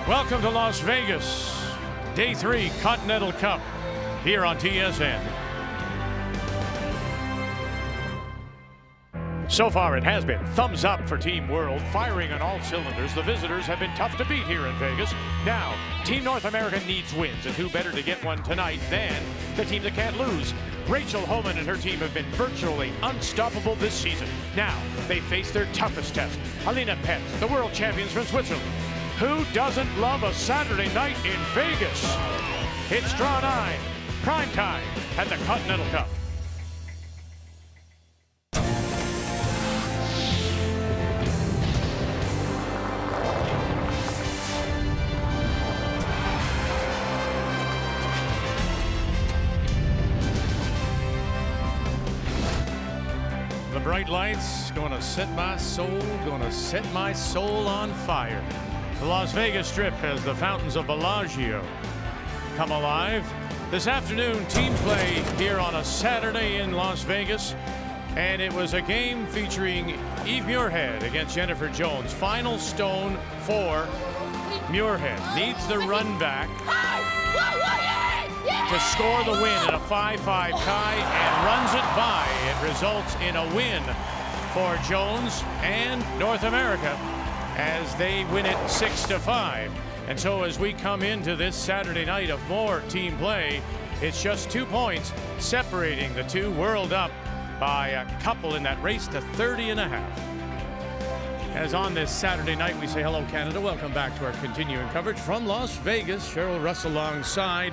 Welcome to Las Vegas, Day 3 Continental Cup here on TSN. So far it has been thumbs up for Team World, firing on all cylinders. The visitors have been tough to beat here in Vegas. Now, Team North America needs wins, and who better to get one tonight than the team that can't lose. Rachel Homan and her team have been virtually unstoppable this season. Now, they face their toughest test, Alina Petz, the world champions from Switzerland. Who doesn't love a Saturday night in Vegas? It's Draw 9, prime time at the Continental Cup. The bright lights gonna set my soul on fire. The Las Vegas Strip has the fountains of Bellagio come alive. This afternoon, team play here on a Saturday in Las Vegas. And it was a game featuring Eve Muirhead against Jennifer Jones. Final stone for Muirhead. Needs the run back to score the win in a 5-5 tie and runs it by. It results in a win for Jones and North America as they win it 6-5. And so as we come into this Saturday night of more team play, it's just 2 points separating the two. World up by a couple in that race to 30.5. As on this Saturday night, we say hello, Canada. Welcome back to our continuing coverage from Las Vegas. Cheryl Russ alongside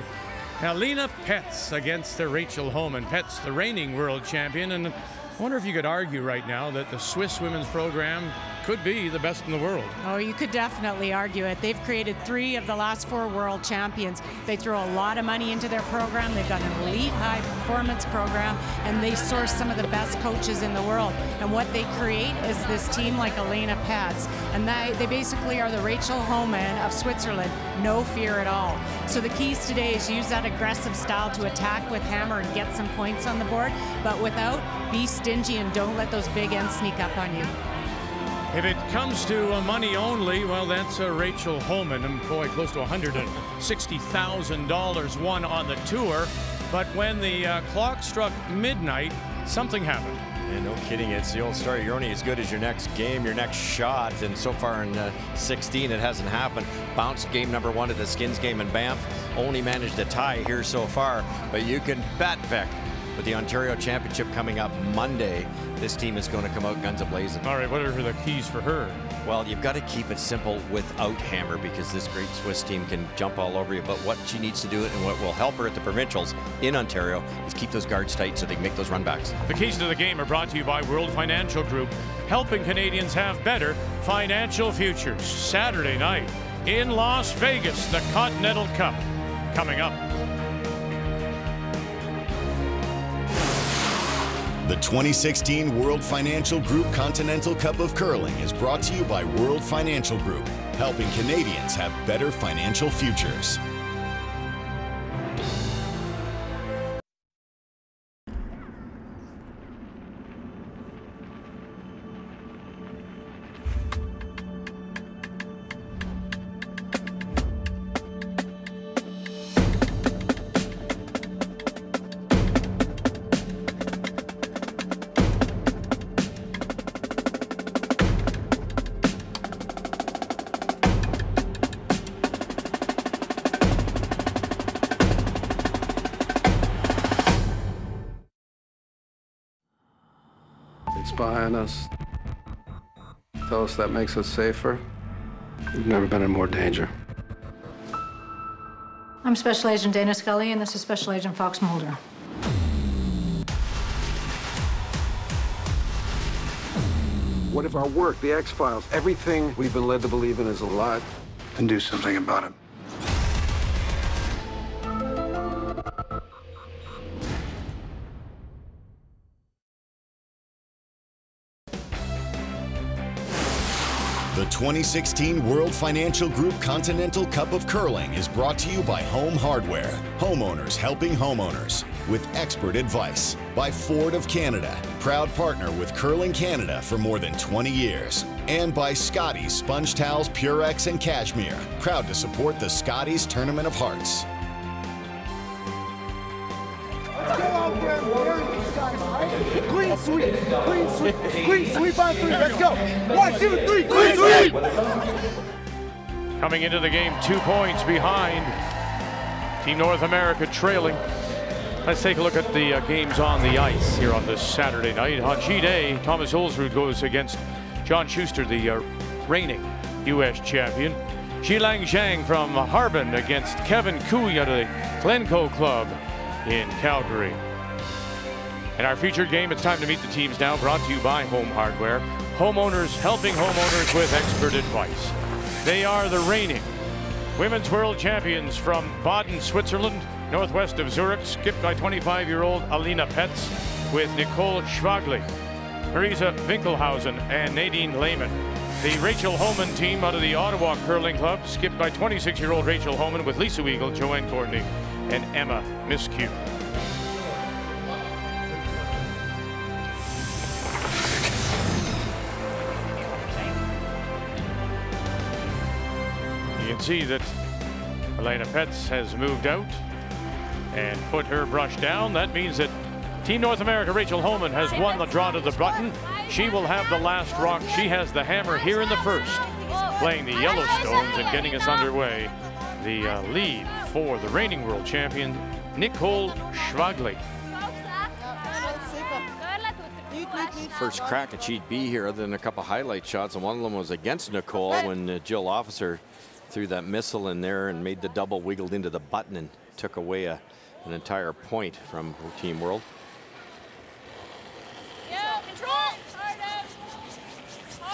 Alina Petz against the Rachel Homan. Petz, the reigning world champion. And I wonder if you could argue right now that the Swiss women's program could be the best in the world. Oh, you could definitely argue it. They've created 3 of the last 4 world champions. They throw a lot of money into their program. They've got an elite high performance program, and they source some of the best coaches in the world. And what they create is this team like Alina Petz. And they basically are the Rachel Homan of Switzerland. No fear at all. So the keys today is use that aggressive style to attack with hammer and get some points on the board, but without, be stingy and don't let those big ends sneak up on you. If it comes to money only, well, that's Rachel Homan, and boy, close to $160,000 won on the tour. But when the clock struck midnight, something happened. Yeah, no kidding. It's the old story. You're only as good as your next game, your next shot. And so far in 16, it hasn't happened. Bounced game number 1 at the Skins game in Banff. Only managed a tie here so far. But you can bet, Vic, with the Ontario Championship coming up Monday, this team is going to come out guns a-blazing. All right, what are the keys for her? Well, you've got to keep it simple without hammer, because this great Swiss team can jump all over you. But what she needs to do, and what will help her at the provincials in Ontario, is keep those guards tight so they can make those run backs. The keys to the game are brought to you by World Financial Group, helping Canadians have better financial futures. Saturday night in Las Vegas, the Continental Cup coming up. The 2016 World Financial Group Continental Cup of Curling is brought to you by World Financial Group, helping Canadians have better financial futures. Spy on us. Tell us that makes us safer. We've never been in more danger. I'm Special Agent Dana Scully, and this is Special Agent Fox Mulder. What if our work, the X-Files, everything we've been led to believe in is a lie? Then do something about it. The 2016 World Financial Group Continental Cup of Curling is brought to you by Home Hardware, homeowners helping homeowners, with expert advice. By Ford of Canada, proud partner with Curling Canada for more than 20 years. And by Scotties Sponge Towels, Purex, and Cashmere. Proud to support the Scotties Tournament of Hearts. Clean sweep, clean sweep, clean sweep on 3. Let's go. 1, 2, 3, clean sweep. Coming into the game 2 points behind. Team North America trailing. Let's take a look at the games on the ice here on this Saturday night. On G-Day, Thomas Ulsrud goes against John Schuster, the reigning U.S. champion. Jilang Zhang from Harbin against Kevin Cooey out of the Glencoe Club in Calgary. In our featured game, it's time to meet the teams now, brought to you by Home Hardware. Homeowners helping homeowners with expert advice. They are the reigning Women's World Champions from Baden, Switzerland, northwest of Zurich, skipped by 25-year-old Alina Petz with Nicole Schwagli, Marisa Winkelhausen, and Nadine Lehman. The Rachel Homan team out of the Ottawa Curling Club, skipped by 26-year-old Rachel Homan with Lisa Weagle, Joanne Courtney, and Emma Miskew. You can see that Alina Petz has moved out and put her brush down. That means that Team North America, Rachel Homan, has won the draw to the button. She will have the last rock. She has the hammer here in the first, playing the Yellowstones and getting us underway. The lead for the reigning world champion, Nicole Schwagli. First crack at sheet B here, other than a couple highlight shots, and one of them was against Nicole when Jill Officer threw that missile in there and made the double, wiggled into the button and took away an entire point from Team World.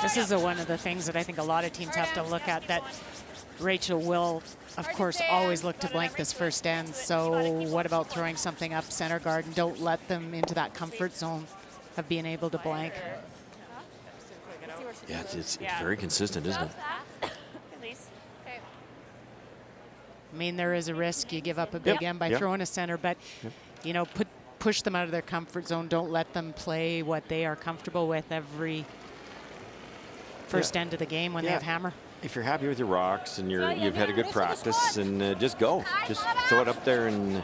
This is one of the things that I think a lot of teams have to look at, that Rachel will, of course, always look to blank this first end. So what about throwing something up center guard, and don't let them into that comfort zone of being able to blank. Yeah, it's very consistent, isn't it? I mean, there is a risk you give up a big end by throwing a center, but you know, push them out of their comfort zone. Don't let them play what they are comfortable with every first end of the game when they have hammer. If you're happy with your rocks and you've had a good practice, and just go, just throw it up there, and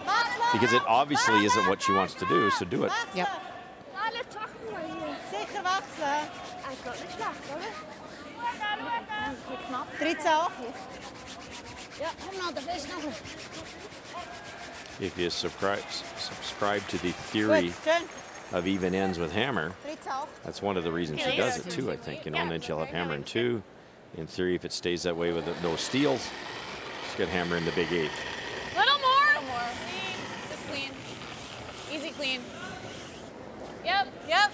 because it obviously isn't what she wants to do, so do it. Yep. If you subscribe to the theory of even ends with hammer, that's one of the reasons she does it too, I think. You know, and then she'll have hammer in 2. In theory, if it stays that way with no steals, she's got hammer in the big 8. Little more. Little more. Clean. Just clean. Easy clean. Yep. Yep.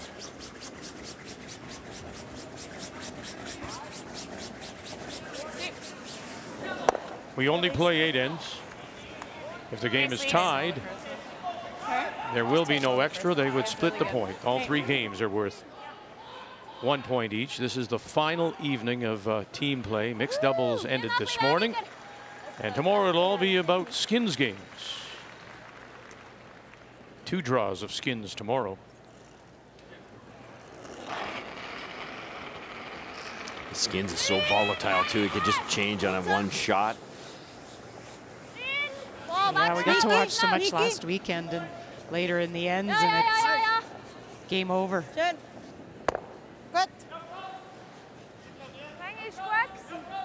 We only play 8 ends. If the game is tied, there will be no extra. They would split the point. All 3 games are worth 1 point each. This is the final evening of team play. Mixed doubles ended this morning, and tomorrow it'll all be about skins games. 2 draws of skins tomorrow. The skins is so volatile too. It could just change on a one shot. Yeah, we got to watch so much last weekend and later in the ends, and it's game over. Good.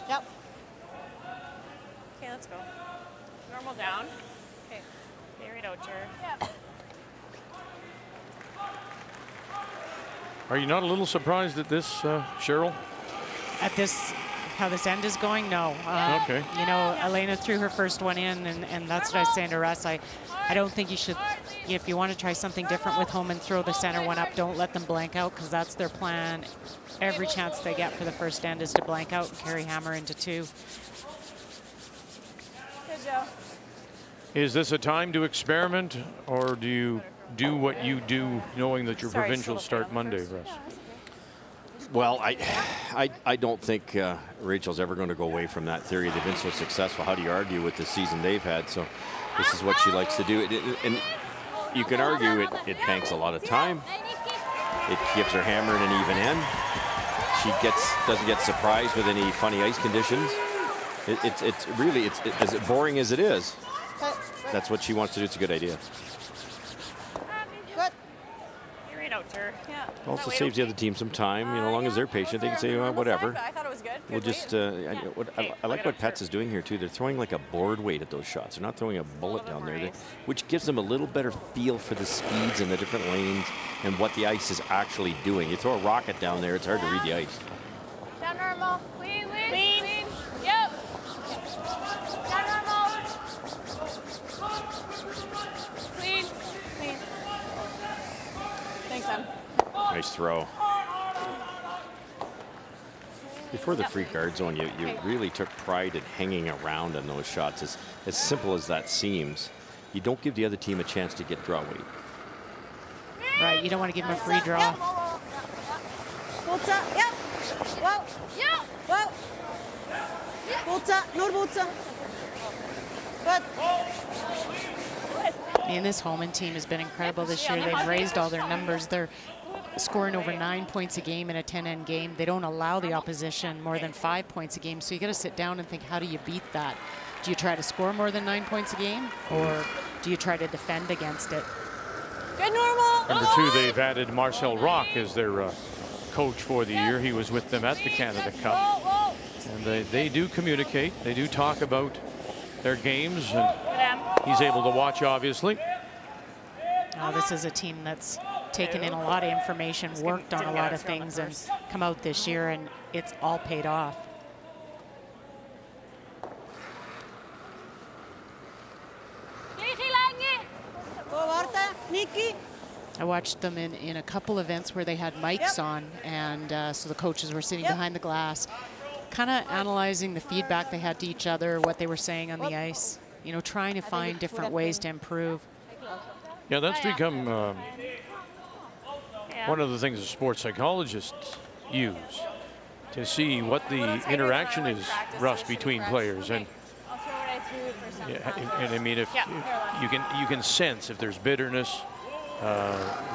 Yep. Okay, let's go. Normal down. Okay. Buried out here. Are you not a little surprised at this, Cheryl? At this, how this end is going? No. Okay. You know, Elena threw her first one in, and that's what I was saying to Russ. I don't think you should, if you want to try something different with home and throw the center one up, don't let them blank out, because that's their plan. Every chance they get for the first end is to blank out and carry hammer into 2. Good job. Is this a time to experiment, or do you do what you do knowing that your provincials start Monday, Russ? Well, I don't think Rachel's ever going to go away from that theory. They've been so successful. How do you argue with the season they've had? So this is what she likes to do. And you can argue it banks a lot of time. It gives her hammer in an even end. she doesn't get surprised with any funny ice conditions. It's really as boring as it is. That's what she wants to do. It's a good idea. Good. You're right out, sir. Yeah. Also saves the other team some time. You know, as long as they're patient, they can say, well, whatever. I thought it was good. We'll just. I like what Pets is doing here too. They're throwing like a board weight at those shots. They're not throwing a bullet down there, which gives them a little better feel for the speeds and the different lanes and what the ice is actually doing. You throw a rocket down there, it's hard to read the ice. Down normal. Clean, clean. Yep. Down normal. Clean. Clean. Thanks, Em. Nice throw. Before the free guard zone, you really took pride in hanging around on those shots. As simple as that seems, you don't give the other team a chance to get draw weight. Right, you don't want to give them a free draw. Båta, ja. Wow. Yeah. Wow. Båta, Nordbåta. Good. And this Holman team has been incredible this year. They've raised all their numbers. They're scoring over 9 points a game in a 10-end game. They don't allow the opposition more than 5 points a game. So you got to sit down and think, how do you beat that? Do you try to score more than 9 points a game, or do you try to defend against it? Good normal. Number 2, they've added Marcel Rock as their coach for the year. He was with them at the Canada Cup. And they do communicate. They do talk about their games. And he's able to watch, obviously. Oh, this is a team that's taken in a lot of information, worked on a lot of things, and come out this year, and it's all paid off. I watched them in a couple events where they had mics on, and so the coaches were sitting behind the glass, kind of analyzing the feedback they had to each other, what they were saying on the ice, you know, trying to find different ways to improve. Yeah, that's become one of the things that sports psychologists use to see what the interaction is, Russ, between players. And I mean, if you can sense if there's bitterness,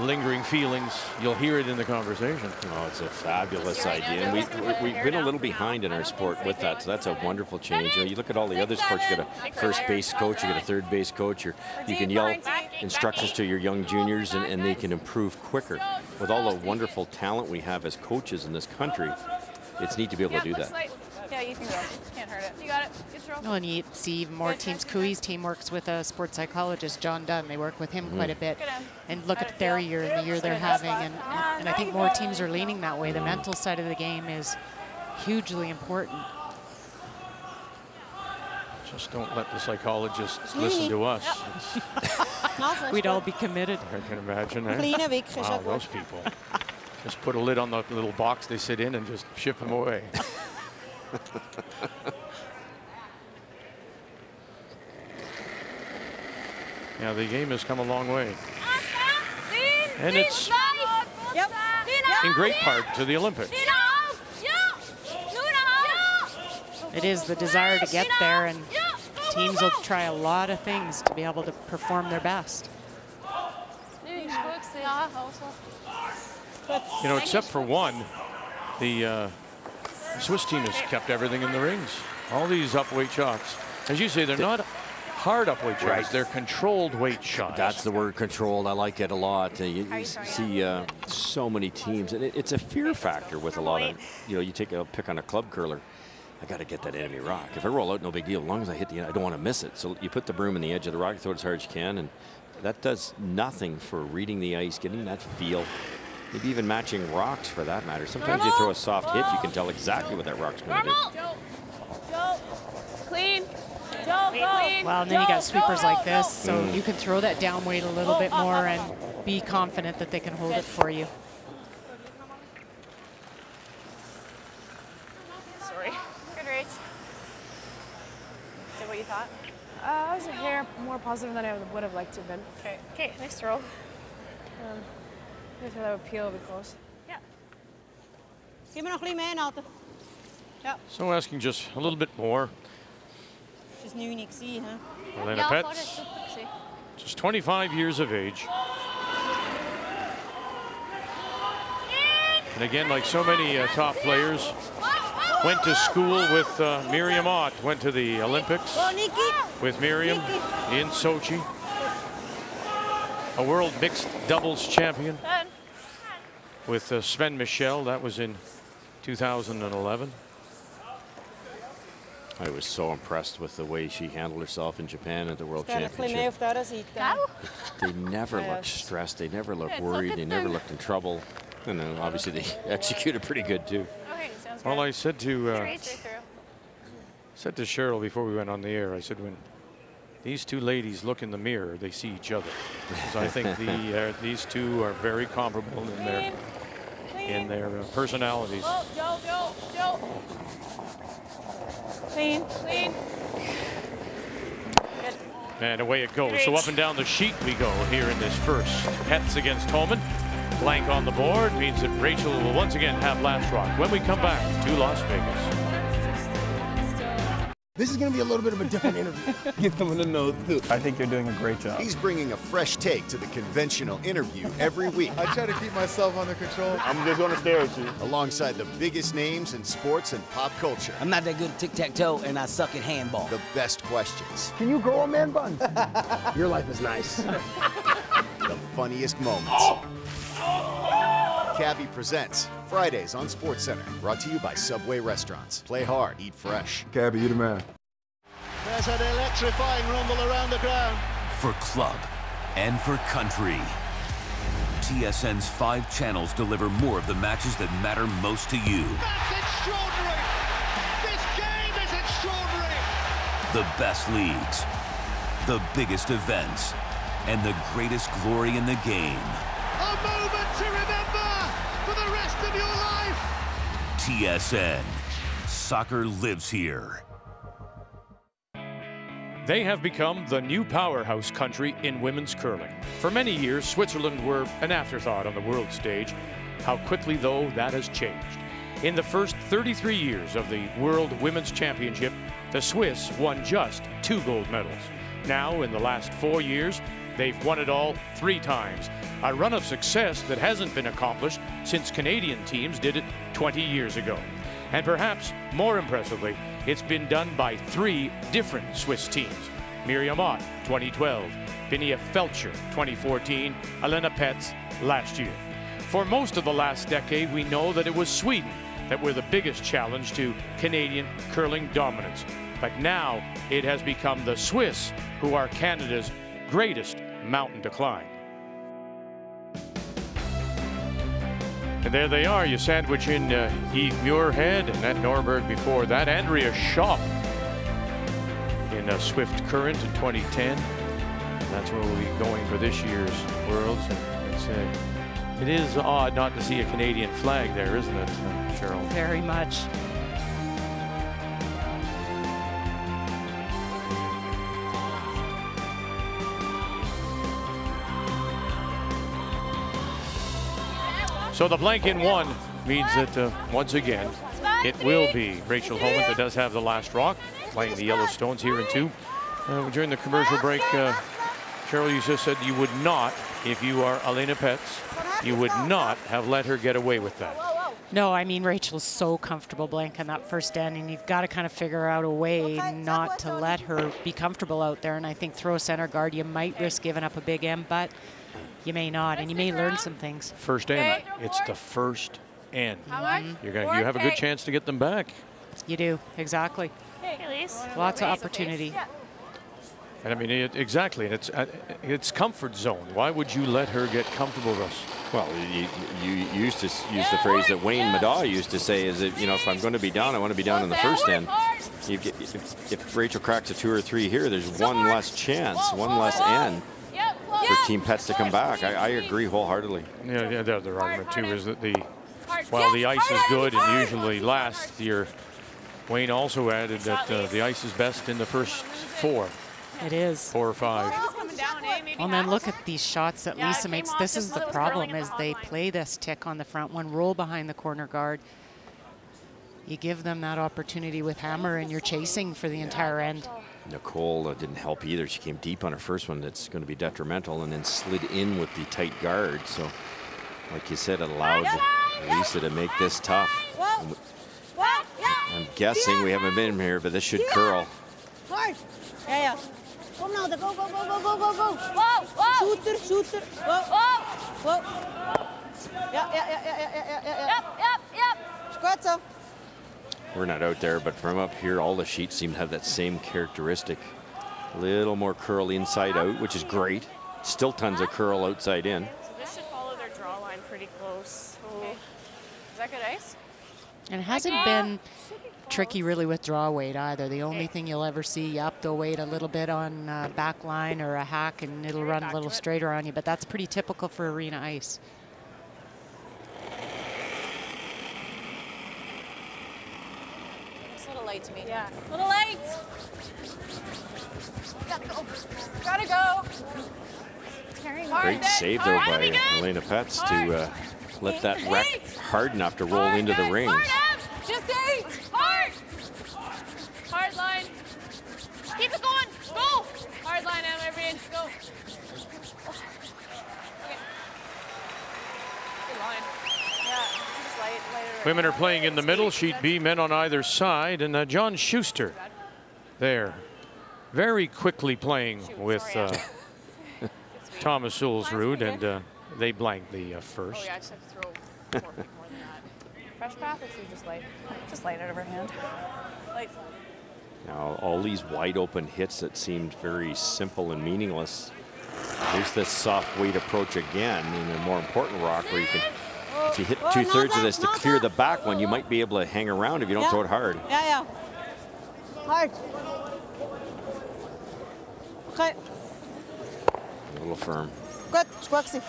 lingering feelings, you'll hear it in the conversation. Oh, it's a fabulous idea. And we've been a little behind in our sport with that, so that's a wonderful change. You know, you look at all the other sports, you got a first base coach, you got a third base coach, you can yell instructions to your young juniors and they can improve quicker. With all the wonderful talent we have as coaches in this country, it's neat to be able to do that. Yeah, you can go. Can't hurt it. You got it. Good throw. Well, and you see even more teams. Cooey's team works with a sports psychologist, John Dunn. They work with him quite a bit. And look at their year and the year they're having. And I think more teams are leaning that way. The mental side of the game is hugely important. Just don't let the psychologists listen to us. We'd all be committed. I can imagine. Wow, those people. Just put a lid on the little box they sit in and just ship them away. Yeah, the game has come a long way. And it's in great part to the Olympics. It is the desire to get there, and teams will try a lot of things to be able to perform their best. You know, except for one, the Swiss team has kept everything in the rings. All these up-weight shots. As you say, they're not hard up-weight shots. They're controlled weight shots. That's the word, controlled. I like it a lot. You see so many teams, and it's a fear factor with a lot of, you know, you take a pick on a club curler. I got to get that enemy rock. If I roll out, no big deal. As long as I hit the end, I don't want to miss it. So you put the broom in the edge of the rock, throw it as hard as you can, and that does nothing for reading the ice, getting that feel. Maybe even matching rocks for that matter. Sometimes you throw a soft hit, you can tell exactly what that rock's going to do. Clean. Well, and then you got sweepers like this, so you can throw that down weight a little bit more and be confident that they can hold it for you. Sorry. Good reach. Is that what you thought? I was a hair more positive than I would have liked to have been. Okay, nice throw. I thought that would peel a bit close. Yeah. So asking just a little bit more. Helena Pets, just 25 years of age. And again, like so many top players, went to school with Miriam Ott, went to the Olympics with Miriam in Sochi. A world mixed doubles champion with Sven Michel. That was in 2011. I was so impressed with the way she handled herself in Japan at the World Championship. They never looked stressed. They never looked worried. They never looked in trouble. And then obviously they executed pretty good too. Okay, sounds Well, good. I said to Cheryl before we went on the air, I said, when these two ladies look in the mirror, they see each other. Because I think these two are very comparable in their personalities. Joe. Clean. And away it goes. So up and down the sheet we go here in this first. Petz against Homan. Blank on the board means that Rachel will once again have last rock when we come back to Las Vegas. This is going to be a little bit of a different interview. Get someone to know too. I think you're doing a great job. He's bringing a fresh take to the conventional interview every week. I try to keep myself under control. I'm just going to stare at you. Alongside the biggest names in sports and pop culture. I'm not that good at tic-tac-toe, and I suck at handball. The best questions. Can you grow a man bun? Your life is nice. The funniest moments. Cabbie presents Fridays on SportsCenter. Brought to you by Subway Restaurants. Play hard, eat fresh. Cabbie, you the man. There's an electrifying rumble around the ground. For club and for country, TSN's 5 channels deliver more of the matches that matter most to you. That's extraordinary! This game is extraordinary! The best leagues, the biggest events, and the greatest glory in the game. A moment to remember for the rest of your life! TSN. Soccer lives here. They have become the new powerhouse country in women's curling. For many years, Switzerland were an afterthought on the world stage. How quickly, though, that has changed. In the first 33 years of the World Women's Championship, the Swiss won just 2 gold medals. Now, in the last 4 years, they've won it all 3 times. A run of success that hasn't been accomplished since Canadian teams did it 20 years ago. And perhaps more impressively, it's been done by 3 different Swiss teams. Miriam Ott, 2012, Vinia Felcher, 2014, Alina Petz last year. For most of the last decade, we know that it was Sweden that were the biggest challenge to Canadian curling dominance. But now it has become the Swiss who are Canada's greatest mountain to climb. And there they are, you sandwich in Eve Muirhead and Annette Norberg before that. Andrea Schopp in Swift Current in 2010. And that's where we'll be going for this year's Worlds. And it is odd not to see a Canadian flag there, isn't it, Cheryl? Very much. So the blank in 1 means that once again, it will be Rachel Homan that does have the last rock, playing the Yellowstones here in 2. During the commercial break, Cheryl, you just said you would not, if you are Alina Petz, you would not have let her get away with that. No, I mean, Rachel's so comfortable blanking that first end, and you've got to kind of figure out a way not to let her be comfortable out there. And I think throw center guard, you might risk giving up a big end, but you may not, and you may learn some things. First end, it's the first end. You have a good chance to get them back. You do, exactly. Lots of opportunity. And I mean, exactly, it's comfort zone. Why would you let her get comfortable, Russ? Well, you used to use the phrase that Wayne Madaw used to say, is that, you know, if I'm going to be down, I want to be down in the first end. If Rachel cracks a 2 or 3 here, there's one less chance, one less end for Team Petz to come back. I agree wholeheartedly. Yeah, the other argument too is that while the ice is good and usually lasts, Wayne also added that the ice is best in the first 4. It is. 4 or 5. And then look at these shots that Lisa makes. This is the problem, is they play this tick on the front one, roll behind the corner guard. You give them that opportunity with Hammer, and you're chasing for the entire end. Nicole didn't help either. She came deep on her first one. That's going to be detrimental, and then slid in with the tight guard. So like you said, allowed Lisa to make this tough. I'm guessing we haven't been here, but this should curl. Hard. Yeah. Kom nou, go. Whoa. Shooter. Whoa. Yeah. Yep. Squat zo. We're not out there, but from up here, all the sheets seem to have that same characteristic. A little more curl inside out, which is great. Still tons of curl outside in. So this should follow their draw line pretty close. Okay. Is that good ice? And it hasn't been tricky really with draw weight either. The only thing you'll ever see, up they'll wait a little bit on back line or a hack and it'll run a little straighter on you, but that's pretty typical for arena ice. It's a little light to me. Yeah. A little light. Gotta go. Great save though by Elena Petz to let that wreck hard enough to roll into the rings. Just 8. Hard line. Keep it going. Go. Hard line, Emma. Every inch. Go. Okay. Good line. Yeah. Just lighter. Women are playing in the middle, sheet B, men on either side, and John Schuster there, very quickly playing with Thomas Ulsrud, and they blanked the first. Oh yeah, I just have to throw 4 feet more than that. Fresh path, this is just light out of her hand. Light. Now all these wide open hits that seemed very simple and meaningless. Here's this soft weight approach again in a more important rock where you can, if you hit 2/3 of this to clear the back one, you might be able to hang around if you don't throw it hard. Yeah. Hard. Okay. A little firm. Good. Squaxy.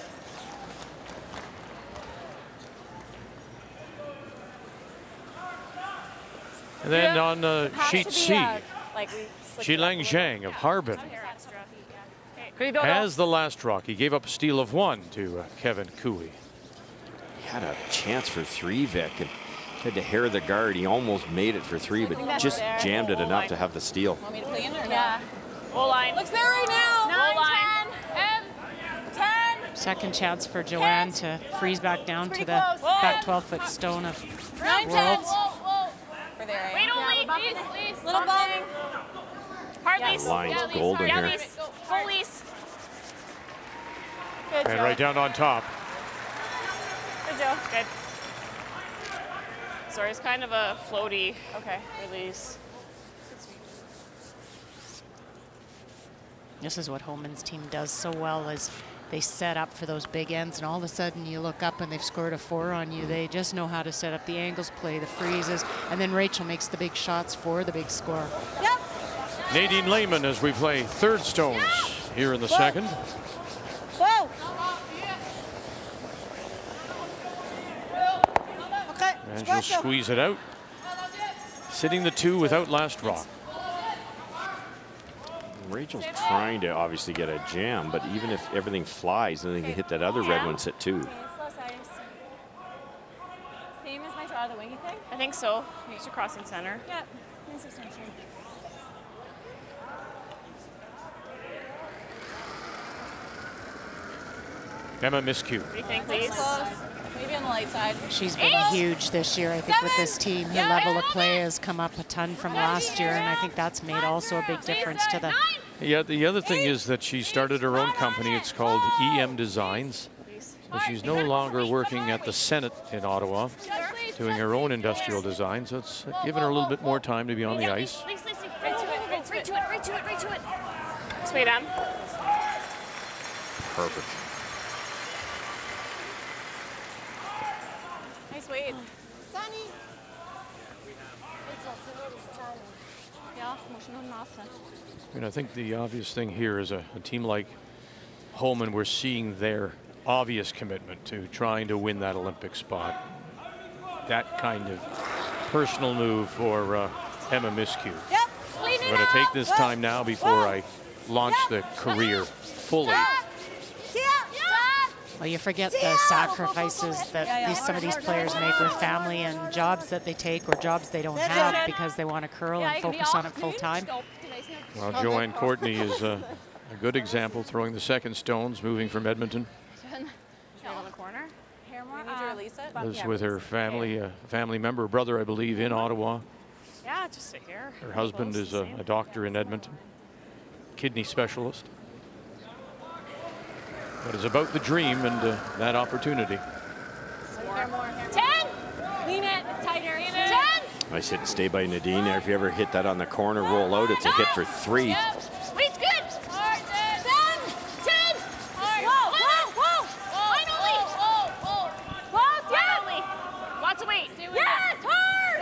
And then on sheet C, Xilang Zhang of Harbin has the last rock. He gave up a steal of 1 to Kevin Cooey. He had a chance for 3, Vic, and had to hair the guard. He almost made it for 3, but just jammed it enough to have the steal. Want me to play in there? Yeah. Goal line. Looks there right now. 9, 10, 10. Second chance for Joanne to freeze back down to the back 12-foot stone of 9, 10. Worlds. For there, wait, only. Lease. Little ball. Hard lease. The line's golden here. Lease. Full lease. Good, And Joe. right down on top. Good, Joe. Good. Sorry, it's kind of a floaty release. This is what Homan's team does so well, is they set up for those big ends, and all of a sudden you look up and they've scored a 4 on you. They just know how to set up the angles, play the freezes, and then Rachel makes the big shots for the big score. Yep. Nadine Lehman as we play third stones here in the second. Whoa. Okay. And she'll squeeze it out. Sitting the 2 without last rock. Rachel's trying to obviously get a jam, but even if everything flies, then they can hit that other red one sit too. Same as my draw the wing, you think? I think so. Makes you crossing center. Yep. Emma Miscue. What do you think, please? Maybe on the light side. She's been huge this year, I think, with this team. Her level of play has come up a ton from last year, and I think that's made also a big difference to the... Yeah, the other thing is that she started her own company. It's called EM Designs. So she's no longer working at the Senate in Ottawa, doing her own industrial design. So it's given her a little bit more time to be on the ice. Right to it. Sweet, Em. Perfect. Nice weight. And I think the obvious thing here is a team like Homan, we're seeing their obvious commitment to trying to win that Olympic spot. That kind of personal move for Emma Miscue. I'm going to take this time now before I launch the career fully. Well, you forget the sacrifices that some of these players make with family and jobs that they take or jobs they don't have because they want to curl and focus on it full time. Well, Joanne Courtney is a good example, throwing the second stones, moving from Edmonton. On the corner. Lisa. Lives with her family, a family member, brother, I believe, in Ottawa. Yeah, just sit here. Her husband is a doctor in Edmonton, kidney specialist. But it's about the dream and that opportunity. More. 10. Lean it. It's tighter. 10. Nice hit and stay by Nadine. If you ever hit that on the corner, roll out, it's a hit for 3. Yep. Weight's good. 10. Whoa. Finally. Close. Yeah. Lots of weight. Yes. Hard.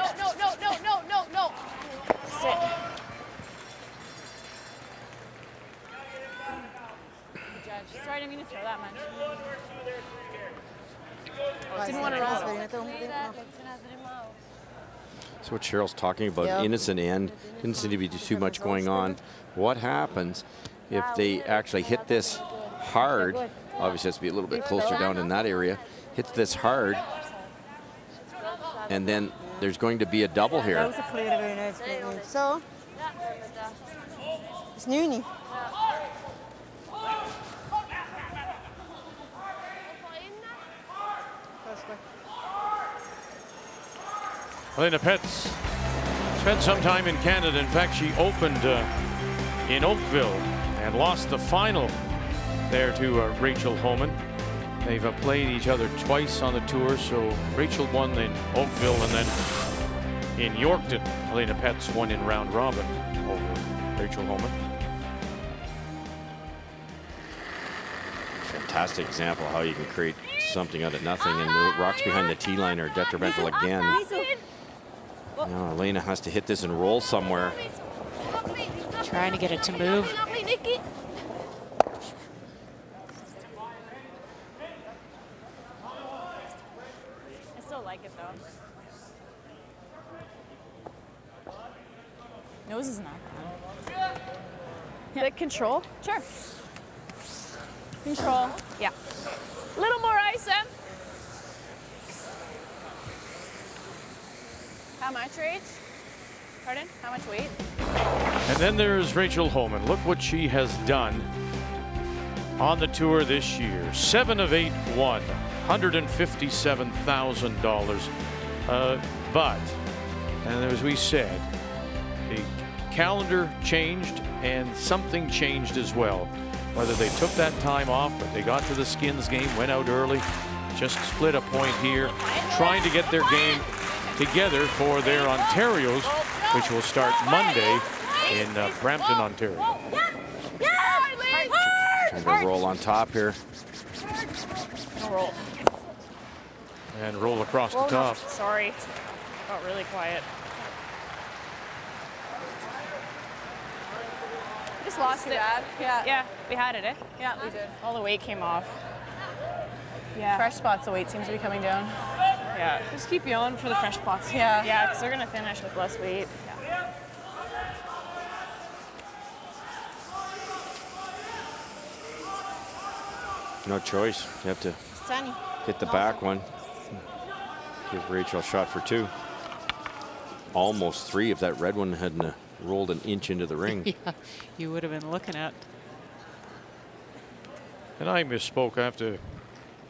No. Sit. Judge. Sorry, I didn't mean to throw that much. Didn't want to roll. That's what Cheryl's talking about, innocent end. Didn't seem to be too much going on. What happens if they actually hit this hard? Obviously, it has to be a little bit closer down in that area. Hits this hard, and then there's going to be a double here. So, it's Nuni. Helena Petz spent some time in Canada. In fact, she opened in Oakville and lost the final there to Rachel Homan. They've played each other twice on the tour, so Rachel won in Oakville, and then in Yorkton, Helena Petz won in round robin over Rachel Homan. Fantastic example how you can create something out of nothing, and the rocks behind the tee line are detrimental again. Now Helena has to hit this and roll somewhere. Trying to get it to move. I still like it though. Nose is not bad. The control? Sure. Control. Yeah. A little more ice, Em. How much, Rach? Pardon? How much weight? And then there's Rachel Homan. Look what she has done on the tour this year. 7 of 8 won, $157,000. But, and as we said, the calendar changed and something changed as well. Whether they took that time off, but they got to the Skins game, went out early, just split a point here, trying to get their game together for their Ontarios, which will start Monday in Brampton, Ontario. Trying to roll on top here. Roll. And roll across the top. Sorry. Got really quiet. Just lost it. Yeah, we had it, eh? Yeah, we did. All the weight came off. Yeah. Fresh spots, the weight seems to be coming down. Yeah. Just keep yelling for the fresh spots. Yeah. Yeah, because they're going to finish with less weight. Yeah. No choice. You have to hit the back one. Give Rachel a shot for 2. Almost 3 if that red one hadn't rolled an inch into the ring. Yeah, you would have been looking at. And I misspoke. I have to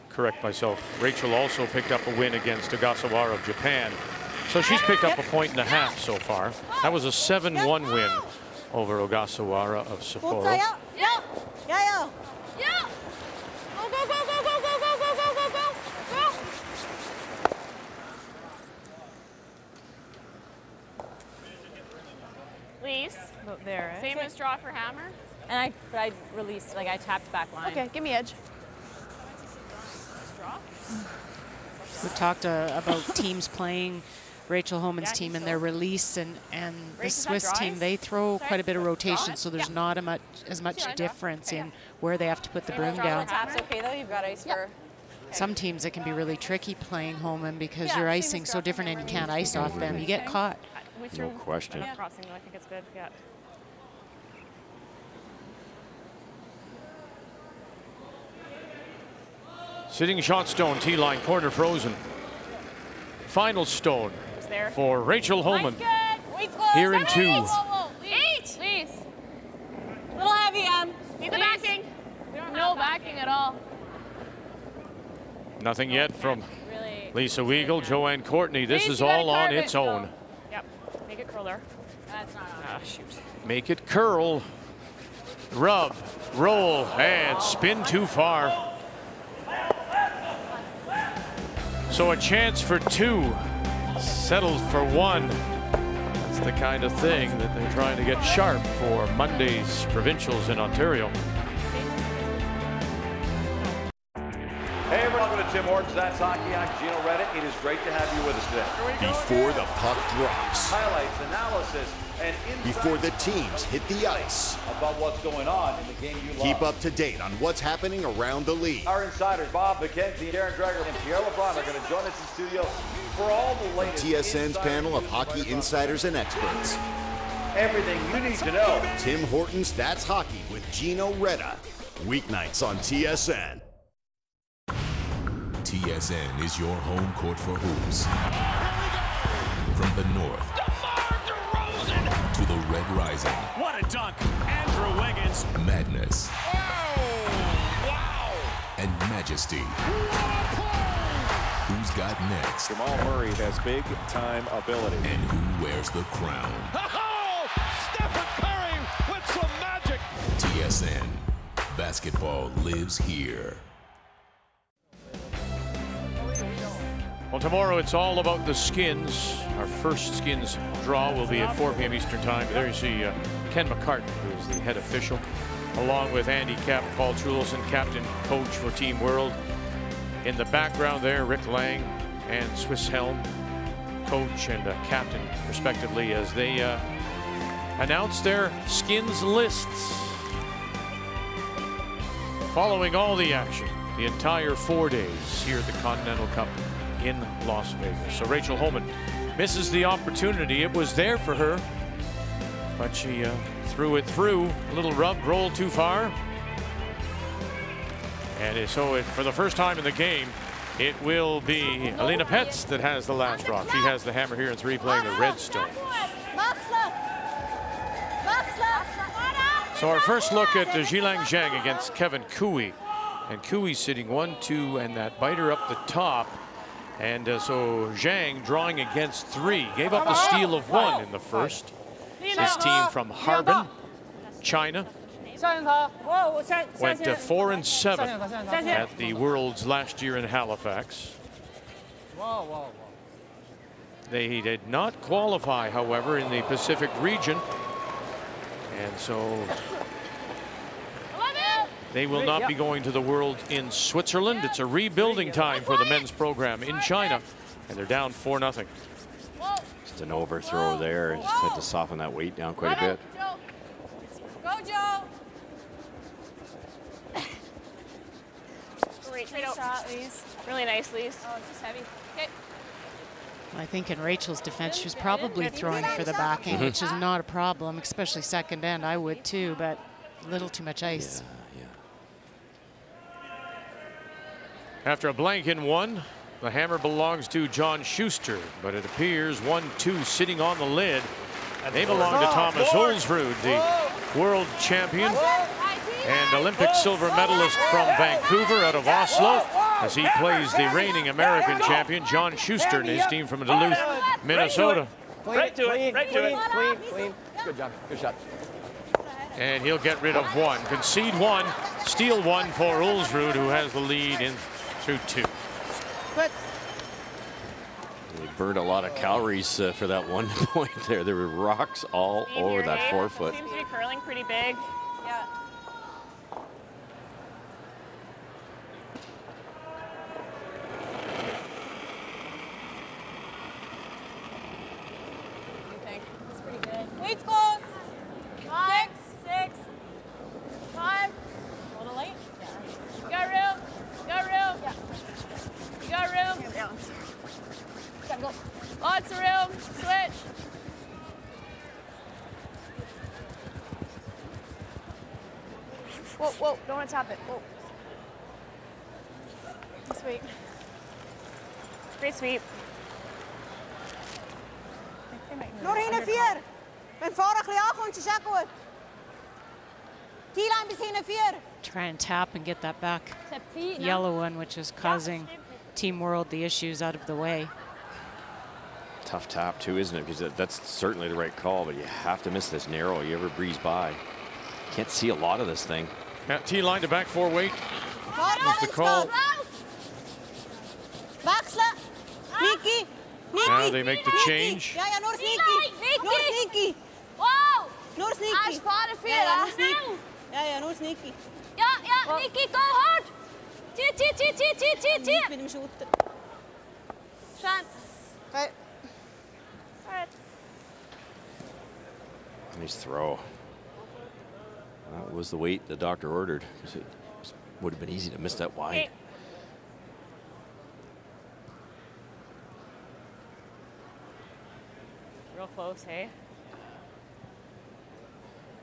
correct myself. Rachel also picked up a win against Ogasawara of Japan. So she's picked up a 1.5 points so far. That was a 7-1 win over Ogasawara of Sapporo. Yeah. Go, go, go, go, go, go, go, go, go, go, go. Lise. About there, eh? Same as draw for hammer. And I released, like I tapped back line. Okay, give me edge. We talked about teams playing Rachel Homan's team and their release, and the Swiss team, they throw quite a bit of rotation, so there's not as much difference in where they have to put the broom down. Tap's okay though, you've got ice for... Some teams it can be really tricky playing Homan because your icing's so different and you can't ice off them. You get caught. No question. Crossing, I think it's good. Yeah. Sitting shot stone, tee line, corner frozen. Final stone for Rachel Homan here in 2. 8! Please. A little heavy, Need the backing. No backing at all. Nothing yet from Lisa Weigel, Joanne Courtney. This is all on its own. Yep. Make it curl there. That's not on. Ah, shoot. Make it curl. Rub, roll, and spin too far. So a chance for 2. Settled for 1. That's the kind of thing that they're trying to get sharp for Monday's provincials in Ontario. Hey everyone, welcome to Tim Hortons. That's Hockey. I'm Gino Reda. It is great to have you with us today. Before the puck drops. Highlights, analysis, and Before the teams hit the ice. About what's going on in the game you love. Keep up to date on what's happening around the league. Our insiders, Bob McKenzie, Darren Dreger, and Pierre LeBrun are going to join us in studio for all the latest. TSN's panel of hockey insiders and experts. Everything you need to know. Tim Hortons' That's Hockey with Gino Reda. Weeknights on TSN. TSN is your home court for hoops. From the north to the Red Rising. What a dunk. Andrew Wiggins. Madness. Oh, wow. And majesty. Who's got next? Jamal Murray has big time ability. And who wears the crown? Oh, Stephen Curry with some magic. TSN. Basketball lives here. Well, tomorrow it's all about the Skins. Our first Skins draw will be at 4 p.m. Eastern Time. There you see Ken McCartan, who is the head official, along with Andy Cap, Paul Truelson, captain, coach for Team World. In the background there, Rick Lang and Swiss Helm, coach and captain, respectively, as they announce their Skins lists. Following all the action, the entire 4 days here at the Continental Cup in Las Vegas. So Rachel Homan misses the opportunity. It was there for her, but she threw it through. A little rub, rolled too far. And so for the first time in the game, it will be Alina Petz that has the last rock. She has the hammer here in 3, playing the Redstone. So our first look at Jilang Zhang against Kevin Cooey. And Cooey sitting 1-2, and that biter up the top. And so Zhang drawing against 3. Gave up the steal of 1 in the first. His team from Harbin, China, went 4-7 at the Worlds last year in Halifax. They did not qualify, however, in the Pacific region. And so they will not be going to the World in Switzerland. It's a rebuilding time for the men's program in China, and they're down 4-0. Just an overthrow there. Just had to soften that weight down quite a bit. Go, Joe. Great shot, Lise. Really nice, Lise. Oh, it's just heavy. Okay. I think in Rachel's defense, she was probably throwing for the backing, which is not a problem, especially second end. I would too, but a little too much ice. After a blank in 1, the hammer belongs to John Schuster, but it appears 1-2 sitting on the lid. They belong to Thomas Ulsrud, the world champion and Olympic silver medalist from Vancouver out of Oslo, as he plays the reigning American champion John Schuster and his team from Duluth, Minnesota. Right to it, right to it. Clean. Good job, good shot. And he'll get rid of 1, concede 1, steal 1 for Ulsrud, who has the lead in through 2. They burned a lot of calories for that 1 point there. There were rocks all over that forefoot. Seems to be curling pretty big. Yeah. That's pretty good. Weights close. 5, 6, 5. A little late? Yeah. You got room? You got room? Yeah. You got room? Yeah. Gotta go. Lots of room. Switch. Whoa, whoa. Don't want to tap it. Whoa. Sweep. Great sweep. Nog heen en 4. Ben vorig jaar gewoon te zakken hoor. T-line is heen en 4. Try and tap and get that back yellow one, which is causing Team World the issues out of the way. Tough tap too, isn't it? Because that's certainly the right call, but you have to miss this narrow. You ever breeze by. Can't see a lot of this thing. At T-line to back 4 weight. There's the call. Nikki. Now they make the change. Ja, ja, nur sneaky. Nur sneaky. Wow. Nur sneaky. Hij sparen veel. Ja, nur sneaky. Ja, ja, nur sneaky. Ja, Nikki, go hard. Tie. Mit dem Shooter. Schön. Okay. Nice throw. That was the weight the doctor ordered. It would have been easy to miss that wide. Okay. Real close, hey?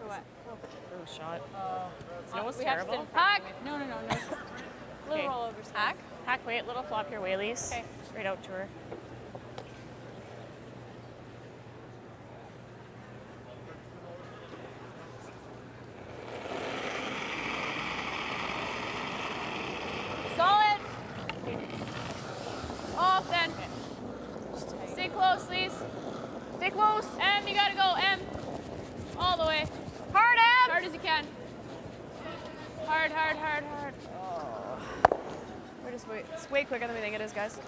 For what? Oh, shot. Nose terrible. Hack! No. Little rollovers. Hack, wait, little flop your wheelies. Okay. Straight out to her. Solid. Off then. Stay close, please. Stay close. M, you gotta go. M. All the way. Hard, M. Hard as you can. Hard. Oh. We're just it's way quicker than we think it is, guys.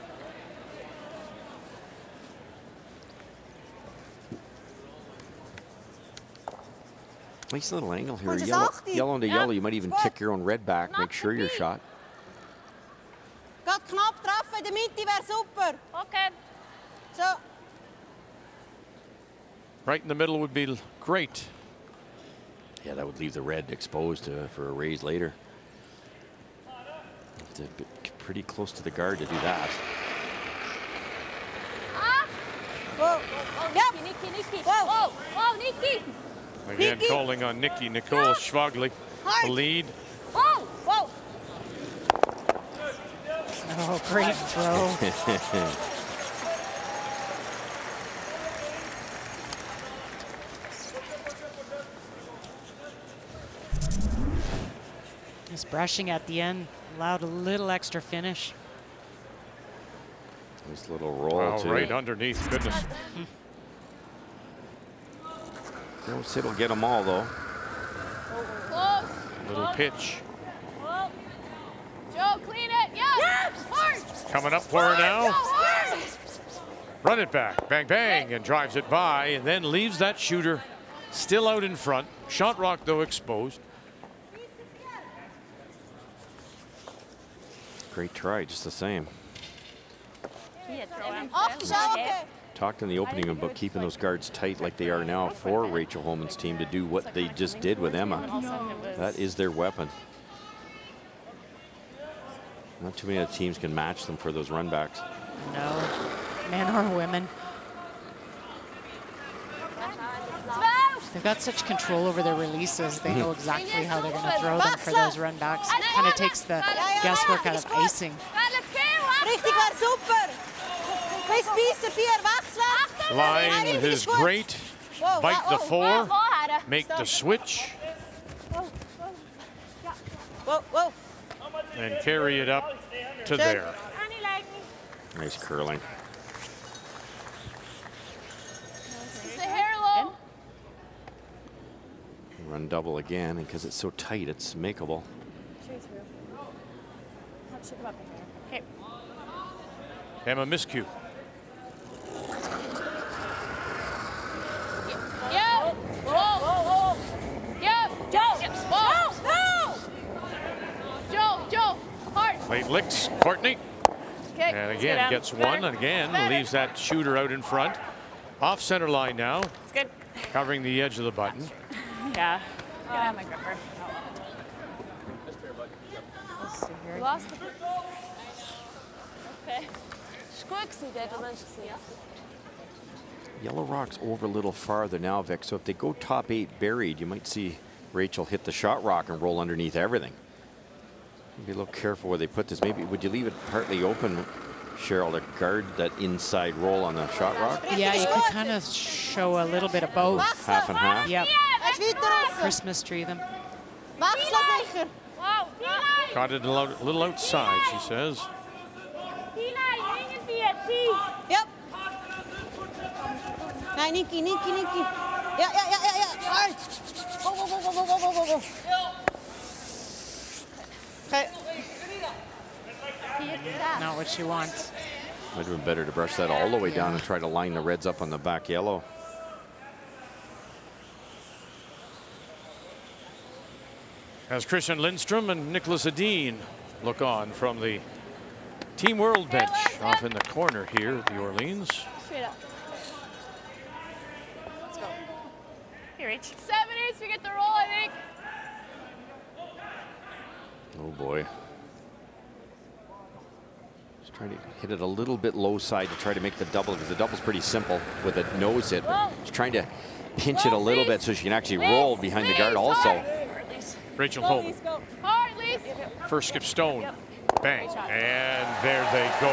Nice little angle here. Yellow into yellow. You might even tick your own red back. Make sure your shot. Gaat knap treffen in de Mitte, wäre super. Okay. So. Right in the middle would be great. Yeah, that would leave the red exposed for a raise later. Have to be pretty close to the guard to do that. Whoa. Yep. Nikki. Whoa, Nikki. Again, calling on Nikki Nicole Schwagli to lead. Whoa. Oh, great throw. His brushing at the end allowed a little extra finish. Nice little roll too. Right underneath, goodness. It'll get them all though. Close. Little pitch. Whoa. Joe, clean it. Yes. Hard. Coming up for her now. Run it back. Bang, bang, and drives it by, and then leaves that shooter still out in front. Shot rock, though, exposed. Great try, just the same. Off the shot, okay. Talked in the opening about keeping those guards tight like they are now for Rachel Homan's team to do what they just did with Emma. That is their weapon. Not too many other teams can match them for those runbacks. No, men or women. They've got such control over their releases. They know exactly how they're going to throw them for those runbacks. It kind of takes the guesswork out of icing. Richtig, war super. Bis Spießer, 4, wechseln. Line is great. Bite the 4. Make the switch. Whoa. And carry it up to there. Nice curling. Run double again, and because it's so tight, it's makeable. Okay. Emma Miscue. Yeah. Whoa. Yeah. Joe. Joe. Hard. Late licks, Courtney. Okay. And again, gets one, and again, leaves that shooter out in front. Off center line now. It's good. Covering the edge of the button. Yeah. Gotta have my gripper. Lost the... Okay. Yellow Rock's over a little farther now, Vic. So if they go top 8 buried, you might see Rachel hit the shot rock and roll underneath everything. Be a little careful where they put this. Maybe would you leave it partly open, Cheryl, to guard that inside roll on the shot rock? Yeah, you could kind of show a little bit of both. Half and half. Yep. Christmas tree them. Got it a little outside, she says. Yep. Now, Nikki. Yeah. All right. Go. Okay. Not what she wants. Might have been better to brush that all the way down and try to line the Reds up on the back yellow. As Christian Lindstrom and Nicholas Edin look on from the Team World bench off in the corner here at the Orleans. Straight up. Let's go. Here, H. 7 8s, we get the roll, I think. Oh boy. Just trying to hit it a little bit low side to try to make the double, because the double's pretty simple with a nose hit. Just trying to pinch it a little bit so she can actually roll behind the guard also. Rachel Homan. First skip stone. Bang. And there they go.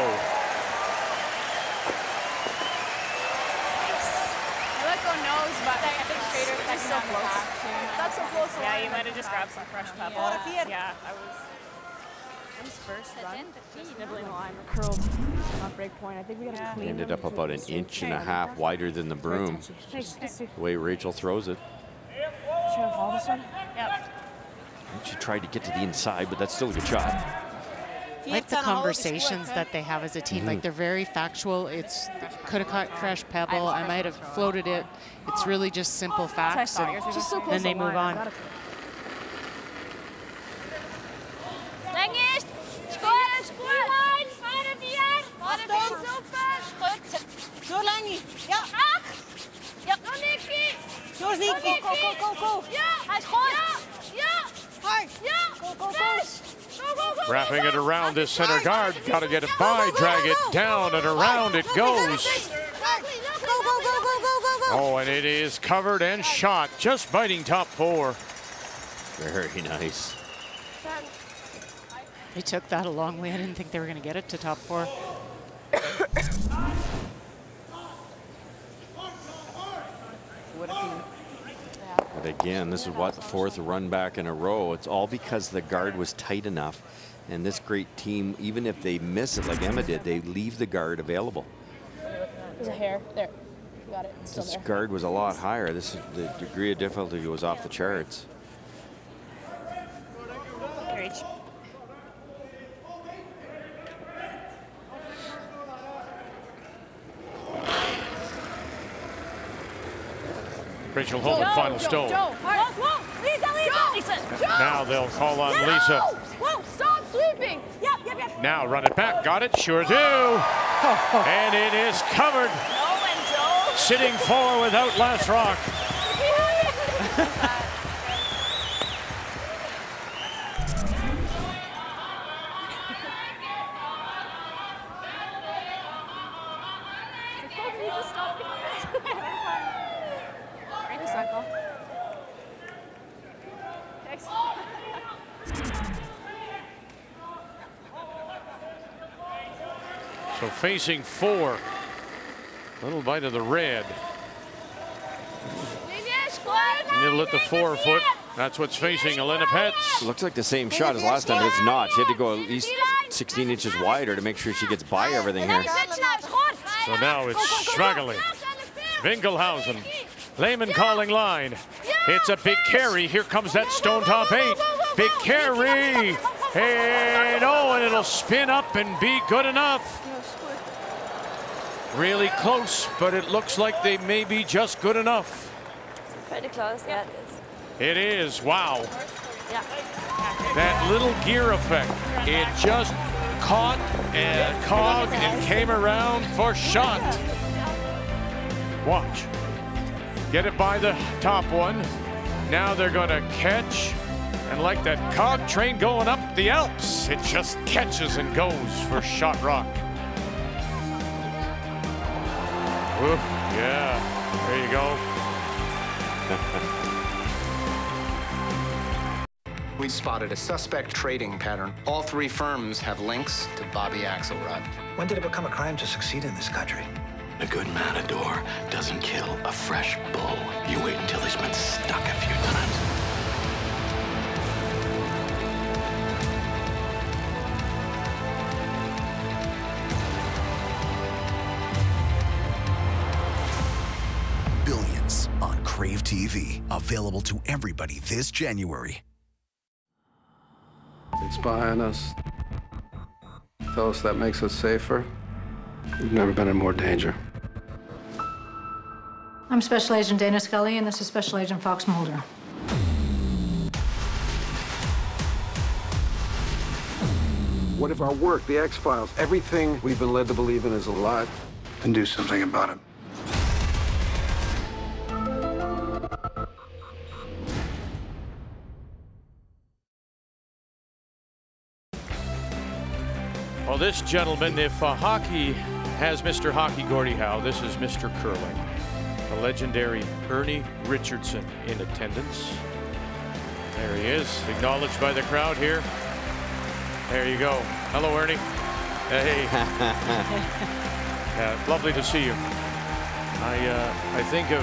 I let go nose, but I think Trader is so close. That's so close. Yeah, you might have just grabbed some fresh pebble. Yeah, I was first run, just nibbling the line, curled on break point. I think we got to clean. Ended up about an inch and a half wider than the broom. The way Rachel throws it. Should I follow this one? Yep. She tried to get to the inside, but that's still a good shot. I like the conversations that they have as a team. Like, they're very factual. It's could have caught fresh pebble. I might have floated it. It's really just simple facts. And then they move on. Zo Langy. Ja. Ja. Go Nicky. Zo Nicky. Go. Ja. Hij is goed. Ja. Hard. Ja. Go. Wrapping it around this center guard. Got to get it by, drag it down, and around it goes. Oh, and it is covered and shot, just biting top 4. Very nice. They took that a long way. I didn't think they were going to get it to top 4. But again, this is what, the 4th run back in a row. It's all because the guard was tight enough. And this great team, even if they miss it like Emma did, they leave the guard available. There's a hair there. You got it. It's still This there. guard was a lot higher. This is the degree of difficulty was off the charts. Reach. Rachel Homan, final stone. Lisa. Now they'll call on Lisa. Whoa, stop sweeping. Yep. Now run it back. Got it. Sure do. And it is covered. Sitting 4 without last rock. So facing 4. Little bite of the red. Middle at the 4-foot. That's what's facing Elena Petz. Looks like the same shot as last time, but it's not. She had to go at least 16 inches wider to make sure she gets by everything here. So now it's struggling. Winkelhausen. Lehman calling line. It's a big carry. Here comes that stone top 8. Big carry. And oh, and it'll spin up and be good enough. Really close, but it looks like they may be just good enough. Pretty close, yeah. It is, wow. Yeah. That little gear effect. It just caught and cog and came around for shot. Watch. Get it by the top one. Now they're going to catch. And like that cog train going up the Alps, it just catches and goes for shot rock. Oof, yeah, there you go. We spotted a suspect trading pattern. All 3 firms have links to Bobby Axelrod. When did it become a crime to succeed in this country? A good matador doesn't kill a fresh bull. You wait until he's been stuck a few times. Crave TV, available to everybody this January. They spy on us. Tell us that makes us safer. We've never been in more danger. I'm Special Agent Dana Scully, and this is Special Agent Fox Mulder. What if our work, the X-Files, everything we've been led to believe in is a lie? Then do something about it. Well, this gentleman, if hockey has Mr. Hockey Gordie Howe, this is Mr. Curling. The legendary Ernie Richardson in attendance. There he is, acknowledged by the crowd here. There you go. Hello, Ernie. Hey. Yeah, lovely to see you. I think of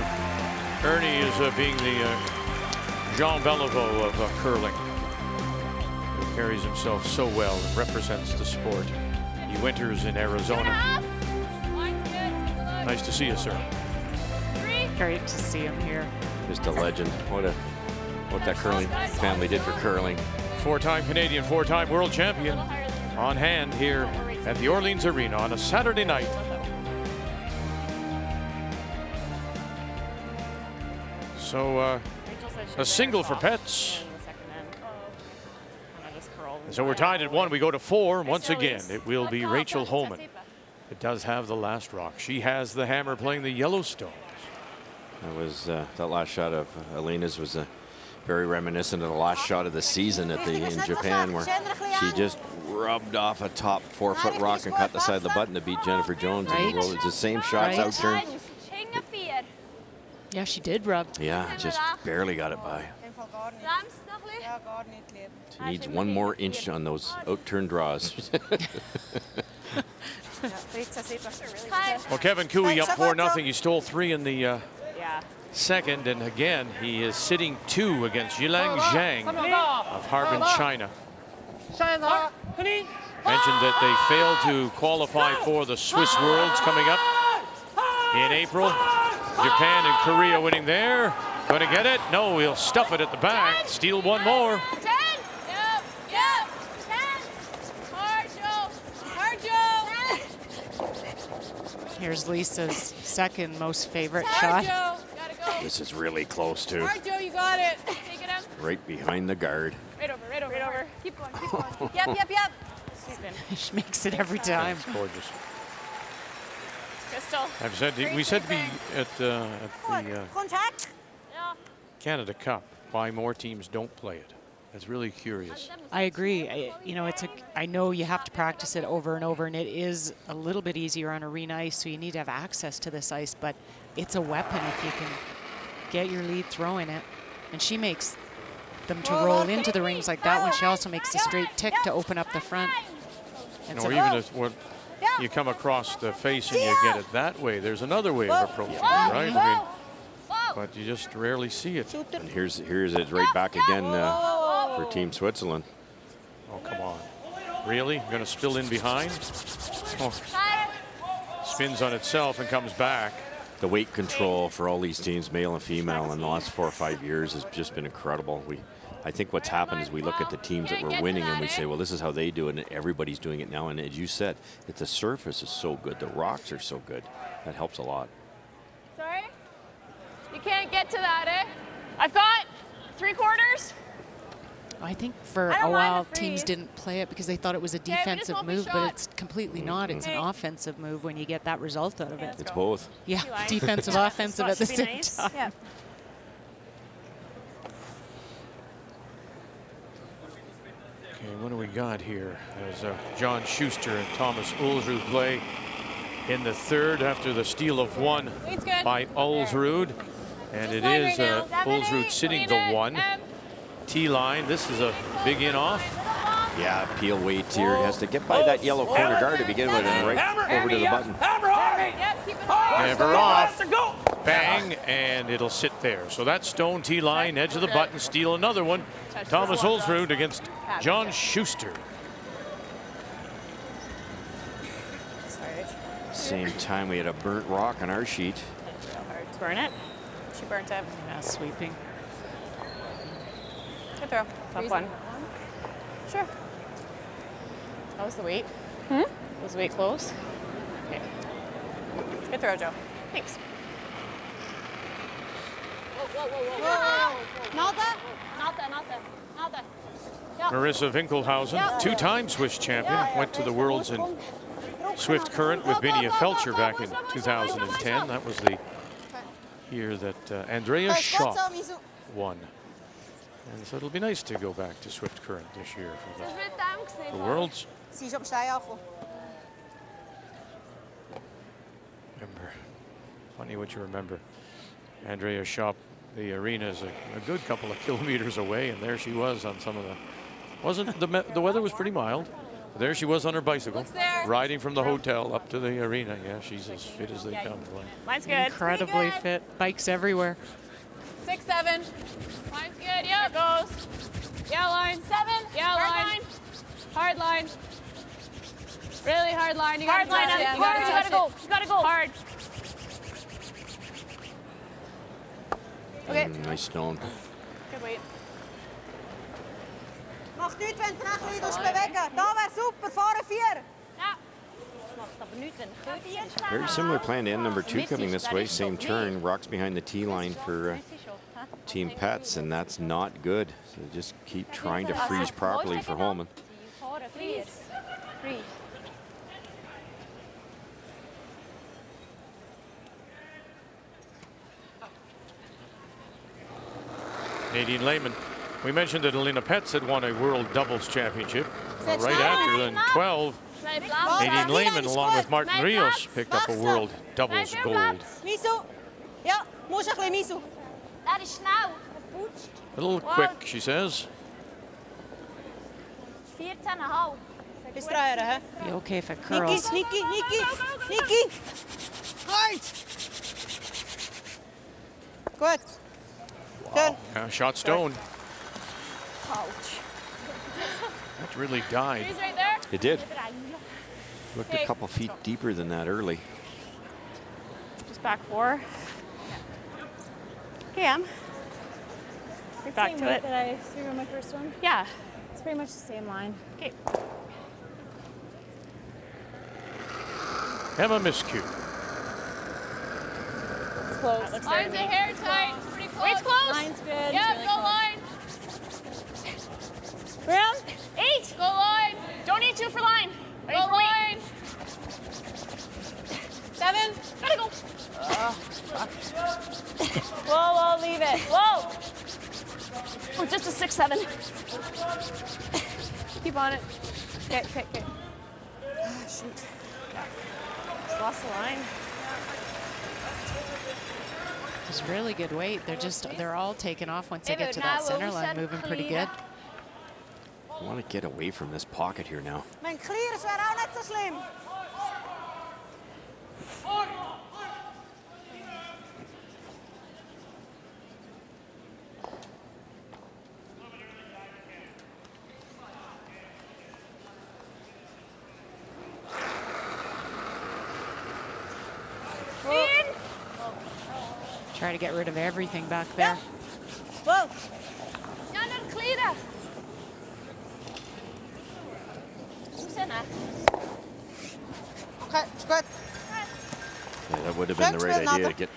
Ernie as being the Jean Beliveau of curling. He carries himself so well and represents the sport. He winters in Arizona. Nice to see you, sir. Great to see him here. Just a legend. What that curling family did for curling. Four-time Canadian, four-time world champion on hand here at the Orleans Arena on a Saturday night. So a single for Pets. So we're tied at 1. We go to 4. Once again, it will be Rachel Homan. It does have the last rock. She has the hammer playing the Yellowstones. That was that last shot of Elena's was very reminiscent of the last shot of the season in Japan, where she just rubbed off a top 4-foot rock and cut the side of the button to beat Jennifer Jones. Right. And it's the same shots out turn. Yeah, she did rub. Yeah, just barely got it by. She needs one more inch on those out-turn draws. Well, Kevin Cooey up 4-0. He stole 3 in the second, and again he is sitting 2 against Yilang Zhang of Harbin, China. Mentioned that they failed to qualify for the Swiss Worlds coming up in April. Japan and Korea winning there. Going to get it? No, he'll stuff it at the back. Steal one more. Here's Lisa's second most favorite shot. This is really close too. Joe, you got it. Take it out. Right behind the guard. Right over, right over, right over. Keep going, keep going. Yep. She makes it every time. That's gorgeous. Crystal. We said to be at the Canada Cup why more teams don't play it. That's really curious. I agree. I know you have to practice it over and over, and it is a little bit easier on arena ice, so you need to have access to this ice, but it's a weapon if you can get your lead throwing it. And she makes them to roll into the rings like that one. She also makes a straight tick to open up the front. Or even if you come across the face and you get it that way, there's another way of approaching it, right? I mean, but you just rarely see it. And here's it right back again for Team Switzerland. Oh, come on. Really? Going to spill in behind? Oh. Spins on itself and comes back. The weight control for all these teams, male and female, in the last 4 or 5 years has just been incredible. I think what's happened is we look at the teams that were winning and we say, well, this is how they do it, and everybody's doing it now. And as you said, the surface is so good. The rocks are so good. That helps a lot. Sorry? You can't get to that, eh? I've got 3/4. I think for a while teams didn't play it because they thought it was a defensive move, but it's completely not. It's an offensive move when you get that result out of it. It's both. Yeah, defensive, offensive at the same time. Yeah. Okay, what do we got here? As John Schuster and Thomas Ulsrud play in the third after the steal of 1 by Ulsrud. And it is Ulsrud sitting the 1. T-line, this is a big in-off. Yeah, Peel waits here. It has to get by that yellow corner guard to begin with and right over to the button. Never off. Bang, and it'll sit there. So that's Stone T-line, edge of the button, steal another one. Thomas Ulsrud against John Schuster. Same time we had a burnt rock on our sheet. Burn it. She burnt it. Yeah, sweeping. Good throw. Tough one. Sure. That was the weight. Was the weight close? Okay. Good throw, Joe. Thanks. Marissa Winkelhausen, two-time Swiss champion, went to the Worlds in Swift Current with Binia Felcher back in 2010. That was the year that Andrea Schopp won. And so it'll be nice to go back to Swift Current this year for the Worlds. Remember, funny what you remember. Andrea Schopp, the arena is a good couple of kilometers away, and there she was on some of the, the weather was pretty mild. There she was on her bicycle, riding from the hotel up to the arena. Yeah, she's as fit as they come. Mine's good. Incredibly fit. Bikes everywhere. 6, 7. Mine's good. Yep. There goes. Yeah, line. 7. Yeah, line. Hard line. Really hard line. You gotta touch it. You gotta go. You gotta go. Hard. Okay. Nice stone. Good weight. Macht nichts, wenn du nachher wieder bewegen. Da wäre super. Fahren 4. Ja. Very similar plan to end number 2 coming this way. Same turn. Rocks behind the tee line for Team Pets, and that's not good. So just keep trying to freeze properly for Holman. Freeze. Freeze. Nadine Lehman. We mentioned that Alina Pets had won a World Doubles Championship. Right after then 12, Nadine Lehman along with Martin Rios picked up a World Doubles gold. Misu. Ja, muss ein bisschen Misu. Dat is snel. A little quick, she says. 14,5. Is draaien, hè? Be okay if it curls. Nikki. Right. Good. Wow. Shot stone. Ouch. That really died. Freeze right there. It did. Looked a couple feet deeper than that early. Just back 4. Okay, Em. Right back to it. That I threw on my first one? Yeah. It's pretty much the same line. Okay. Emma Miscue. It's close. Line's a hair tight. Pretty close. Weight's close. Line's good. Yep, Really go close. line. Round 8. Go line. Don't need 2 for line. Go line. 7. Gotta go. Whoa, leave it. Whoa. Oh, just a 6, 7. Keep on it. Okay. Ah, shoot. Just lost the line. It's really good weight. They're all taking off once they get to that center line, moving pretty good. I want to get away from this pocket here now. Mijn klieren zijn ook net zo slim. Try to get rid of everything back there. Whoa. Ja, naar de klieren. Okay, it's good. Yeah, that would have been the right idea to get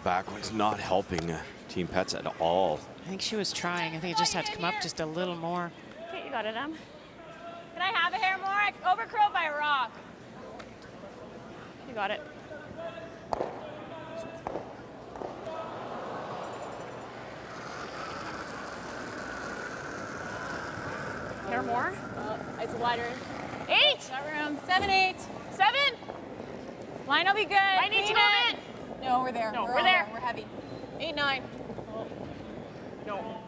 backwards, not helping Team Pets at all. I think she was trying. I think it just had to come up just a little more. Okay, you got it, Em. Can I have a hair more? I overcurled by a rock. You got it. Hair more? It's wider. 8. Got room. 7, 8. 7. Line will be good. I need to move it. No, we're there. No, we're there. We're heavy. 8, 9. No.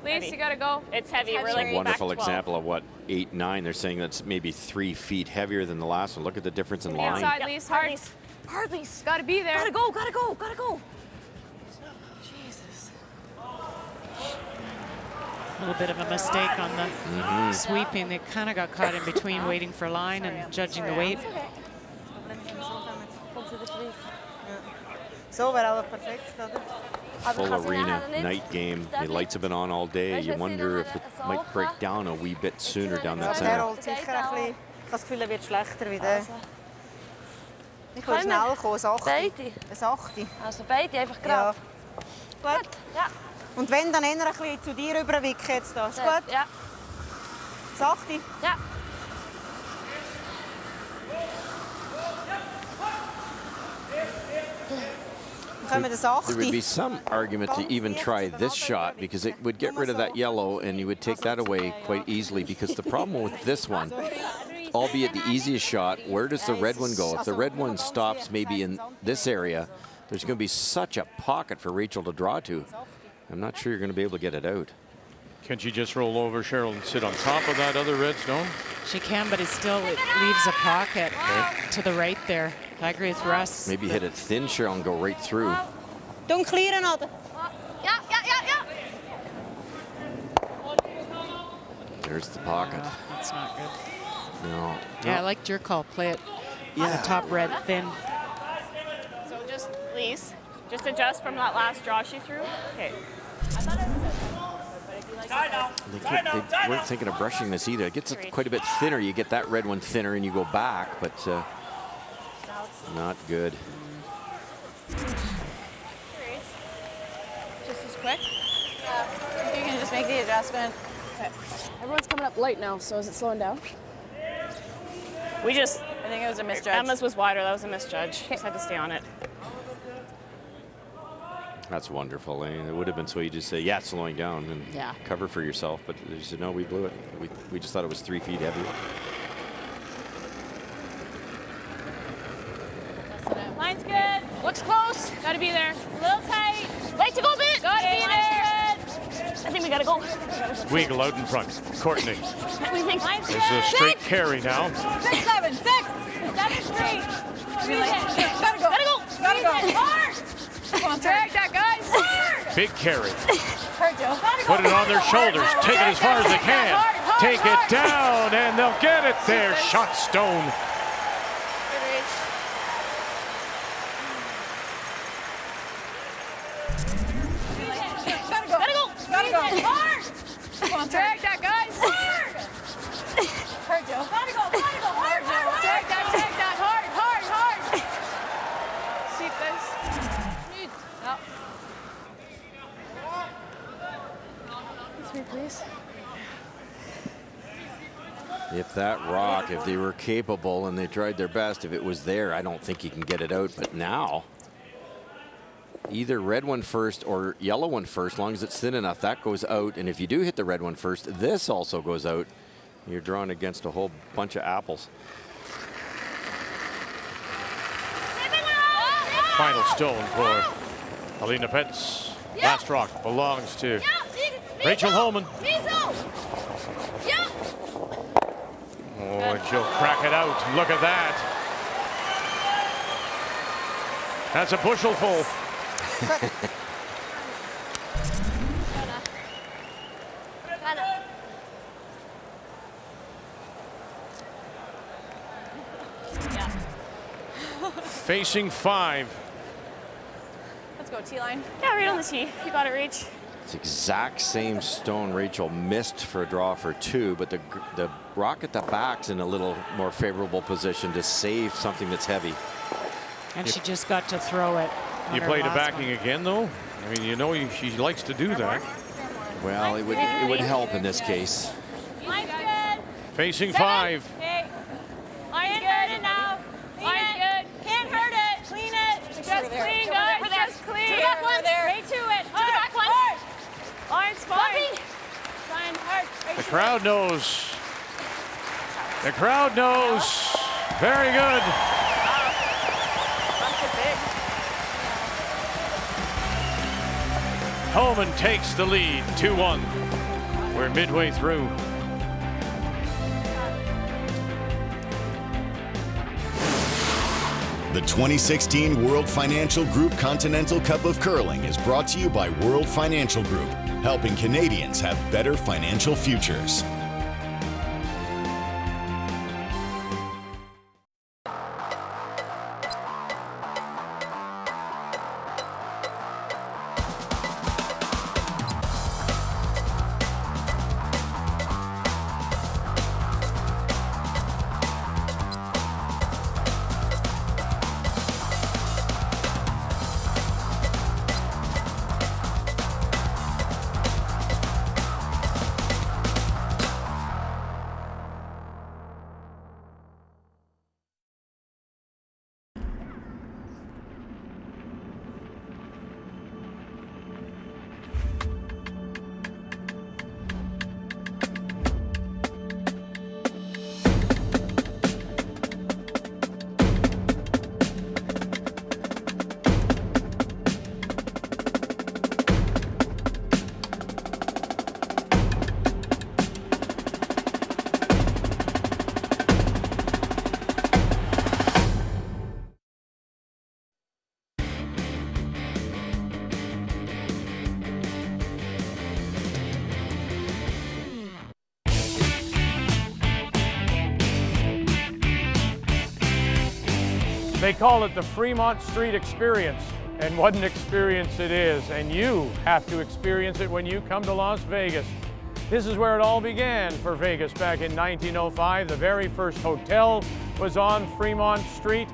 Lise, you gotta go. It's heavy. It's We're heavy. like A wonderful back 12. example of what 8, 9. They're saying that's maybe 3 feet heavier than the last one. Look at the difference in line. Inside, Lise. Hard. Hard, Lise. Gotta be there. Gotta go. Jesus. A little bit of a mistake on the sweeping. They kind of got caught in between waiting for line and judging the weight. So wäre aber perfekt, oder? Full arena night game. The lights have been on all day. You wonder if it might break down a wee bit sooner down that Der center. rollt sicher ein bisschen. Ich habe das Gefühl, er wird schlechter wie der. Ich will schnell kommen, ein 8. Beide? Ein 8. Also beide einfach gerade? Ja. Gut. Ja. Und wenn, dann eher ein bisschen zu dir rüberwicken jetzt da. Ist gut? Ja. Das 8. Ja. There would be some argument to even try this shot because it would get rid of that yellow and you would take that away quite easily, because the problem with this one, albeit the easiest shot, where does the red one go? If the red one stops maybe in this area, there's going to be such a pocket for Rachel to draw to. I'm not sure you're going to be able to get it out. Can she just roll over, Cheryl, and sit on top of that other red stone? She can, but it leaves a pocket to the right there. I agree with Russ. Maybe hit it thin, Cheryl, and go right through. Don't clear another. Yeah. There's the pocket. That's not good. No. Yeah, I liked your call. Play it on the top red thin. So just, please, just adjust from that last draw she threw. Okay. I thought it was They weren't thinking of brushing this either. It gets quite a bit thinner. You get that red one thinner and you go back, but not good. just as quick. You can just make the adjustment. Okay. Everyone's coming up late now, so is it slowing down? I think it was a misjudge. Emma's was wider. That was a misjudge. Just had to stay on it. That's wonderful. It would have been so easy to say, yeah, it's slowing down and cover for yourself, but they said, no, we blew it. We just thought it was 3 feet heavy. Line's good. Looks close. Gotta be there. A little tight. Wait to go a bit. Gotta be there. I think we gotta go. Weagle out in front. Courtney. Line's There's a straight carry now. 6, 7, 6. 7 straight. Gotta go. Gotta go. Hard. Come on, drag that, guys. Hard. Big carry. Hard, Joe. Put it on their shoulders. Take it as far as they can. Take it down, and they'll get it there. Shot stone. Hard. Come on, drag that, guys. Hard. Hard, Joe. Gotta go. Hard, Joe. Drag that, hard. See this. Yeah. Please. If that rock, if they were capable and they tried their best, if it was there, I don't think you can get it out. But now, either red one first or yellow one first, as long as it's thin enough, that goes out. And if you do hit the red one first, this also goes out. You're drawing against a whole bunch of apples. Final stone for Alina Petz. Last rock belongs to Rachel Homan. Oh, and she'll crack it out. Look at that. That's a bushel full. Facing 5. Let's go, T-line. Yeah, right on the tee. You got it, Rach. It's the exact same stone Rachel missed for a draw for 2, but the rock at the back's in a little more favorable position to save something that's heavy. And she just got to throw it. You played a backing again, though? I mean, you know she likes to do that. Well, it would help in this case. Line's good. Facing 5. Okay. Line's good now. Line's good. Can't hurt it. Clean it. Just clean, guys. Just clean. To the back one. Right to it. To the back one. Line's fine. Line hard. The crowd knows. The crowd knows. Very good. Homan takes the lead, 2-1. We're midway through. The 2016 World Financial Group Continental Cup of Curling is brought to you by World Financial Group, helping Canadians have better financial futures. They call it the Fremont Street Experience, and what an experience it is, and you have to experience it when you come to Las Vegas. This is where it all began for Vegas back in 1905. The very first hotel was on Fremont Street.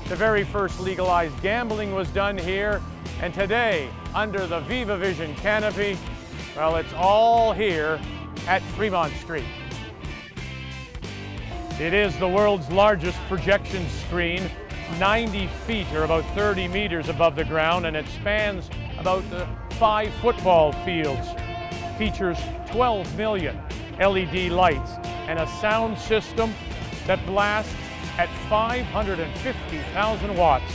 The very first legalized gambling was done here, and today, under the Viva Vision canopy, well, it's all here at Fremont Street. It is the world's largest projection screen, 90 feet or about 30 meters above the ground, and it spans about 5 football fields. Features 12 million LED lights and a sound system that blasts at 550,000 watts.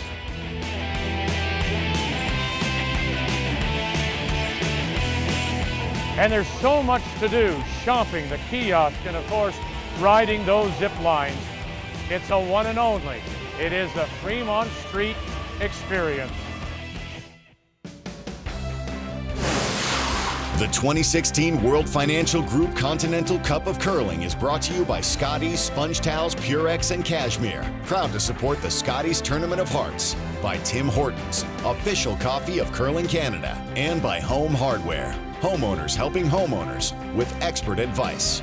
And there's so much to do, shopping, the kiosk, and of course, riding those zip lines. It's a one and only. It is the Fremont Street Experience. The 2016 World Financial Group Continental Cup of Curling is brought to you by Scotties, Sponge Towels, Purex, and Cashmere. Proud to support the Scotties Tournament of Hearts. By Tim Hortons, official coffee of Curling Canada. And by Home Hardware, homeowners helping homeowners with expert advice.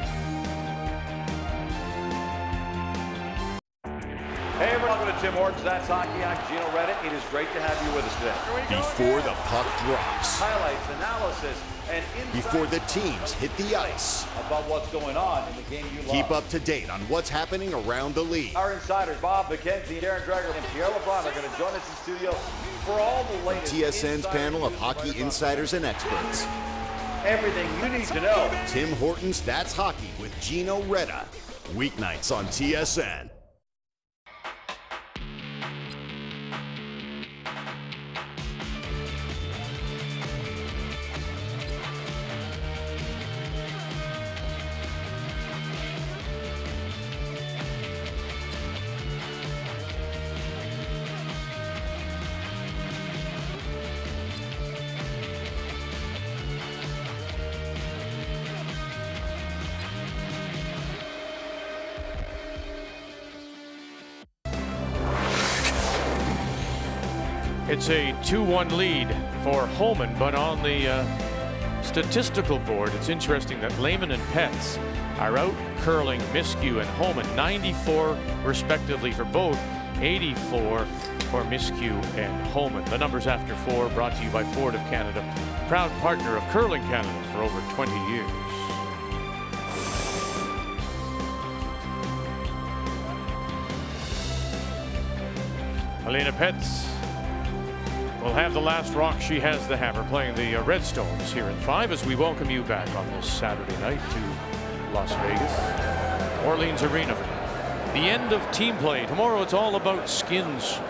Hey everyone, welcome to Tim Hortons. That's Hockey. I'm Gino Reddick. It is great to have you with us today. Before the puck drops. Highlights, analysis, and insight. Before the teams hit the ice. About what's going on in the game you love. Keep up to date on what's happening around the league. Our insiders, Bob McKenzie, Darren Dreger, and Pierre LeBrun are going to join us in studio for all the latest. TSN's panel of hockey insiders and experts. Everything you need to know. Tim Hortons, That's Hockey with Gino Reda. Weeknights on TSN. It's a 2-1 lead for Homan, but on the statistical board, it's interesting that Lehman and Petz are out curling Miskew and Homan, 94 respectively for both, 84 for Miskew and Homan. The numbers after 4 brought to you by Ford of Canada, proud partner of Curling Canada for over 20 years. Helena Petz will have the last rock. She has the hammer, playing the Redstones here in 5 as we welcome you back on this Saturday night to Las Vegas, Orleans Arena. The end of team play. Tomorrow it's all about skins.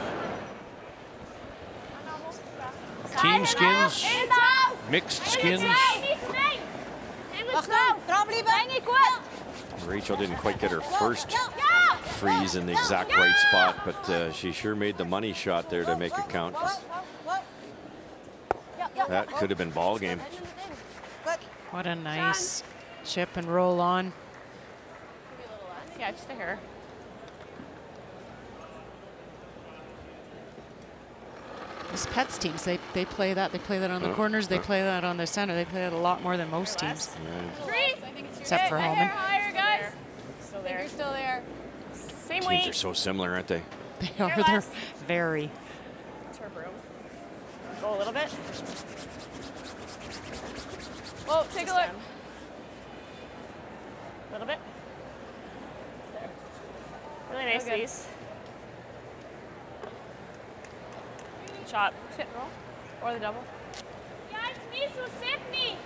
Team skins, mixed skins. Rachel didn't quite get her first freeze in the exact right spot, but she sure made the money shot there to make it count. That could have been ball game. What a nice chip and roll on. Yeah, just a hair. These Petz teams, they play that. They play that on the corners. They play that on the center. They play that a lot more than most teams. Except for Homan. Higher, guys. Still there. You're still there. Same weight. Teams are so similar, aren't they? They are. They're very. Go a little bit. Whoa, take a look. A little bit. There. Really nice piece. Shot. Sit roll. Or the double. Yeah, it's me, so save me.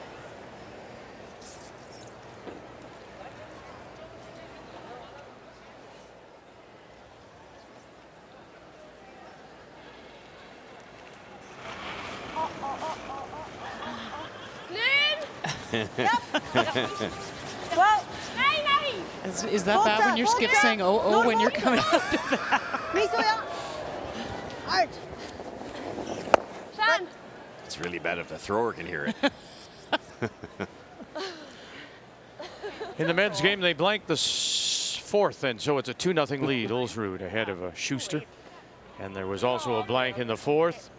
Well, is that bad when you're skip saying oh when you're coming out of that? It's really bad if the thrower can hear it. In the men's game, they blanked the 4th, and so it's a 2-0 lead. Ulsrud ahead of Schuster And there was also a blank in the fourth.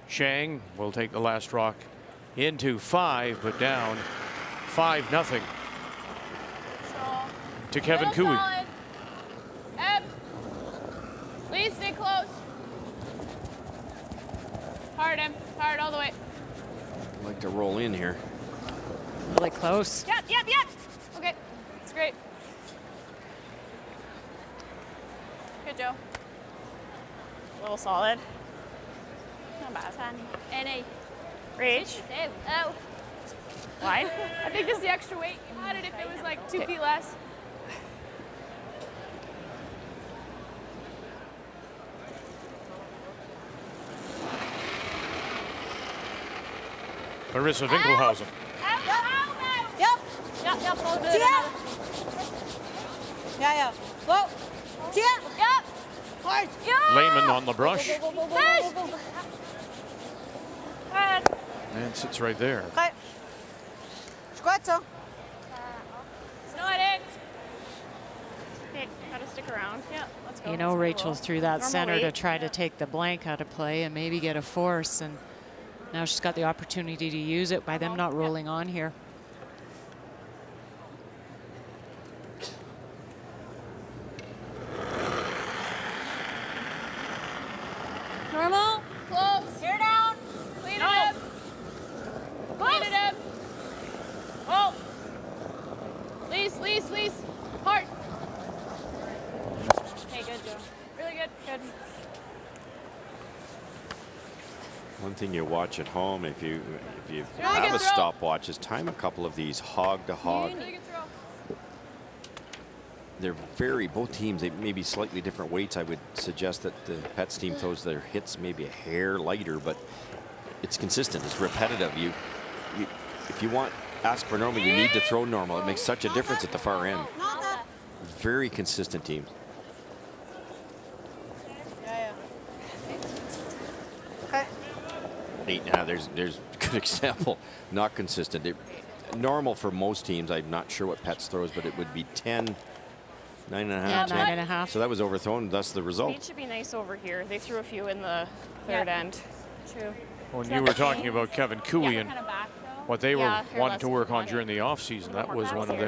Shang will take the last rock into 5, but down 5-0 to Kevin Koe. Please stay close. Hard him. Hard all the way. I'd like to roll in here. Really close. Yep. Okay. That's great. Good, Joe. A little solid. Not bad. Any. Reach. Oh. Wide. I think this is the extra weight. You had it if it was like 2 feet less. Marissa Winkelhausen. Yep. Yeah. Whoa. Yep. Hard. Lehman on the brush. Hard. And sits right there. Okay. Squatzo. It's not it. Okay, gotta stick around. Yeah, let's go. You know, Rachel's through that Normal center weight. to try to take the blank out of play and maybe get a force. And now she's got the opportunity to use it by them not rolling on here. Normal. Close. Here down. Clean it up. Clean it up. Oh. Lease. Hard. Okay, good, Joe. Really good. Good. One thing you watch at home, if you Really have good a throw. stopwatch, is time a couple of these hog to hog. Really good throw. They're both teams, they may be slightly different weights. I would suggest that the Pets team throws their hits maybe a hair lighter, but it's consistent, it's repetitive. If you want ask for normal, you need to throw normal. It makes such a difference at the far end. Very consistent teams. Okay. There's a good example. Not consistent. Normal for most teams. I'm not sure what Pets throws, but it would be 10, 9.5. Yeah, 9.5. So that was overthrown. Thus the result. Speed should be nice over here. They threw a few in the third end. True. When you were talking about Kevin Koe and what they were wanting to work on during the offseason, that was one of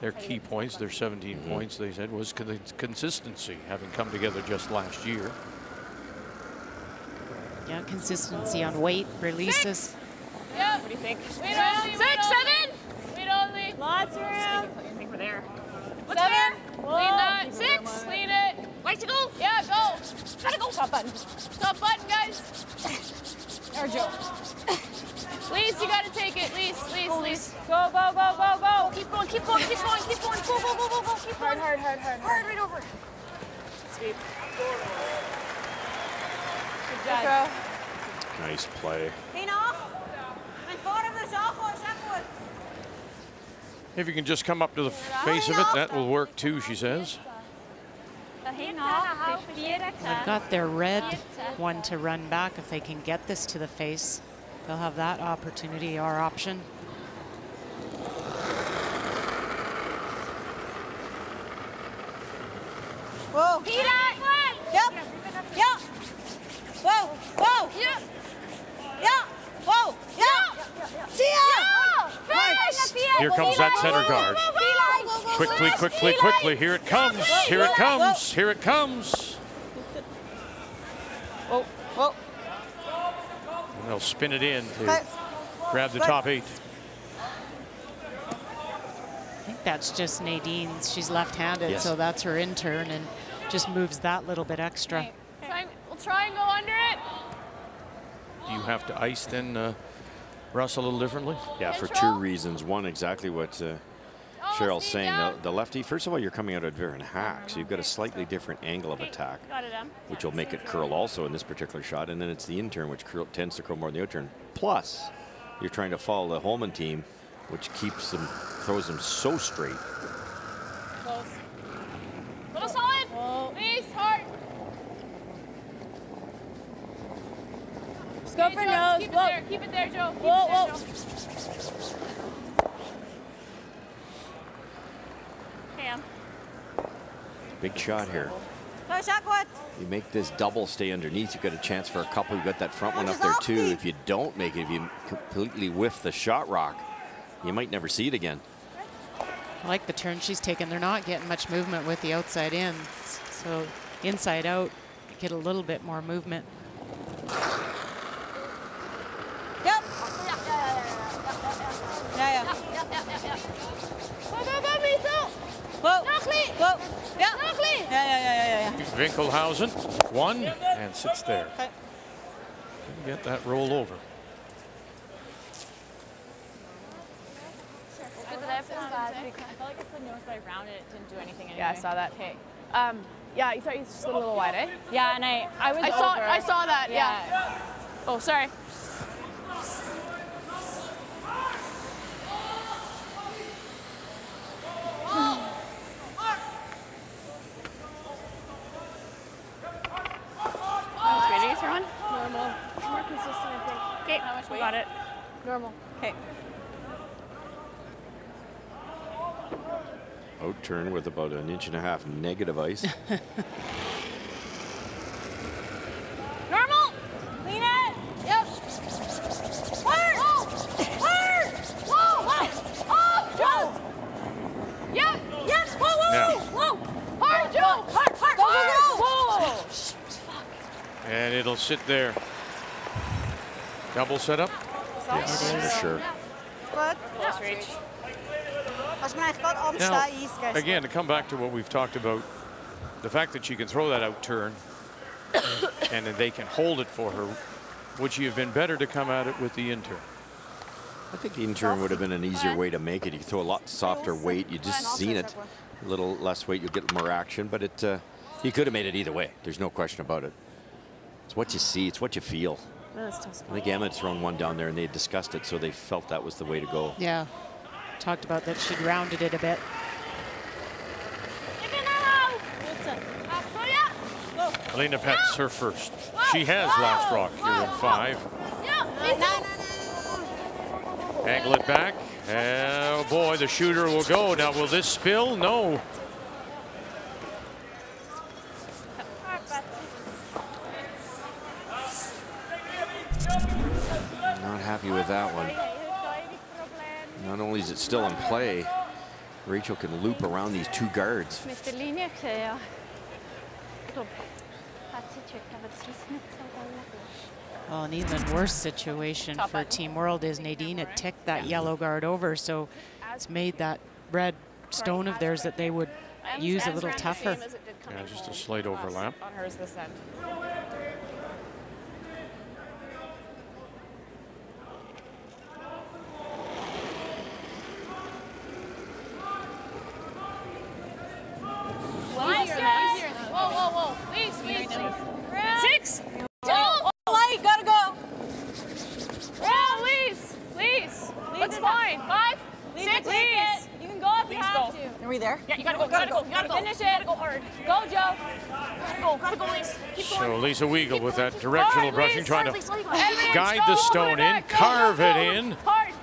their key points, their 17 points, they said, was consistency, having come together just last year. Yeah, consistency on weight, releases. Yeah. What do you think? Wait only. 6, 7. Wait only. Lots of room. I think we're there. What's 7. Lean that. 6. Lean it. Like to go? Yeah, go. Gotta go. Stop button. Stop button, guys. Or Joe. Lise, you gotta take it. Lise. Go. Keep going. Go. Keep going. Hard. Hard right over. Sweep. Good job. Nice play. If you can just come up to the face of it, that will work too, she says. They've got their red one to run back. If they can get this to the face, they'll have that opportunity or option. Whoa. Yep. Whoa. Yep. Yeah. Whoa. Yeah. Here comes that center guard. Quickly. Here it comes. Here it comes. Whoa. And they'll spin it in to grab the top 8. I think that's just Nadine's. She's left-handed, Yes. so that's her in turn and just moves that little bit extra. Okay. We'll try and go under it. Do you have to ice then, Russ, a little differently? Yeah, for 2 reasons. One, exactly what Cheryl's saying. The lefty, first of all, you're coming out at Viren hack, so you've got a slightly different angle of attack, which will make it curl also in this particular shot. And then it's the in turn, which tends to curl more than the out turn. Plus, you're trying to follow the Holman team, which keeps them, throws them so straight. Close. Little solid. Please, hard. Just go for nose. Keep it there, Joe. Whoa. Cam. Big shot here. Go, shot, what? You make this double stay underneath, you got a chance for a couple. You got that front one up there too. If you don't make it, if you completely whiff the shot rock, you might never see it again. I like the turn she's taken. They're not getting much movement with the outside in. So inside out, you get a little bit more movement. Yep. Whoa. Whoa. Yeah. Winkelhausen, one, and sits there. Okay. Get that roll over. I felt like I said no, but I rounded it, didn't do anything anyway. Yeah, I saw that. Okay. Yeah, you thought you slid a little wide, eh? Yeah, and I saw that. Yeah. Oh, sorry. How much weight are you throwing? Normal. More consistent, I think. Okay, how much weight? Got it. Normal. Okay. Out turn with about 1.5 inches negative ice. Normal. Clean it. Yep. Hard. Hard. Whoa. Oh, Joe. Yep. Yes. Whoa. Hard, Joe. Hard. Go. Whoa. And it'll sit there. Double setup? Yes, for sure. Good. Close reach. Now, again, to come back to what we've talked about, the fact that she can throw that out turn and then they can hold it for her, would she have been better to come at it with the in turn? I think the in turn would have been an easier way to make it. You throw a lot softer weight. You just seen it. A little less weight, you'll get more action, but it you could have made it either way. There's no question about it. It's what you see. It's what you feel. I think Emma had thrown one down there and they had discussed it, so they felt that was the way to go. Yeah. Talked about that she'd rounded it a bit. Alina Petz, her first. She has last rock here in 5. Angle it back. Oh boy, the shooter will go. Now, will this spill? No. Not happy with that one. Not only is it still in play, Rachel can loop around these two guards. Well, an even worse situation for Team World is Nadine had ticked that yellow guard over, so it's made that red stone of theirs that they would use a little tougher. Yeah, just a slight overlap. On hers this end. Whoa. Please. 6. Oh, light, gotta go. Please. That's fine. 5, 6, please. You can go if you have to. Are we there? Yeah, you gotta go. Finish it. Gotta go hard. Go, Joe. Gotta go, Lise. Keep going. So Lisa Weigel with that directional brushing, trying to Edmonds, guide go, the stone in, go, carve go. it in. Hard.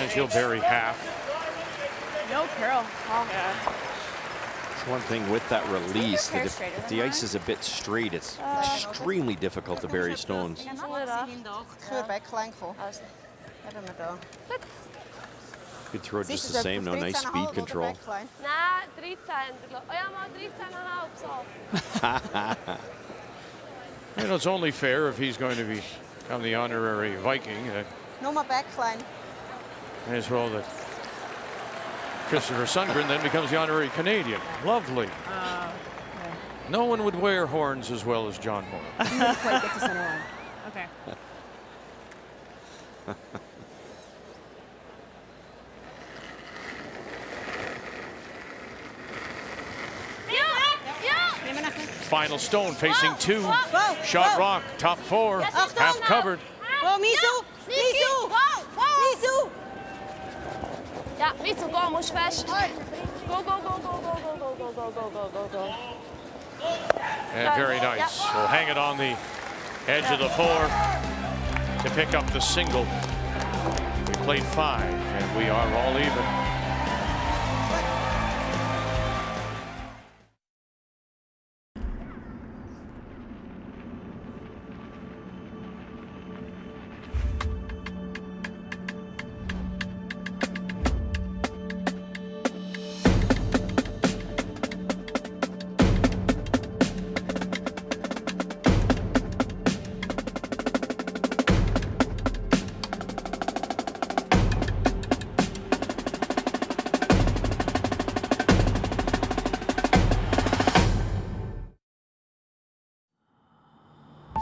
And she'll bury half. No curl. Oh. Yeah. It's one thing with that release, that if the ice is a bit straight, it's extremely difficult to bury stones. Good throw just the same, no nice speed control. You know, it's only fair if he's going to become the honorary Viking. No more backline. May as well that Christopher Sundgren then becomes the honorary Canadian. Lovely. No one would wear horns as well as John Moore. Okay. Final stone facing 2. Shot rock, top 4, half covered. Oh, Misu! Ja, Misu, gå, mors fast. Go. And very nice. We'll hang it on the edge of the 4 to pick up the single. We played 5, and we are all even.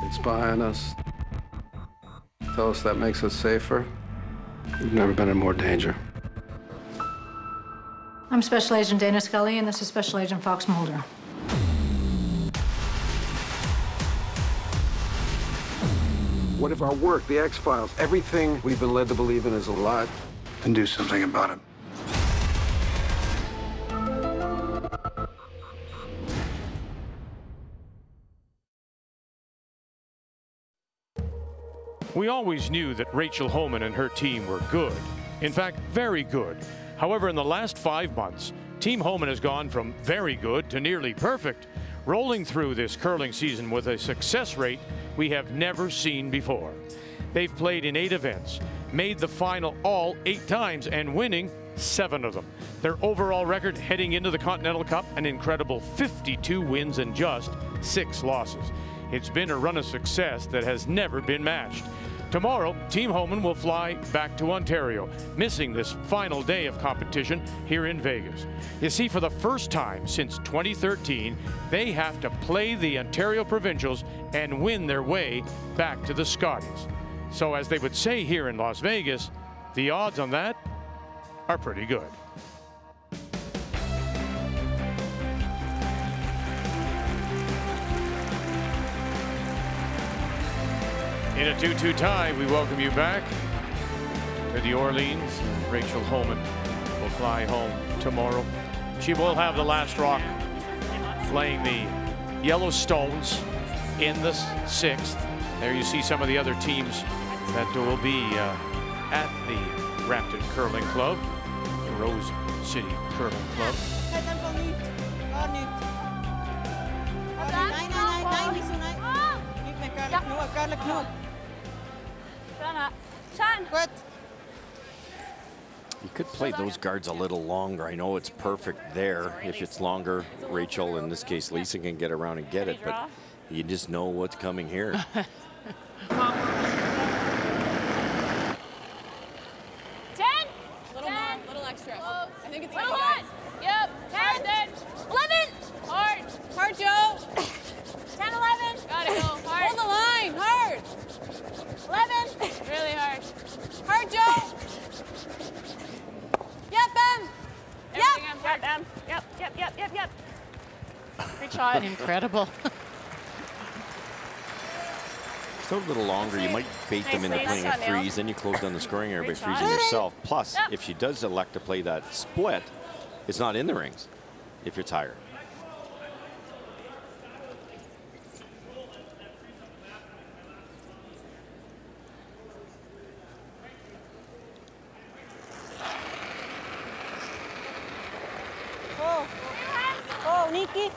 They spy on us. Tell us that makes us safer. We've never been in more danger. I'm Special Agent Dana Scully, and this is Special Agent Fox Mulder. What if our work, the X-Files, everything we've been led to believe in is a lie? Then do something about it. We always knew that Rachel Homan and her team were good. In fact, very good. However, in the last 5 months, Team Homan has gone from very good to nearly perfect, rolling through this curling season with a success rate we have never seen before. They've played in 8 events, made the final all 8 times, and winning 7 of them. Their overall record heading into the Continental Cup, an incredible 52 wins and just 6 losses. It's been a run of success that has never been matched. Tomorrow, Team Homan will fly back to Ontario, missing this final day of competition here in Vegas. You see, for the first time since 2013, they have to play the Ontario Provincials and win their way back to the Scotties. So as they would say here in Las Vegas, the odds on that are pretty good. In a 2-2 tie, we welcome you back to the Orleans. Rachel Homan will fly home tomorrow. She will have the last rock playing the Yellowstones in the 6th. There you see some of the other teams that will be at the Rampton Curling Club, the Rose City Curling Club. You could play those guards a little longer. I know it's perfect there. If it's longer, Rachel, in this case, Lisa, can get around and get it, but you just know what's coming here. 10. Little extra. I think it's little hot. Yep. 10. 11. Hard. Hard, Joe. 10, 11. Gotta go. Hard. Hold the line. Hard. 11. Really hard. Hard, Joe. Yep, Em. Yep. Yep, Em. Yep. Great shot. Incredible. So a little longer, you might bait them into playing a freeze, then you close down the scoring area by freezing yourself. Plus, if she does elect to play that split, it's not in the rings if it's higher. Oh, Nikki.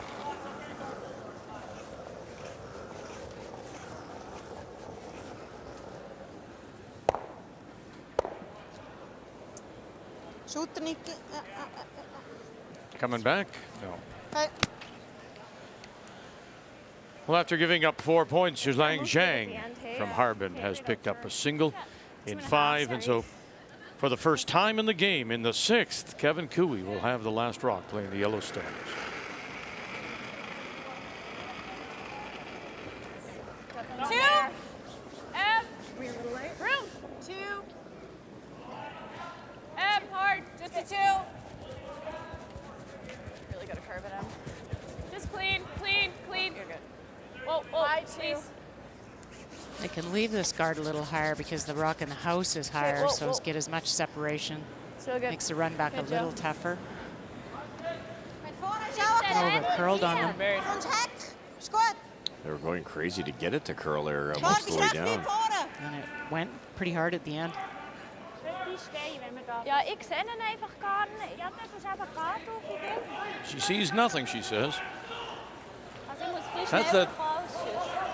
Shoot, Nikki. Coming back? No. Hey. Well, after giving up 4 points, Zhang Zhang from Harbin has picked up a single in 5. And so for the first time in the game, in the 6th, Kevin Cooey will have the last rock playing the Yellowstones. Just a 2. Really got to curve it out. Just clean. You're good. Whoa, please. They can leave this guard a little higher because the rock in the house is higher, so as get as much separation. So good. Makes the run back a little tougher. Over curled on them. They were going crazy to get it to curl there most of the way down. And it went pretty hard at the end. She sees nothing, she says. That's that.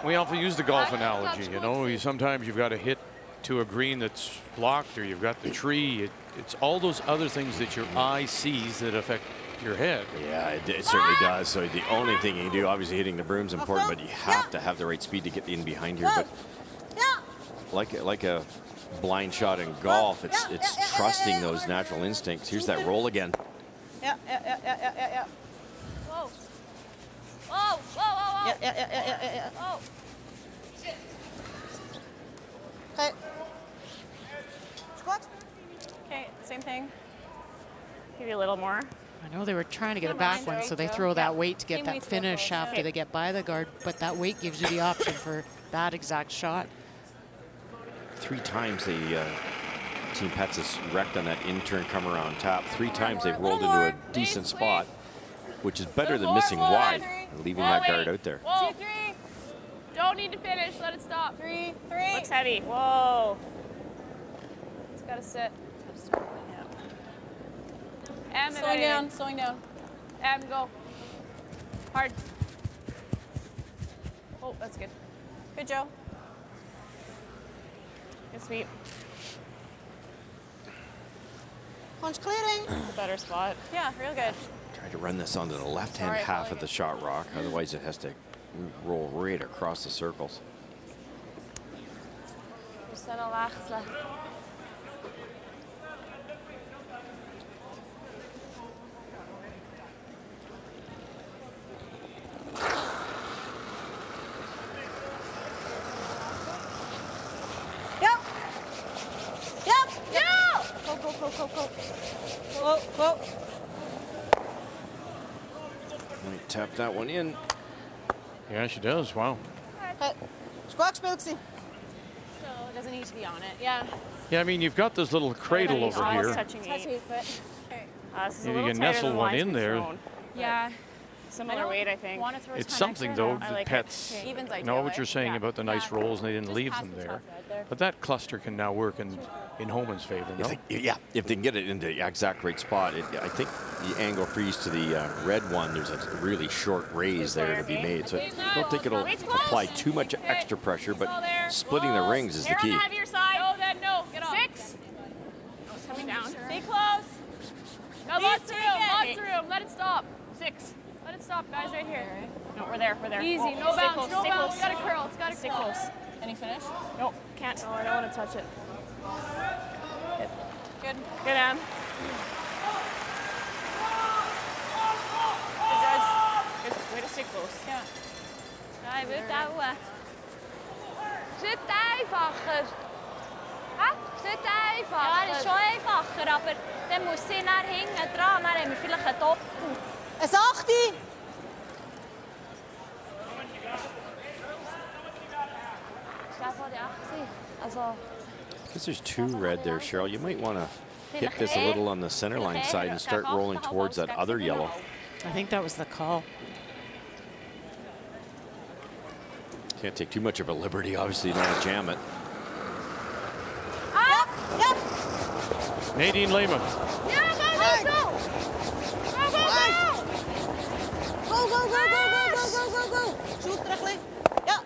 We often use the golf analogy, you know. Sometimes you've got to hit to a green that's blocked, or you've got the tree. It's all those other things that your eye sees that affect your head. Yeah, it certainly does. So the only thing you can do, obviously hitting the broom's important, but you have to have the right speed to get in behind here. But like a blind shot in golf, it's trusting those natural instincts. Here's that roll again. Yeah. Whoa. Yeah. Give you a little more. I know they were trying to get a back one, so they throw that weight to get that finish after they get by the guard, but that weight gives you the option for that exact shot. 3 times the Team Pets has wrecked on that in-turn come around top. 3 times they've rolled into a decent spot, which is better than missing wide and leaving that guard out there. Whoa. 2, 3. Don't need to finish. Let it stop. 3, 3. Looks heavy. Whoa. It's got to sit. It's got to start. Yeah. And slowing down. Slowing down. And go. Hard. Oh, that's good. Good, Joe. Good sweep. Punch clearing. It's a better spot. Yeah, real good. Try to run this onto the left-hand half of the shot rock, otherwise it has to roll right across the circles. Might tap that one in. Yeah, she does. Wow. Squawk Spooksy. So it doesn't need to be on it. Yeah. Yeah, I mean, you've got this little cradle over here. Touching me. If you can nestle one in there. Yeah. Similar weight, I think. It's something, though, the Pets know what you're saying about the nice rolls, and they didn't leave them there. But that cluster can now work in Homan's favor, no? If they can get it in the exact right spot. I think the angle freeze to the red one, there's a really short raise there to be made. So I don't think it'll apply too much extra pressure, but splitting the rings is the key. Have your side. No, then no. Get off. 6. Coming down. Stay close. Got lots of room. Lots of room. Let it stop. 6. Let it stop, guys, right here. No, we're there, we're there. Easy, no bounce, no bounce. It's got to curl, it's got to curl. Close. Any finish? No, can't. No, I don't want to touch it. Good. Good, Ann. Good, Judge. Good. Way to stay close. Ja. Ja, je wilt houden. Zit einfacher. Hä? Zit einfacher. Ja, das ist schon einfacher, aber dann muss sie nach hinten dran, dann haben wir vielleicht einen Doppel. Ein 8. Because there's 2 red there, Cheryl, you might want to hit this a little on the center line side and start rolling towards that other yellow. I think that was the call. Can't take too much of a liberty, obviously, you don't want to jam it. Nadine Lehman. Yeah, go! Go, go, go, go, go, go, go, go, go. Shoot terug. Ja.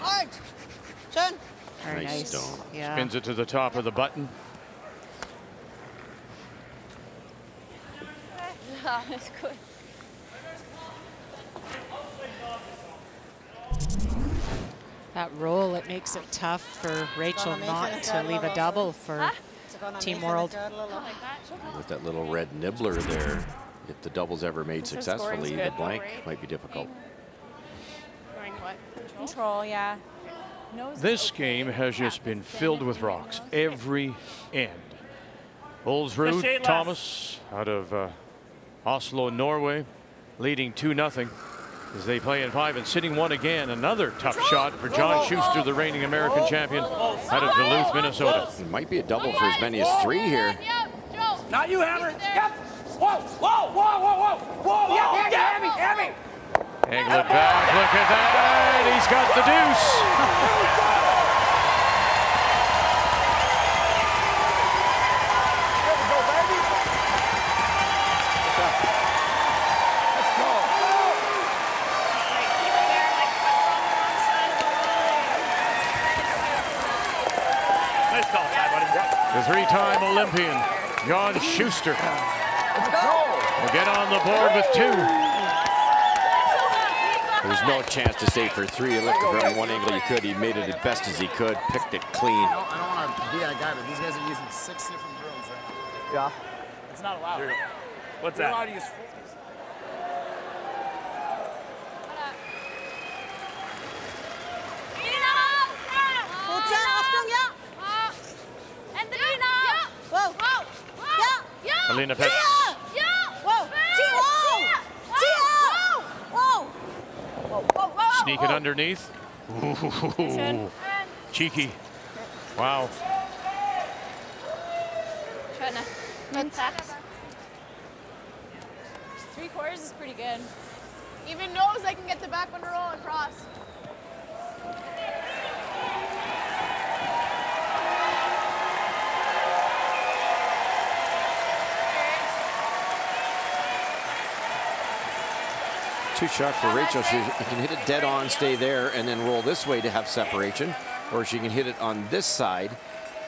Hard. Schön. Very nice. Stone. Yeah. Spins it to the top of the button. Ja, that's good. That roll, it makes it tough for Rachel not to leave a double for Team World. With that little red nibbler there, if the double's ever made successfully, the blank might be difficult. Control, yeah. This game has just been filled with rocks, every end. Ulsrud Thomas out of Oslo, Norway, leading 2-0 as they play in 5 and sitting 1 again. Another tough shot for John Schuster, the reigning American champion out of Duluth, Minnesota. It might be a double for as many as 3 here. Not you, Hammer. Yep. Whoa, whoa, whoa, whoa, whoa, whoa, yeah, Hammy. Angle it back, look at that, he's got the deuce. The 3-time Olympian, John Schuster, will get on the board with 2. There's no chance to stay for 3. He looked from one angle he could. He made it as best as he could, picked it clean. I don't want to be that guy, but these guys are using 6 different drills right now. Yeah. It's not allowed. What's that? You're allowed to use 4. Achtung, ja. En 3 nou. Wow. Ja. Alina Pets. Sneak it underneath. Ooh, cheeky. Wow. 3/4 is pretty good. Even knows I can get the back one to roll across. Two shot for Rachel. She can hit it dead on, stay there, and then roll this way to have separation. Or she can hit it on this side,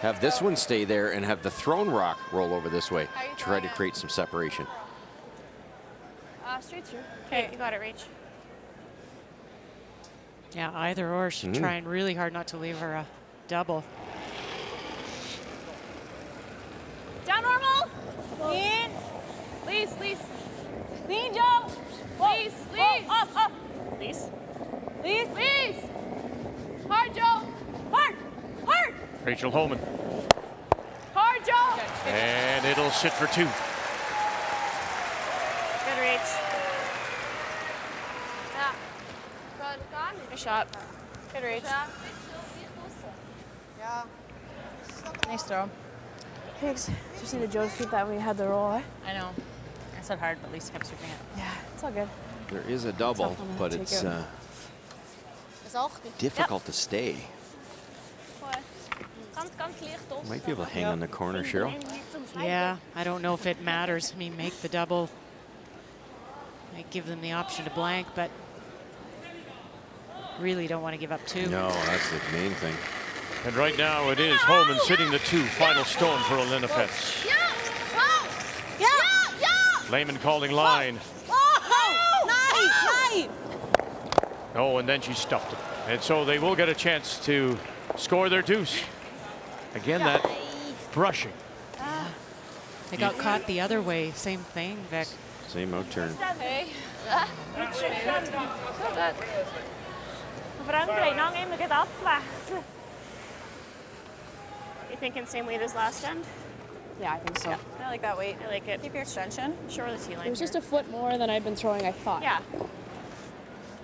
have this one stay there, and have the thrown rock roll over this way. Try to create some separation. Straight through. Okay, you got it, Rach. Yeah, either or. She's trying really hard not to leave her a double. Down normal. Lean. Lease. Lean, Joe. Lease. Up. Lease. Hard, Joe. Hard. Rachel Homan. Hard, Joe. And it'll sit for 2. Good reach. Yeah. Good shot. Good reach. Yeah. Nice throw. Thanks. Just needed Joe to shoot that when we had the roll, eh? I know. I said hard, but Lisa kept shooting it. Yeah, it's all good. There is a double, but it's difficult to stay. Might be able to hang on the corner, Cheryl. Yeah, I don't know if it matters. I mean, make the double. Might give them the option to blank, but really don't want to give up 2. No, that's the main thing. And right now it is Homan sitting the 2. Final stone for Alina Pets. Lehman calling line. Oh, and then she stuffed it. And so they will get a chance to score their deuce. Again, that brushing. They got caught the other way. Same thing, Vic. Same out turn. Hey. You thinking same weight as last end? Yeah, I think so. Yeah, I like that weight. I like it. Keep your extension. Short of the T-line. It was just a foot more than I've been throwing, I thought. Yeah.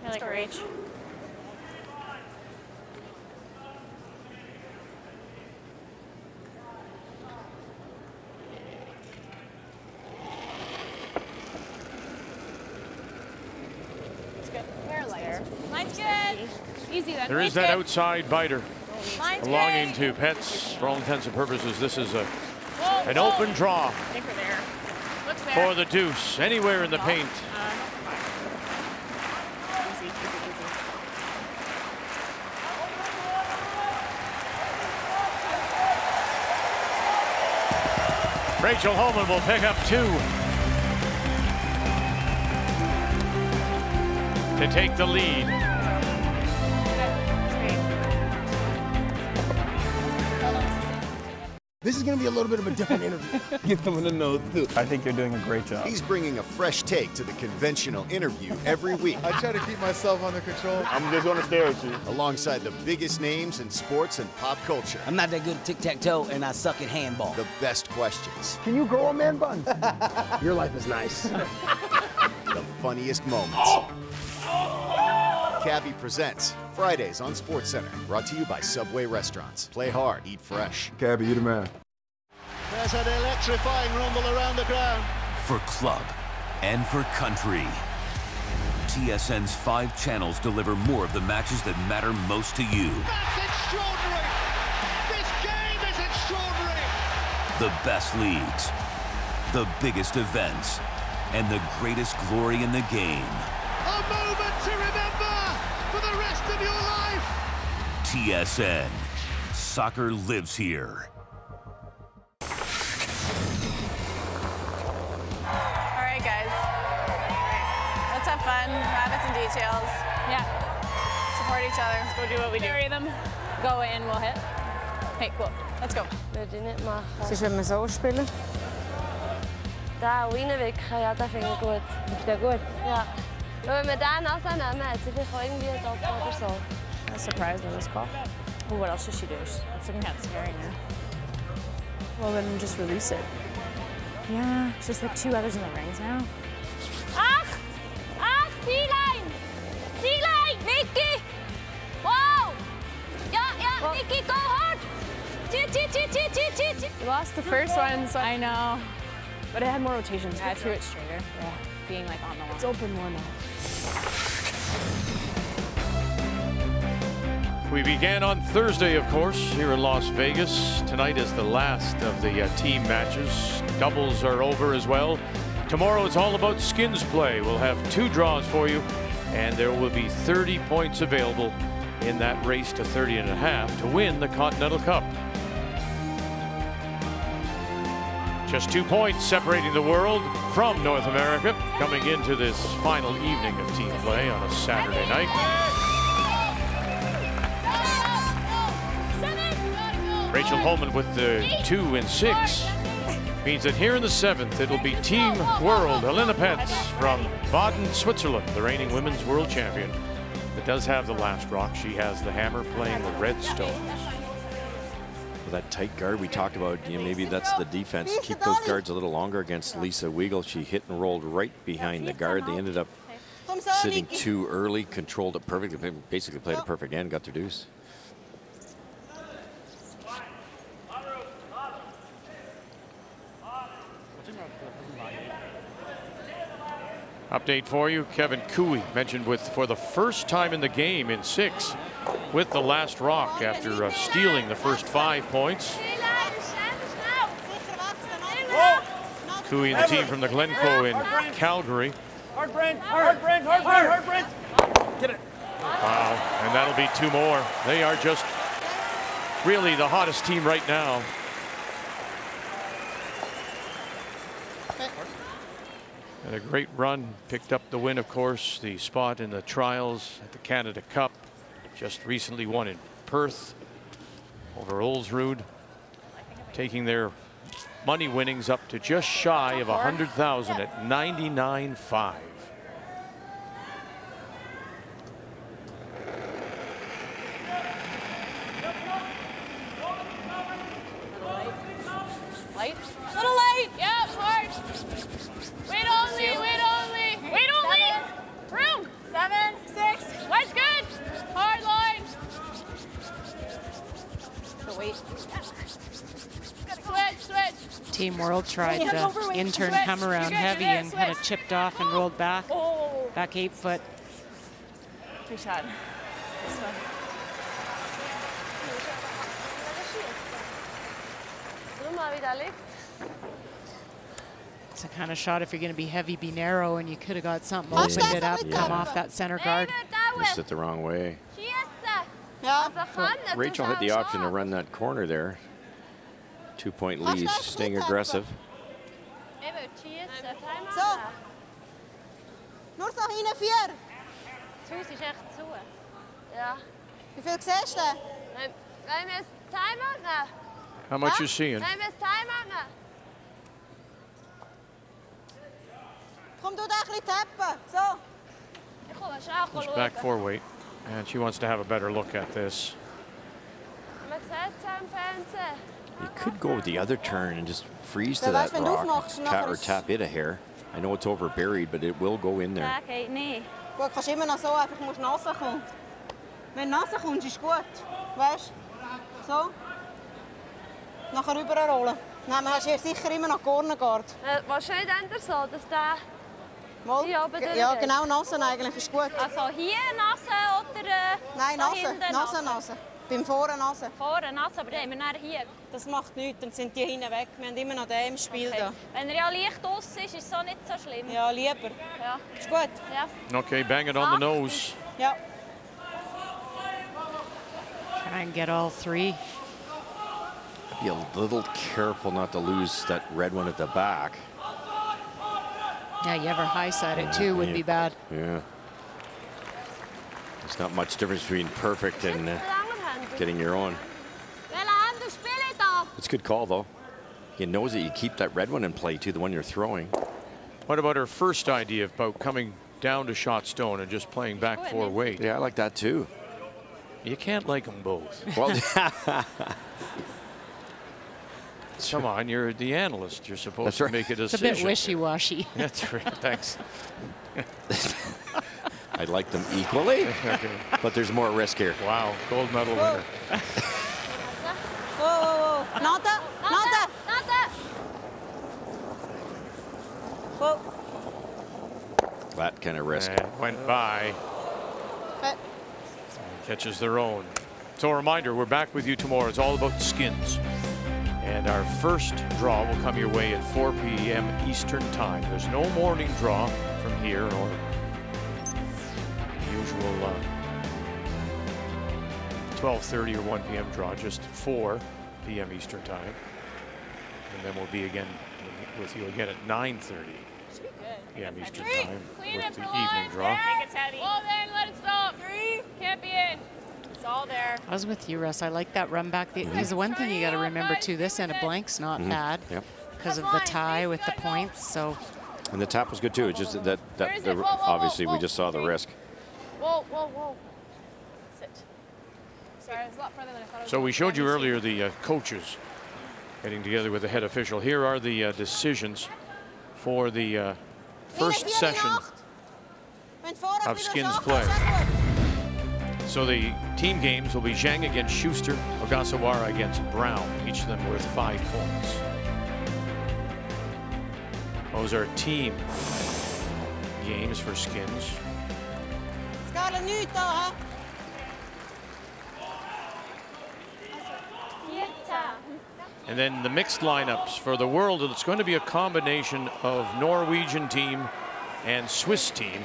I like reach. It's good. Hair lighter. Mine's good. Easy then. There is that outside biter. Mine's Belonging to Pets. For all intents and purposes, this is an open draw I think we're there. Looks there. for the deuce. Anywhere in the paint. Easy. Rachel Homan will pick up 2 to take the lead. This is going to be a little bit of a different interview. Get them in the nose, too. I think you're doing a great job. He's bringing a fresh take to the conventional interview every week. I try to keep myself under control. I'm just going to stare at you. Alongside the biggest names in sports and pop culture. I'm not that good at tic-tac-toe, and I suck at handball. The best questions. Can you grow a man bun? Your life is nice. The funniest moments. Cabby presents Fridays on SportsCenter. Brought to you by Subway Restaurants. Play hard, eat fresh. Cabby, you the man. There's an electrifying rumble around the ground. For club and for country, TSN's 5 channels deliver more of the matches that matter most to you. That's extraordinary. This game is extraordinary. The best leagues, the biggest events, and the greatest glory in the game. A moment to remember for the rest of your life. TSN. Soccer lives here. All right, guys. Let's have fun. Rabbits and details. Yeah. Support each other. Let's go do what we do. Carry them. Go in, we'll hit. Hey, cool. Let's go. Siehst du, wenn wir so spielen? Da reinwickeln, ja, das finde ich gut. Ist der gut? Ja. Wenn wir den nachnehmen, hat sie vielleicht auch irgendwie einen Doppel oder so. I was surprised with this call. Well, what else should she do? That's looking kind of scary now. Well, then just release it. Yeah, it's just like 2 others in the rings now. T-line! T-line! Nikki! Wow! Yeah, Nikki, go hard! We lost the first one, so I know. But it had more rotations. Yeah, I threw it straighter. Yeah, being like on the line. It's open more now. We began on Thursday, of course, here in Las Vegas. Tonight is the last of the team matches. Doubles are over as well. Tomorrow it's all about skins play. We'll have 2 draws for you, and there will be 30 points available in that race to 30.5 to win the Continental Cup. Just 2 points separating the world from North America coming into this final evening of team play on a Saturday night. Rachel Holman with the 2 and 6 means that here in the 7th it'll be Team World Helena Petz from Baden, Switzerland, the reigning women's world champion, that does have the last rock. She has the hammer playing the red stone. That tight guard we talked about, you know, maybe that's the defense. Keep those guards a little longer against Lisa Weigel. She hit and rolled right behind the guard. They ended up sitting too early, controlled it perfectly, basically played a perfect end, got their deuce. Update for you, Kevin Cooey mentioned for the first time in the game in 6 with the last rock after stealing the first 5 points. Cooey and the team from the Glencoe in Calgary. Hard Brent, hard Brent, hard Brent, hard Brent. Get it. Wow, and that'll be 2 more. They are just really the hottest team right now. And a great run, picked up the win, of course, the spot in the trials at the Canada Cup. Just recently won in Perth over Olsrud, taking their money winnings up to just shy of 100,000 at 99.5. Light? Little light! Yep, hard. Wait only, wait only, wait only! Room! 7, 6. Light's good! Hard line! The weight. Switch. Team World tried the intern come around heavy and had it chipped off and rolled back. Oh. Back 8 foot. Big shot. This one. It's a kind of shot, if you're going to be heavy, be narrow, and you could have got something, opened it up, come off that center guard. Just it the wrong way. Ja. Well, Rachel had the option to run that corner there. 2-point lead, staying aggressive. So. Nur so hinten 4. Das Haus ist echt zu. Ja. Wie viel siehst du? Wollen wir das Timeout nehmen? How much you seeing? Wollen wir das Timeout nehmen? Komm du da ein bisschen tappen. So. Ich komme schnell Push back 4 weight, and she wants to have a better look at this. Man sieht es am Fernsehen. You could go with the other turn and just freeze to that rock, tap it a hair. I know it's over buried, but it will go in there. Das geht nicht. Gut, kannst immer noch so, einfach musst nass kommen. Wenn du nass kommst, ist gut. Weißt du? So. Nachher rüberrollen. Nein, man hast hier sicher immer noch Cornerguard. Was schön ändert so, dass der hier oben ja, genau, Nassen eigentlich ist gut. Also hier Nase oder nein, Nase. Beim Vorne Nase. Vorne Nase, aber den haben wir nachher hier. Das macht nichts, dann sind die hinten weg. Wir haben immer noch den im Spiel da. Wenn er ja leicht aus ist, ist es so nicht so schlimm. Ja, lieber. Ja. Ist gut? Ja. Okay, bang it on the nose. Ja. Try and get all 3. Be a little careful not to lose that red one at the back. Yeah, you ever high side it too would be bad. Yeah. There's not much difference between perfect and getting your own. It's a good call, though. He knows that you keep that red one in play, too, the one you're throwing. What about her first idea about coming down to shot stone and just playing back 4 weight? Yeah, I like that, too. You can't like them both. Well, Come on, you're the analyst. You're supposed That's to right. make a It's decision. a bit wishy-washy. That's right. Thanks. I like them equally, Okay. but there's more risk here. Wow, gold medal winner. Whoa, whoa, whoa. Not that. Not that. Not that. Whoa. That kind of risk. And went by. Catches their own. So a reminder, we're back with you tomorrow. It's all about skins. And our first draw will come your way at 4 p.m. Eastern Time. There's no morning draw from here or usual 12:30 or 1 p.m. draw, just 4 p.m. Eastern Time. And then we'll be again with you again at 9:30 p.m. Eastern Time with the evening draw. Think it's heavy. Well then, let it stop. 3. Can't be in. It's all there. I was with you, Russ. I like that run back. Because the one thing you got to remember too, this end of blank's not bad because of the tie with the points. So. And the tap was good too. It's just that obviously we just saw the risk. Whoa, whoa, whoa. Sit. Sorry, it was a lot further than I thought it was. So we showed you earlier the coaches getting together with the head official. Here are the decisions for the first session of skins play. So the team games will be Zhang against Schuster, Ogasawara against Brown, each of them worth 5 points. Those are team games for skins. And then the mixed lineups for the world, it's going to be a combination of Norwegian team and Swiss team.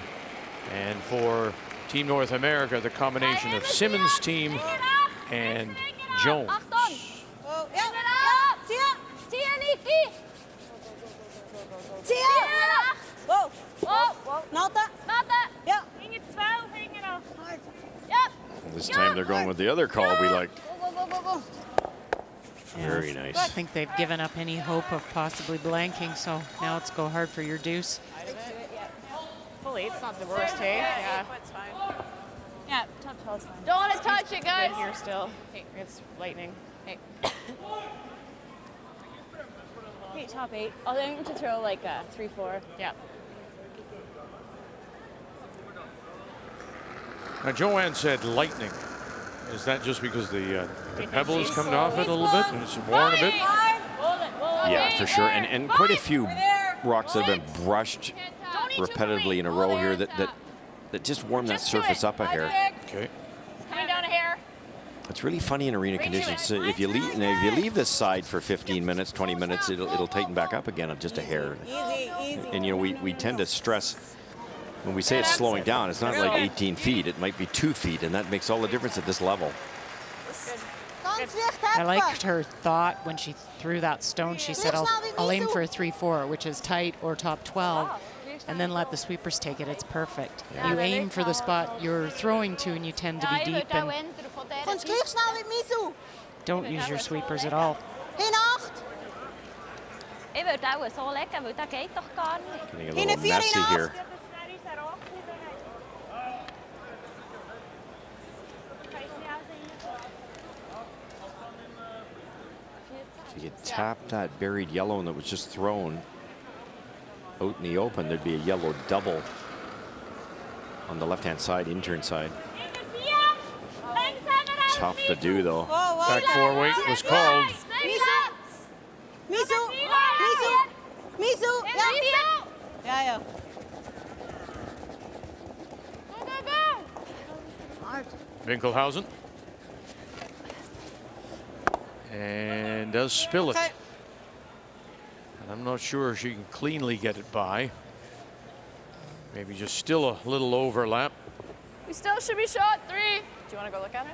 And for Team North America, the combination of Simmons team and Jones. This time they're going with the other call we like. Very nice. I think they've given up any hope of possibly blanking, so now it's go hard for your deuce. Fully, it's not the worst, hey? Yeah. It's fine. Yeah, top 12's fine. Don't want to touch it, guys. Good here still. Hey, it's lightning. Hey. Hey, top 8. I'll aim to throw like a 3-4. Yeah. Now, Joanne said lightning. Is that just because the pebble is coming off it a little bit and it's worn a bit? Yeah, for sure. And quite a few rocks that have been brushed repetitively in a row here that just warm that surface up a hair. Okay. Coming down a hair. It's really funny in arena conditions. So if you leave this side for 15 minutes, 20 minutes, it'll tighten back up again just a hair. And you know we tend to stress when we say it's slowing down. It's not like 18 feet. It might be 2 feet, and that makes all the difference at this level. I liked her thought when she threw that stone. She said, I'll aim for a 3-4, which is tight or top 12, and then let the sweepers take it. It's perfect. Yeah. You aim for the spot you're throwing to, and you tend to be deep. And don't use your sweepers at all. Getting a little messy here. If you could tap that buried yellow and that was just thrown out in the open, there'd be a yellow double on the left-hand side, intern side. Tough to do, though. Back 4 weight was called. Misu! Yeah. Winkelhausen. And does spill it. And I'm not sure she can cleanly get it by. Maybe just still a little overlap. We still should be shot 3. Do you want to go look at it?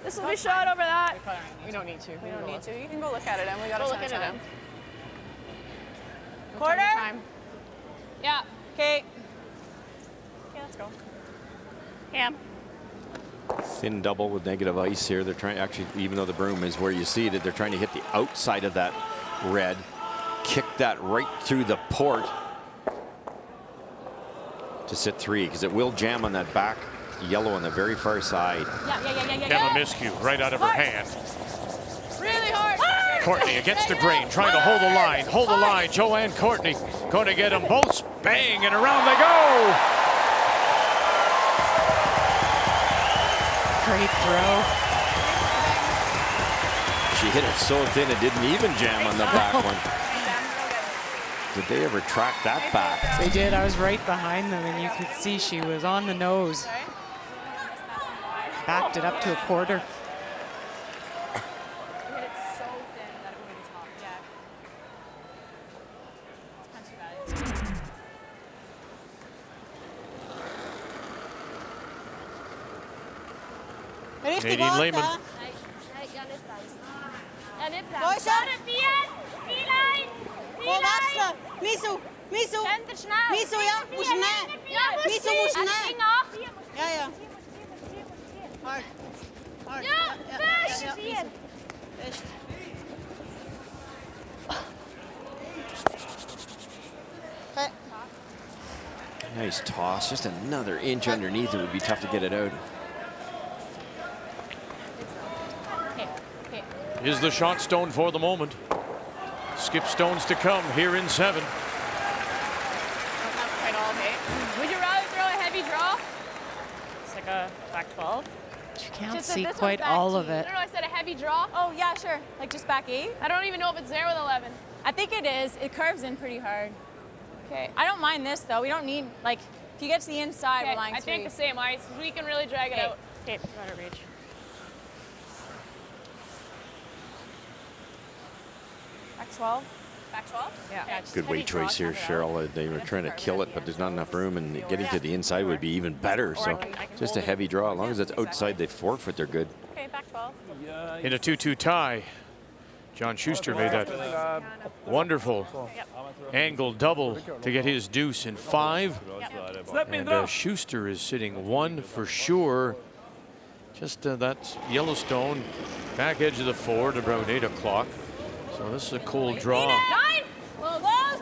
This will be shot over that. We don't need to. We don't need to. You can go look at it, and we got to look at it. Quarter? Time. Yeah. Okay. Okay, let's go. Cam. Thin double with negative ice here. They're trying, actually, even though the broom is where you see it, they're trying to hit the outside of that red. Kick that right through the port to sit 3, because it will jam on that back yellow on the very far side. Emma miscue right out of her hand. Really hard. Courtney against the grain, trying to hold the line. Hold the line. Joanne Courtney going to get them both. Bang, and around they go. Great throw. She hit it so thin it didn't even jam on the back one. Did they ever track that back? They did. I was right behind them, and you could see she was on the nose. Backed it up to a quarter. Nadine Lehman. Misu, Misu, Misu, ja, muss schnell. Misu muss schnell. Ja, ja. Hard. Hard. Ja, Echt. Nice toss. Just another inch underneath. It would be tough to get it out. Is the shot Stone for the moment. Skip Stones to come here in 7. Would you rather throw a heavy draw? It's like a back 12. You can't see quite all of it. No, I said a heavy draw. Oh, yeah, sure. Like just back 8? I don't even know if it's there with 11. I think it is. It curves in pretty hard. Okay. I don't mind this, though. We don't need, like, if you get to the inside, we're lying 3. I think the same ice. We can really drag it out. Okay, try to reach. Back 12? Back 12? Yeah. Good weight choice here, Cheryl. They were trying to kill it, but there's not enough room, and getting to the inside would be even better. So just a heavy draw. As long as it's outside the forefoot, they're good. Okay, back 12. In a 2-2 tie. John Schuster made that wonderful angle double to get his deuce in 5. And Schuster is sitting 1 for sure. Just that's Yellowstone, back edge of the 4 at about 8 o'clock. So this is a cool draw. 9! Close!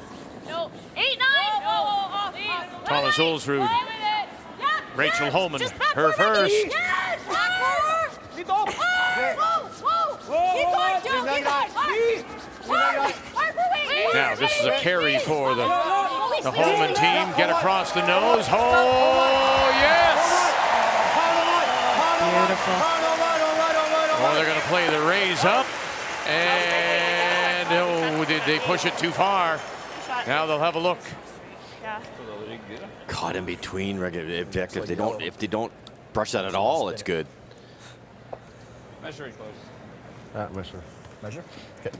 No. 8, 9! Thomas Olsrud. Rachel Holman, her first. Yes! Keep going, Joe! Keep going! Now this is a carry for the Holman team. Get across the nose. Oh, yes! Beautiful. Oh, they're going to play the raise up. And oh, did they push it too far? Now they'll have a look. Caught in between. If they don't brush that at all, it's good. Measuring close. Measure. Okay.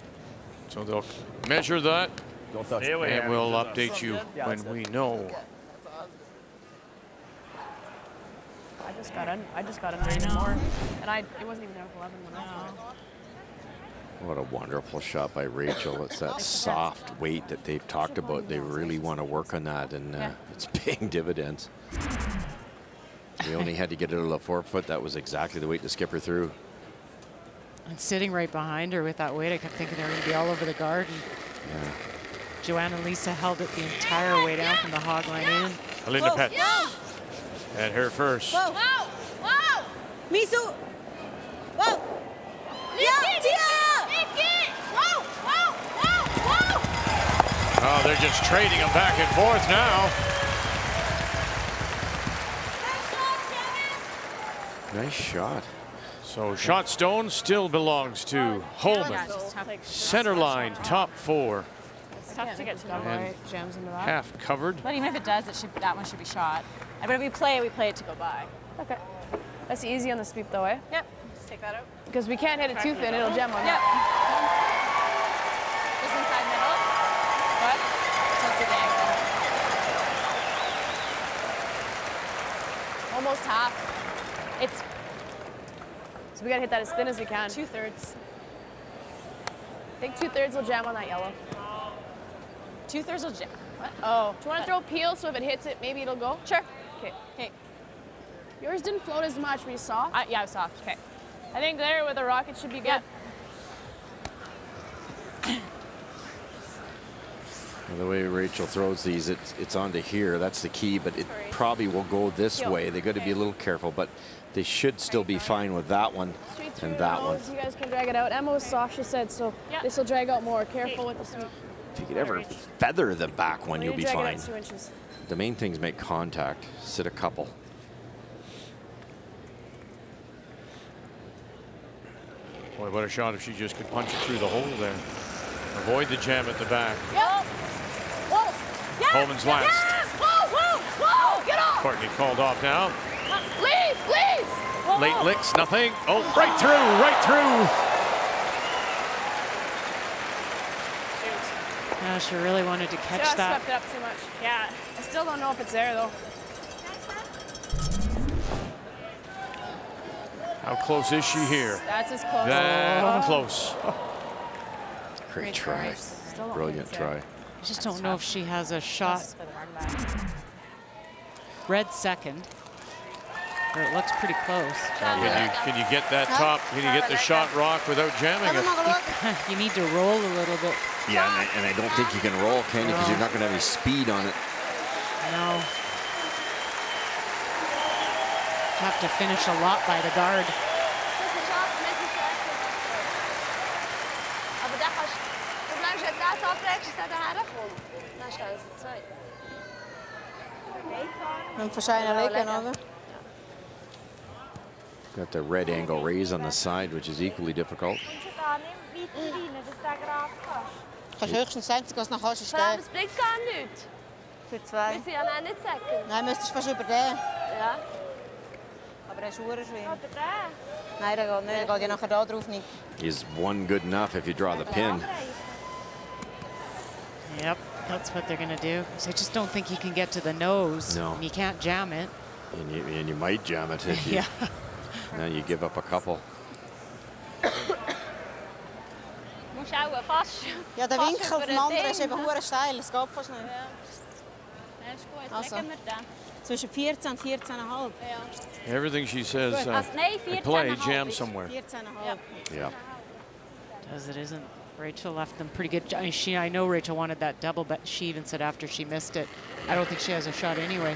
So they'll measure that, Don't touch. and we'll update you when we know. I just got a 9 more, and it wasn't even there with 11 when I saw. What a wonderful shot by Rachel. It's that soft weight that they've talked about. They really want to work on that, and it's paying dividends. We only had to get it to the forefoot. That was exactly the weight to skip her through. And sitting right behind her with that weight, I kept thinking they were going to be all over the garden. Yeah. Joanna Lisa held it the entire way down from the hog line in. Alinda Petz at her first. Whoa! Whoa! Misu! Whoa! Oh, they're just trading them back and forth now. Nice shot. So shot Stone still belongs to Holman. Center line, top 4. It's tough to get to double, right? Jams into that. Half covered. But even if it does, that one should be shot. But if we play it to go by. Okay. That's easy on the sweep, though, eh? Yep. Just take that out. Because we can't hit it too thin, it'll jam on that. Just inside middle. What? So it's the angle. Almost half. So we gotta hit that as thin as we can. 2/3. I think 2/3 will jam on that yellow. 2/3 will jam. What? Oh. Do you want to throw peel so if it hits it, maybe it'll go? Sure. Okay. Okay. Yours didn't float as much, were you soft? Yeah, I was soft. Okay. I think there with a rocket should be good. Well, the way Rachel throws these, it's onto here. That's the key, but probably will go this way. They got to be a little careful, but they should still be fine with that one and that one. You guys can drag it out. Emma was soft, she said, so this will drag out more. Careful with the sweep. If you could ever feather the back one, you'll be fine. 2 inches. The main thing is make contact. Sit a couple. Boy, what a shot if she just could punch it through the hole there. Avoid the jam at the back. Yep. Whoa. Yes. Coleman's last. Yes. Whoa. Get off. Courtney called off now. Please. Whoa. Late licks, nothing. Oh, right through. Yeah, she really wanted to catch that. Swept it up too much. Yeah, I still don't know if it's there though. How close is she here? That's as close. That close. Great try. Brilliant try. I just don't know if she has a shot. Red second. Or it looks pretty close. Can you get that top? Can you get the shot rock without jamming it? You need to roll a little bit. Yeah, and I don't think you can roll, can you? Because you're not going to have any speed on it. No. Have to finish a lot by the guard. Got the red angle raise on the side, which is equally difficult. Kannst höchstens einzig, was noch kannst, ist der. Das bringt gar nichts. Für 2. Wir sind ja noch nicht second. Nein, müsstest fast über den. Ja. Aber er ist schwierig. Aber der. Nein, der geht nicht. Der geht ja nachher da drauf nicht. Is one good enough if you draw the pin? Yep, that's what they're going to do. So I just don't think you can get to the nose. No. And you can't jam it. And you might jam it if you. Yeah. Now you give up a couple. Ja, der Winkel auf dem anderen ist eben hure steil. Es geht fast nicht. Ja, ist gut. Also, Legen wir den. zwischen 14 und 14,5. Ja. Everything she says, Nein, 14,5. play, jam somewhere. 14,5. Yeah. As it isn't. Rachel left them pretty good. I know Rachel wanted that double, but she even said after she missed it, I don't think she has a shot anyway.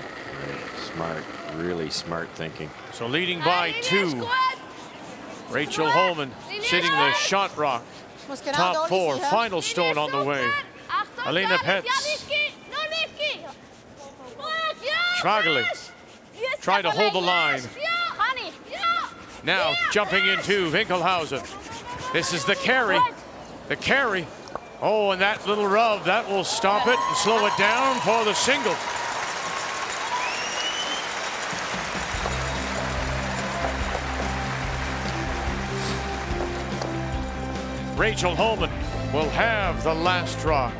Smart, really smart thinking. So leading by 2. Rachel Holman sitting the shot rock. Top 4, final stone on the way. Alina Petz. Schwageli trying to hold the line. Now jumping into Winkelhausen. This is the carry. The carry. Oh, and that little rub, that will stop it and slow it down for the single. Rachel Holman will have the last draw,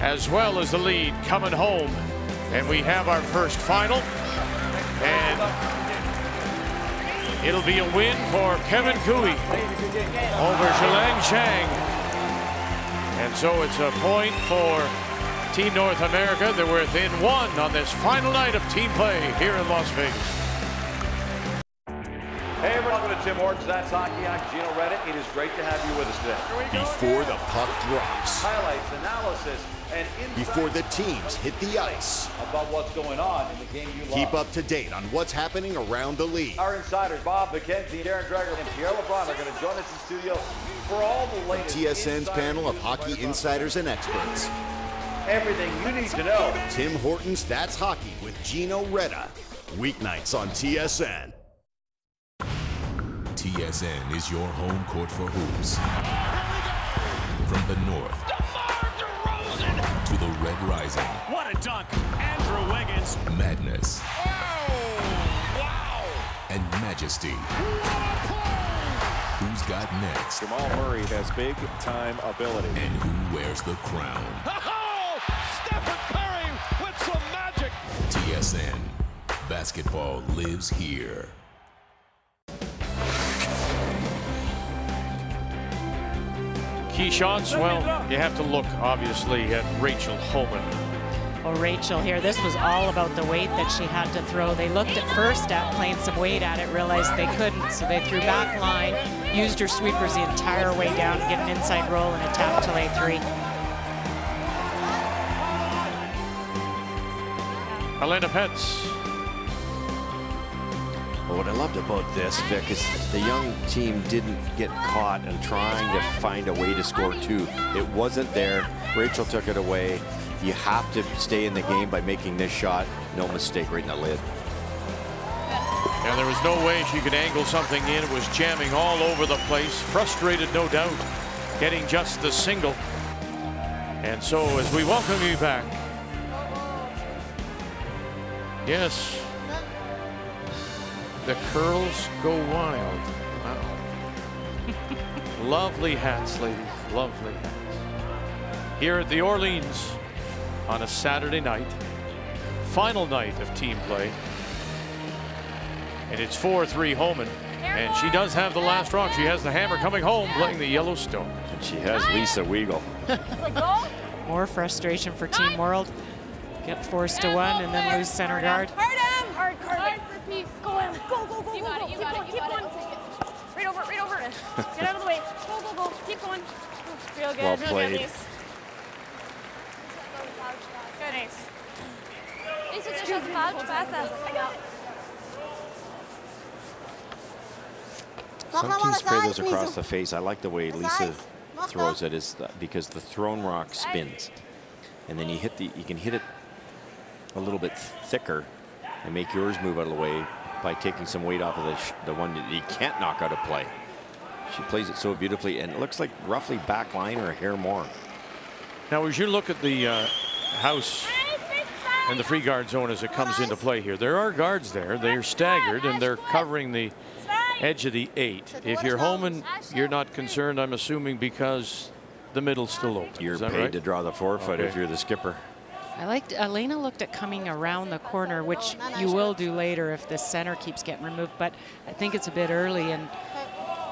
as well as the lead coming home. And we have our first final. And it'll be a win for Kevin Koe over Zhilang Zhang. And so it's a point for Team North America. They're within 1 on this final night of team play here in Las Vegas. Hey, welcome to Tim Hortons. That's Hockey Eye. Gino Reddick. It is great to have you with us today. Before the puck drops. Highlights, analysis, and insights. Before the teams hit the ice. About what's going on in the game you love. Keep up to date on what's happening around the league. Our insiders, Bob McKenzie, Darren Dreger, and Pierre LeBrun are going to join us in studio for all the latest. TSN's panel of hockey insiders and experts. Everything you need to know. Tim Hortons' That's Hockey with Gino Reda. Weeknights on TSN. TSN is your home court for hoops. From the north to the Red Rising. What a dunk. Andrew Wiggins. Madness. Oh, wow. And majesty. Who's got next? Jamal Murray has big time ability. And who wears the crown? Oh, Stephen Curry with some magic. TSN. Basketball lives here. Key shots, well, you have to look, obviously, at Rachel Holman. Well, Rachel here, this was all about the weight that she had to throw. They looked at first at playing some weight at it, realized they couldn't, so they threw back line, used her sweepers the entire way down to get an inside roll and a tap to lay 3. Helena Petz. Well, what I loved about this, Vic, is the young team didn't get caught and trying to find a way to score 2. It wasn't there. Rachel took it away. You have to stay in the game by making this shot. No mistake, right in the lid. And there was no way she could angle something in. It was jamming all over the place. Frustrated, no doubt, getting just the single. And so as we welcome you back. Yes. The curls go wild. Wow. Lovely hats, ladies. Lovely hats. Here at the Orleans on a Saturday night. Final night of team play. And it's 4-3 Homan. And she does have the last rock. She has the hammer coming home playing the Yellowstone. And she has Lisa Weigel. More frustration for Team World. Get forced to one and then lose center guard. Hard. Go in. Go. You got it. Keep going. Right over. Get out of the way. Go. Keep going. Real good. Well Real played. good, Ace. Good, Ace. Ace, it's just falsch besser. Some teams spray those across the face. I like the way Lisa throws it, because the thrown rock spins, and then you can hit it a little bit thicker and make yours move out of the way by taking some weight off of the one that you can't knock out of play. She plays it so beautifully, and it looks like roughly back line or a hair more. Now, as you look at the house and the free guard zone as it comes into play here, there are guards there. They're staggered and they're covering the edge of the 8. If you're Homan, you're not concerned, I'm assuming, because the middle's still open. You're paid right? to draw the forefoot if you're the skipper. I liked Elena looked at coming around the corner, which you will do later if the center keeps getting removed, but I think it's a bit early, and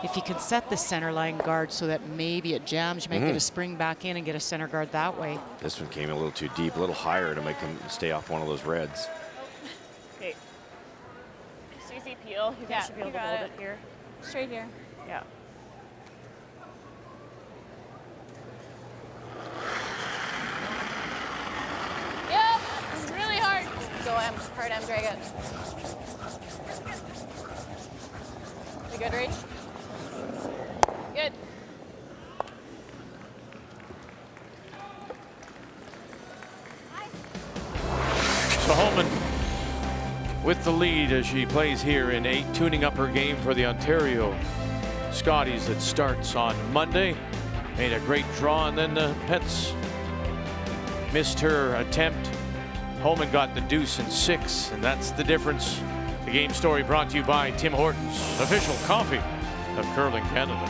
if you can set the center line guard so that maybe it jams, you might get a spring back in and get a center guard that way. This one came a little too deep, a little higher to make him stay off one of those reds. Okay. Susie Peel, you guys should be able to hold it here. Straight here. Yeah. Yep. This is really hard. Go M, hard M, drag it. You good, Rach? Good. So Homan with the lead as she plays here in 8, tuning up her game for the Ontario Scotties that starts on Monday. Made a great draw, and then the Pets missed her attempt. Homan got the deuce in 6, and that's the difference. The game story brought to you by Tim Hortons, official coffee of Curling Canada.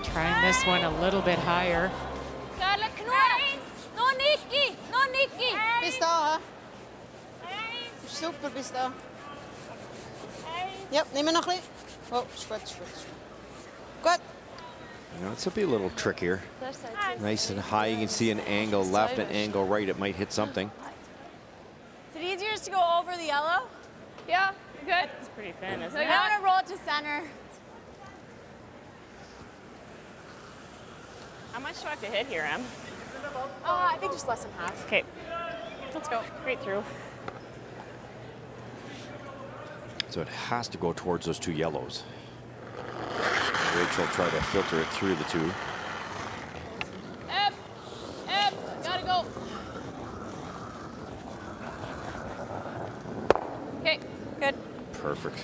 Trying this one a little bit higher. No, Nikki. Bis da, super, bis da. Yep, nimm mir noch ein bisschen. Oh, ist gut. Gut. You know, it's a little trickier. Nice and high. You can see an angle left, an angle right. It might hit something. Is it easier just to go over the yellow? Yeah, good. It's pretty thin, isn't it? I'm gonna roll it to center. How much do I have to hit here, Em? I think just less than half. Okay, let's go. Straight through. So it has to go towards those 2 yellows. Rachel tried to filter it through the 2. Eb, gotta go. Okay, good. Perfect.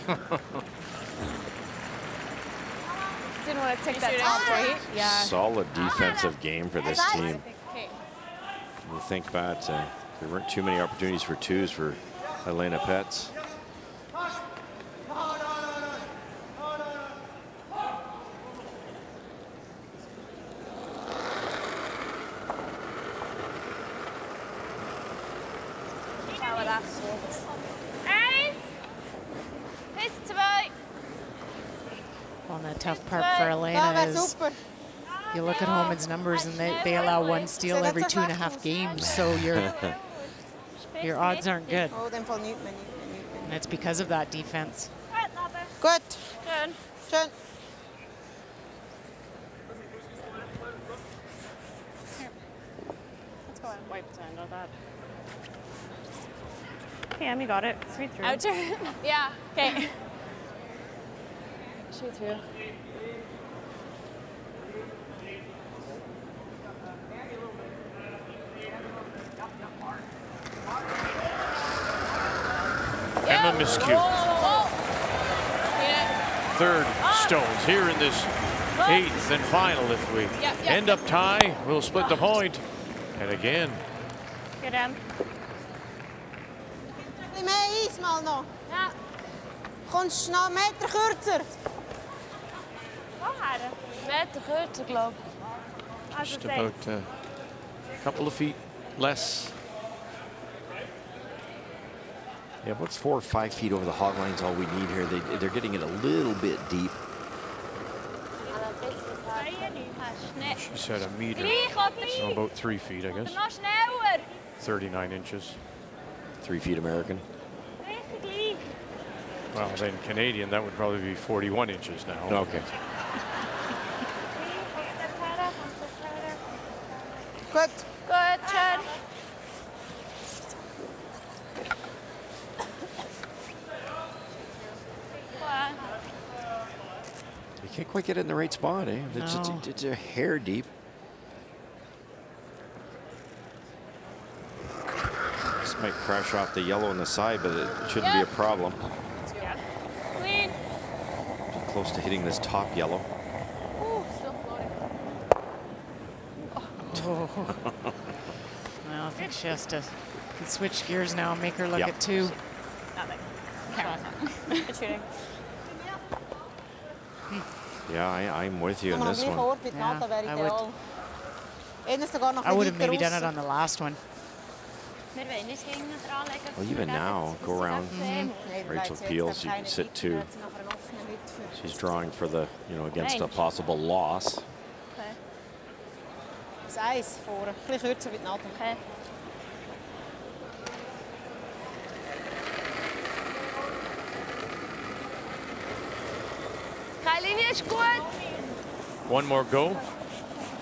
Didn't want to take that top right. Yeah. Solid defensive game for this team. Okay. You think about there weren't too many opportunities for 2s for Helena Petz. Well, and the tough part for Elena is you look at Homan's numbers and they allow 1 steal every 2.5 games, so your odds aren't good. And it's because of that defense. Good. Good. Schön. Let's go, wipe the end of that. Okay, Emmy got it. Straight through. Out turn. Yeah. Okay. Straight through. Emma Miscue. Third stones here in this 8th and final. If we end up tie, we'll split the point. And again. Good, Em. Mehr Eis mal noch. Ja. Kommst noch einen Meter kürzer. Woher? Meter kürzer, glaube ich. Just about a couple of feet less. Yeah, what's 4 or 5 feet over the hog line is all we need here. They're getting it a little bit deep. She said a meter, so about 3 feet, I guess. 39 inches. 3 feet American. Well, then Canadian, that would probably be 41 inches now. Okay. Good. Good, Chad. You can't quite get it in the right spot, eh? No. It's a hair deep. This might crash off the yellow on the side, but it shouldn't be a problem. Clean. Too close to hitting this top yellow. Ooh, still floating. Well, I think she has to switch gears now and make her look at 2. Nothing. It's shooting. Yeah, I'm with you on this one. I would have maybe done it on the last one. Well, even now, go around. Rachel Peels, you can sit 2. She's drawing for the, against a possible loss. Das Eis vorne, ein bisschen kürzer wie die Nadel. Okay. Keine Linie ist gut. One more go.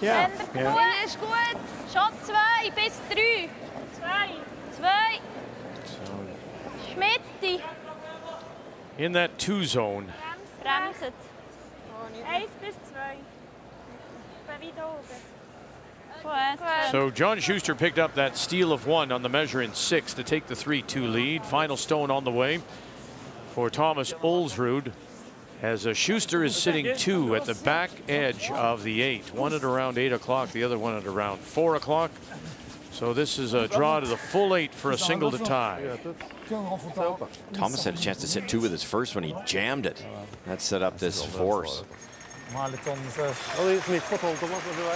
Yeah. Linie ist gut. Schon 2 bis 3. 2. Schmitti. In that 2 zone. Bremset. 1 bis 2. Weiter oben. So John Schuster picked up that steal of 1 on the measure in 6 to take the 3-2 lead. Final stone on the way for Thomas Olsrud, as Schuster is sitting 2 at the back edge of the 8. One at around 8 o'clock, the other one at around 4 o'clock. So this is a draw to the full 8 for a single to tie. Thomas had a chance to sit 2 with his first one. He jammed it. That set up this force. To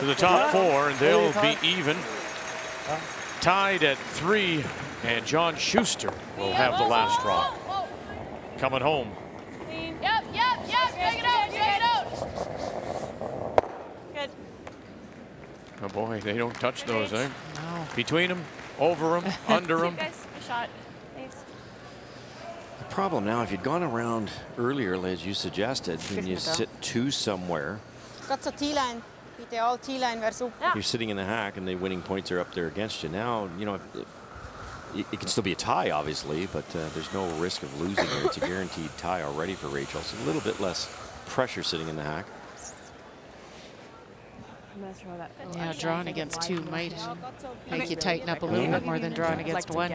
the top 4, and they'll be even. Tied at 3, and John Schuster will have the last draw. Coming home. Yep. Drag it out. Good. Oh boy, they don't touch those, eh? No. Between them, over them, under them. Guys, a shot. Thanks. The problem now, if you'd gone around earlier, as you suggested, when you sit 2 somewhere, Got so T-line. Ideal T-line wäre super. you're sitting in the hack and the winning points are up there against you. Now, it can still be a tie, obviously, but there's no risk of losing here. It's a guaranteed tie already for Rachel. So a little bit less pressure sitting in the hack. I'm gonna throw that. Yeah, drawing against 2 might make you tighten up a little bit more than drawing against 1,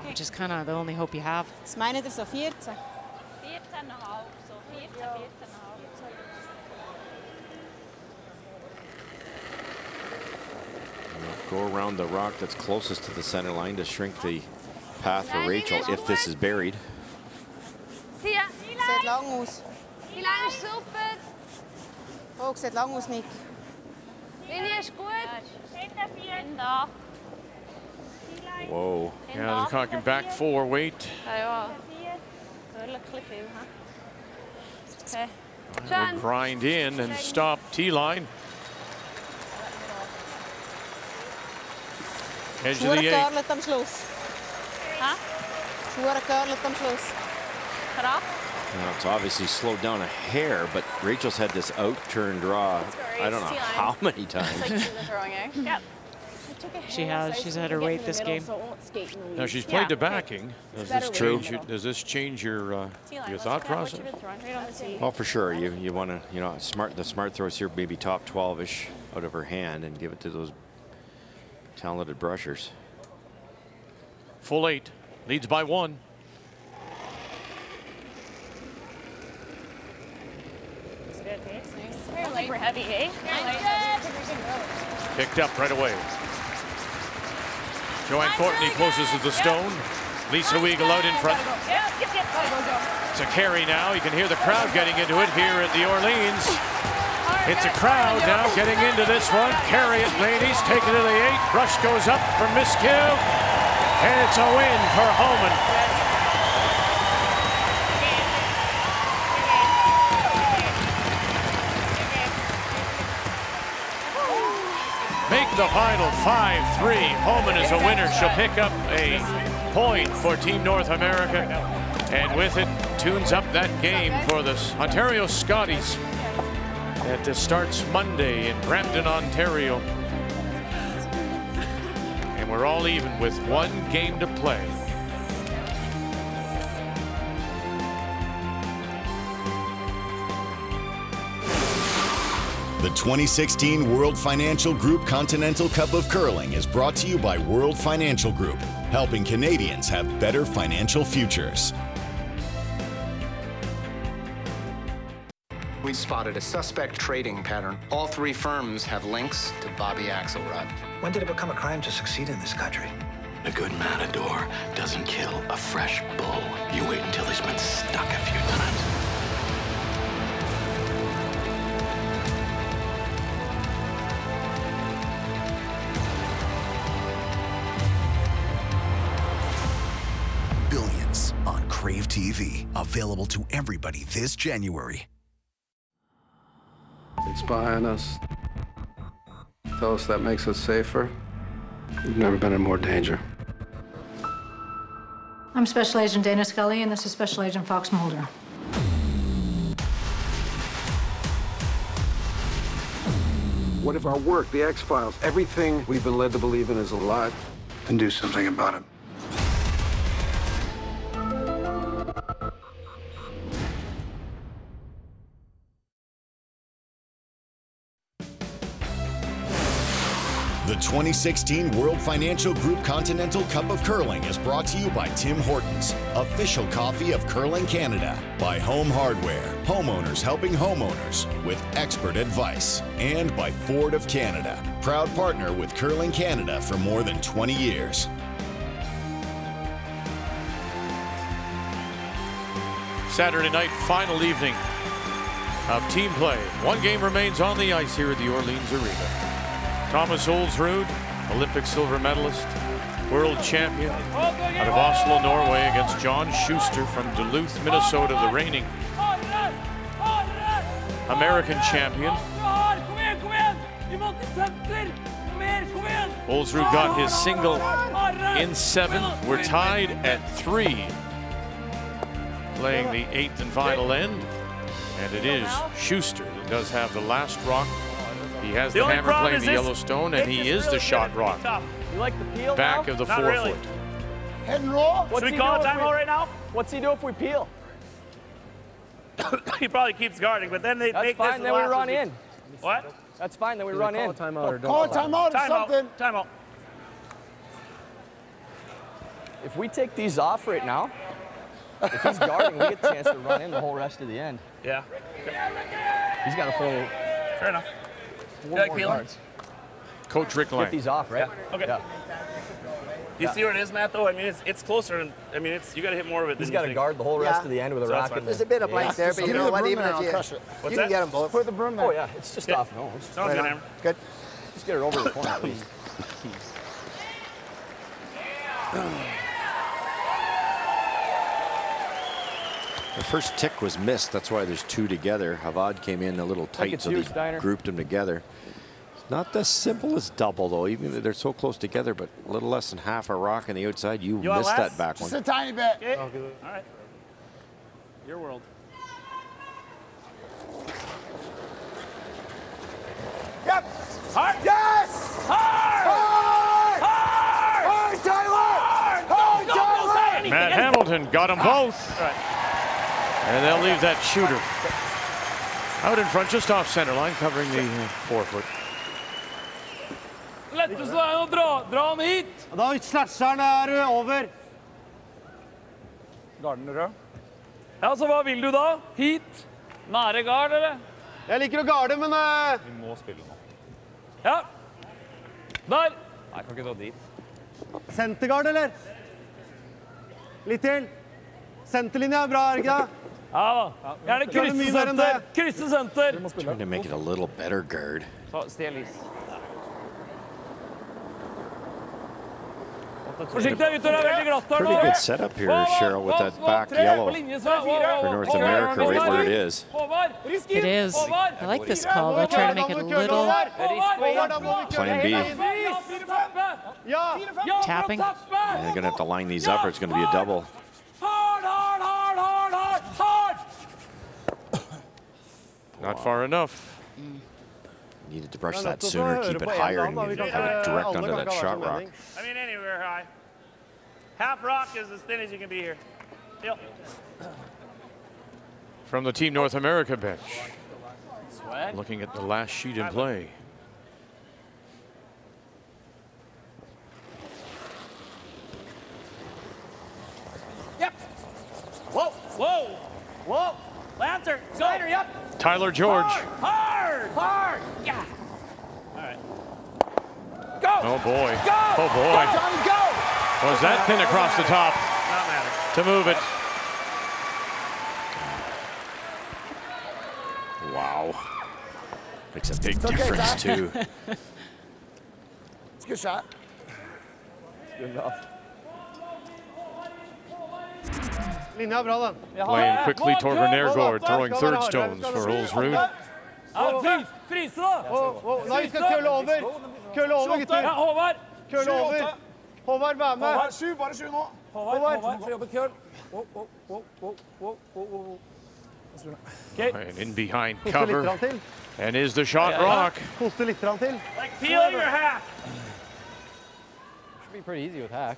which is kind of the only hope you have. Was meinen ihr so 14? 14,5, so 14,5. Go around the rock that's closest to the center line to shrink the path for Rachel if this is buried. Sieht lang aus. Die Linie ist super. Oh, sieht lang aus, Nick. Linie ist gut. Hinter 4. Whoa. Yeah, they're talking back 4 weight. Ja. Okay. We'll grind in and stop T-line. Edge of the 8. Am Schluss. Huh? Am Schluss. Now it's obviously slowed down a hair, but Rachel's had this out-turn draw, I don't know how many times. It's like throwing, eh? Yep. She has. She's had her weight this game. Now she's played the backing. Does this change your thought process? Well, for sure. You want to, you know, the smart throws here, maybe top 12-ish out of her hand and give it to those talented brushers. Full 8, leads by 1. We're heavy, eh? Picked up right away. Joanne Courtney closes to the stone. Lisa Weigel out in front. It's a carry now. You can hear the crowd getting into it here at the Orleans. It's a crowd now getting into this one. Carry it, ladies. Take it to the 8. Rush goes up for Miskew. And it's a win for Homan. Make the final 5-3. Homan is a winner. She'll pick up a point for Team North America. And with it, tunes up that game for the Ontario Scotties. It starts Monday in Brampton, Ontario. And we're all even with 1 game to play. The 2016 World Financial Group Continental Cup of Curling is brought to you by World Financial Group, helping Canadians have better financial futures. We spotted a suspect trading pattern. All 3 firms have links to Bobby Axelrod. When did it become a crime to succeed in this country? A good matador doesn't kill a fresh bull. You wait until he's been stuck a few times. Billions on Crave TV. Available to everybody this January. They spy on us. Tell us that makes us safer. We've never been in more danger. I'm Special Agent Dana Scully, and this is Special Agent Fox Mulder. What if our work, the X-Files, everything we've been led to believe in is a lie? Then do something about it. The 2016 World Financial Group Continental Cup of Curling is brought to you by Tim Hortons, official coffee of Curling Canada, by Home Hardware, homeowners helping homeowners with expert advice, and by Ford of Canada, proud partner with Curling Canada for more than 20 years. Saturday night, final evening of team play. 1 game remains on the ice here at the Orleans Arena. Thomas Olsrud, Olympic silver medalist, world champion out of Oslo, Norway, against John Schuster from Duluth, Minnesota, the reigning American champion. Olsrud got his single in 7. We're tied at 3, playing the 8th and final end, and it is Schuster that does have the last rock. He has the hammer playing the Yellowstone, and he is the shot rock. You like the peel back now? of the Not forefoot. Really. Head and roll. Should we call a timeout right now? What's he do if we peel? He probably keeps guarding, but then they make fine, this then we run in. What? That's fine, then we run in. Call a timeout or something. Timeout. If we take these off right now, if he's guarding, we get the chance to run in the whole rest of the end. Yeah. He's got a full. Fair enough. One more guards. Coach Rick Lang. Get these off, right? Yeah. Okay. Yeah. You see where it is, Matt, though? I mean, it's closer. And I mean, you got to hit more of it. He's got to guard the whole rest of the end with a rock in there. There's a bit of blank there, but you know what? Even if you can get them both. Put the broom there. Oh, yeah. It's just off nose. Sounds good, Hammer. Good. Just get it over the corner at least. The first tick was missed. That's why there's 2 together. Havad came in a little tight, so they grouped them together. It's not as simple as double, though. Even though they're so close together, but a little less than half a rock on the outside. You missed that back one. Just a tiny bit. Okay. All right. Your world. Yep. Hard. Yes. Hard. Hamilton got them both. Right. And they'll leave that shooter out in front, just off center line, covering the 4-foot. Lettest veien å dra han hit. Da slasher han over. Garden rød. Ja, så hva vil du da? Hit? Nære gard, eller? Jeg liker å garde, men... Vi må spille nå. Ja. Der. Nei, jeg kan ikke dra dit. Sentergard, eller? Litt til. Senterlinja er bra, er det ikke det? Ja da. Gjerne kryssesenter. Kryssesenter. Trying to make it a little better guard. Stel is. Forsiktig, gutter, det er veldig glatt her nå. Pretty good setup here, Cheryl, with that back yellow for North America right where it is. It is. I like this call. They're trying to make it a little Plan B. tapping. And they're going to have to line these up or it's going to be a double. Not far enough. Needed to brush that sooner, keep it higher, and have it direct under that shot rock. I mean, anywhere high. Half rock is as thin as you can be here. Yep. From the Team North America bench. Looking at the last sheet in play. Yep. Whoa, whoa, whoa. Lancer, Snyder, yep. Tyler George. Hard, hard, yeah. All right. Go. Oh boy. Go. Oh boy. Go. Was that thin across the top Not matter. to move it? Wow. Makes a big difference too. It's a good shot. It's good enough. Playing quickly toward Nergård, throwing third stones for Olsrud. Frise da! Nei, vi skal køle over. Køle over, gutter. Ja, Håvard. Køle over. Håvard, vær med. Bare sju nå. Håvard, få jobbe køl. And in behind cover. And is the shot rock. Koste litt til. Like peeling your hack. Should be pretty easy with hack.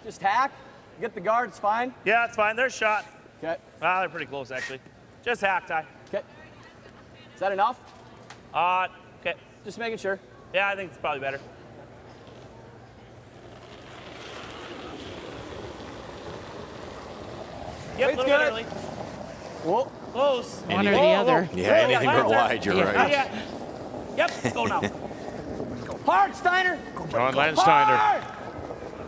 Just hack. Get the guard, it's fine. Yeah, it's fine. They're shot. Okay. Well, they're pretty close, actually. Just hack, Ty. Okay. Is that enough? Okay. Just making sure. Yeah, I think it's probably better. Yep, a little bit early. Whoa. Close. One or the other. Yeah, anything but wide, you're right. Yeah. Yep, go now. Hard, Steiner. John Landsteiner.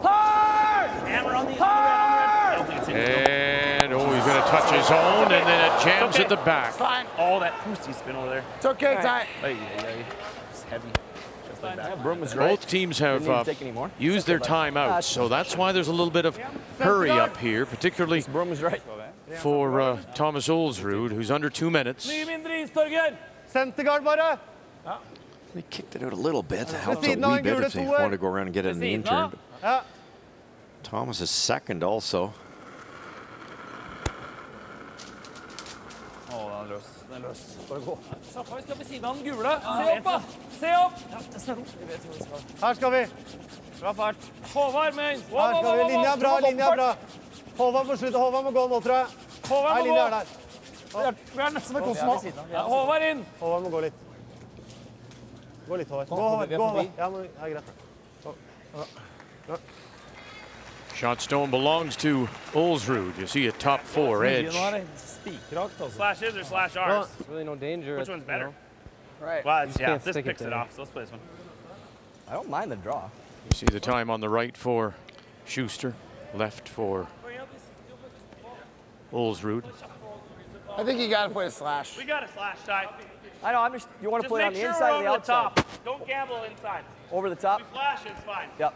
Hard. Hammer on the I don't think it's in. And oh, he's going to touch his own, and then it jams at the back. Fine. Oh, that Pusty spin over there. It's okay, Ty. It's heavy. Just like that. Both teams have used their timeouts, so that's why there's a little bit of hurry up here, particularly for Thomas Olsrud, who's under 2 minutes. Sentergard bare. They kicked it out a little bit. Helped a wee bit if they want to go around and get it in the intern. Ja. Thomas is second also. Den er løs. Bare gå. Vi skal ved siden av den gule. Se opp, da. Se opp. Her skal vi. Bra fart. Håvard med. Her skal vi. Linja er bra, linja er bra. Håvard må slutte. Håvard må gå nå, tror jeg. Nei, linja er der. Vi er nesten ved kosen nå. Håvard inn. Håvard må gå litt. Gå litt, Håvard. Gå, Håvard. Gå, Håvard. Ja, men det er greit. Shot stone belongs to Olsrud. You see a top 4 edge. Slash is or slash ours? There's really no danger. Which one's better? Right. Well, yeah, this picks it off, so let's play this one. I don't mind the draw. You see the time on the right for Schuster, left for Olsrud. I think you got to play a slash. We got a slash, Ty. I know, you want to play it on the inside or the outside? Top. Don't gamble inside. Over the top? We flash, it's fine. Yep.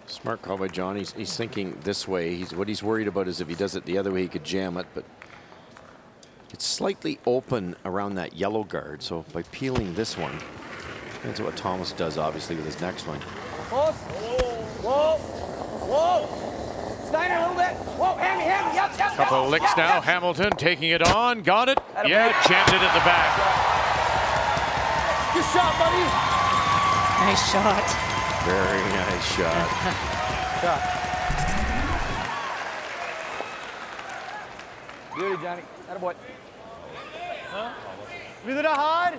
Smart call by John. He's thinking this way. What he's worried about is if he does it the other way, he could jam it, but it's slightly open around that yellow guard. So by peeling this one, that's what Thomas does, obviously, with his next one. Whoa, whoa, whoa. Steiner a little bit. Whoa, Hammy, yep. Couple of licks now. Hamilton taking it on. Got it. Yeah, jammed it at the back. Good shot, buddy. Nice shot. Very nice shot. Beauty, Johnny. Attaboy. Videre her.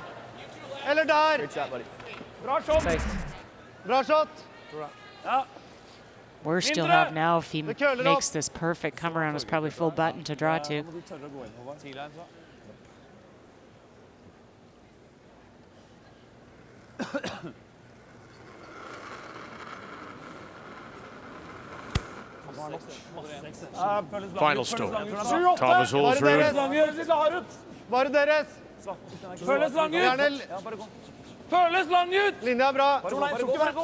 Eller der. Great shot, buddy. Bra shot. Bra shot. Ja. Worst you'll have now if he makes this perfect come around is probably full button to draw to. Final stroke. Thomas Olsrud. Bare deres. Føles lang ut. Føles lang ut. Linja er bra.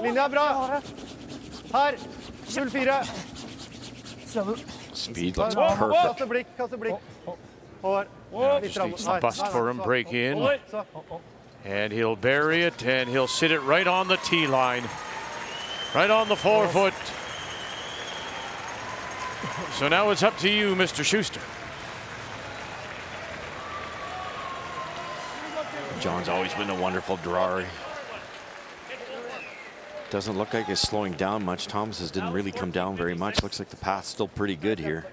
Linja er bra. Her. 0-4. Speed looks perfect. Kaste blikk, kaste blikk. Håvard. Bust for him, break in. And he'll bury it, and he'll sit it right on the tee line. Right on the forefoot. So now it's up to you, Mr. Schuster. John's always been a wonderful drawer. Doesn't look like he's slowing down much. Thomas's didn't really come down very much. Looks like the path's still pretty good here.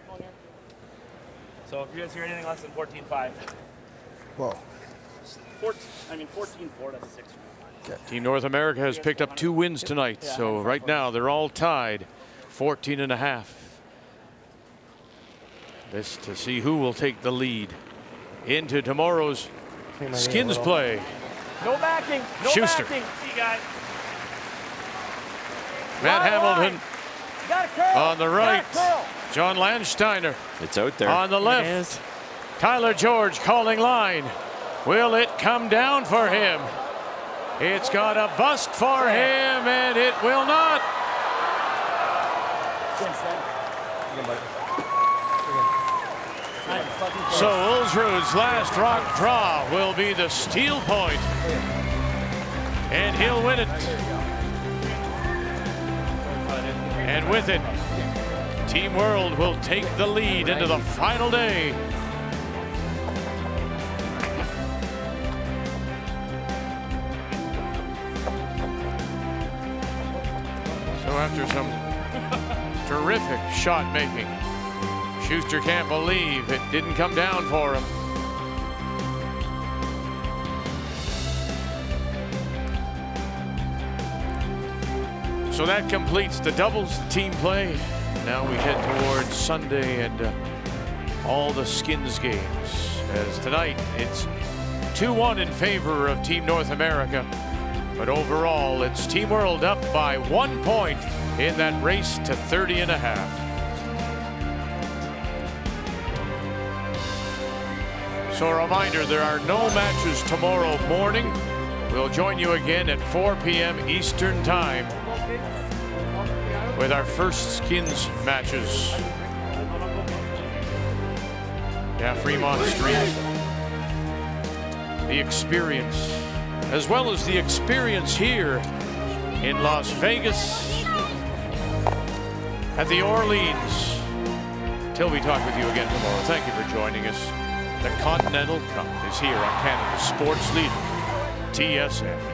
So if you guys hear anything less than 14-5. Whoa. 14-4, that's a 6. Team North America has picked up 2 wins tonight, so right now they're all tied, 14.5. This to see who will take the lead into tomorrow's skins play. No backing. No Schuster. backing. See you guys. Matt Hamilton on the right. John Landsteiner. It's out there. On the left. Tyler George calling line. Will it come down for him? It's got a bust for him, and it will not. So Olsrud's last rock draw will be the steel point, and he'll win it. And with it, Team World will take the lead into the final day. So after some terrific shot making, Schuster can't believe it didn't come down for him. So that completes the doubles team play. Now we head towards Sunday and all the skins games. As tonight it's 2-1 in favor of Team North America. But overall, it's Team World up by 1 point in that race to 30.5. So a reminder, there are no matches tomorrow morning. We'll join you again at 4 p.m. Eastern Time with our first skins matches. Yeah, Fremont Street. The experience, as well as the experience here in Las Vegas at the Orleans. Till we talk with you again tomorrow, thank you for joining us. The Continental Cup is here on Canada's sports leader, TSN.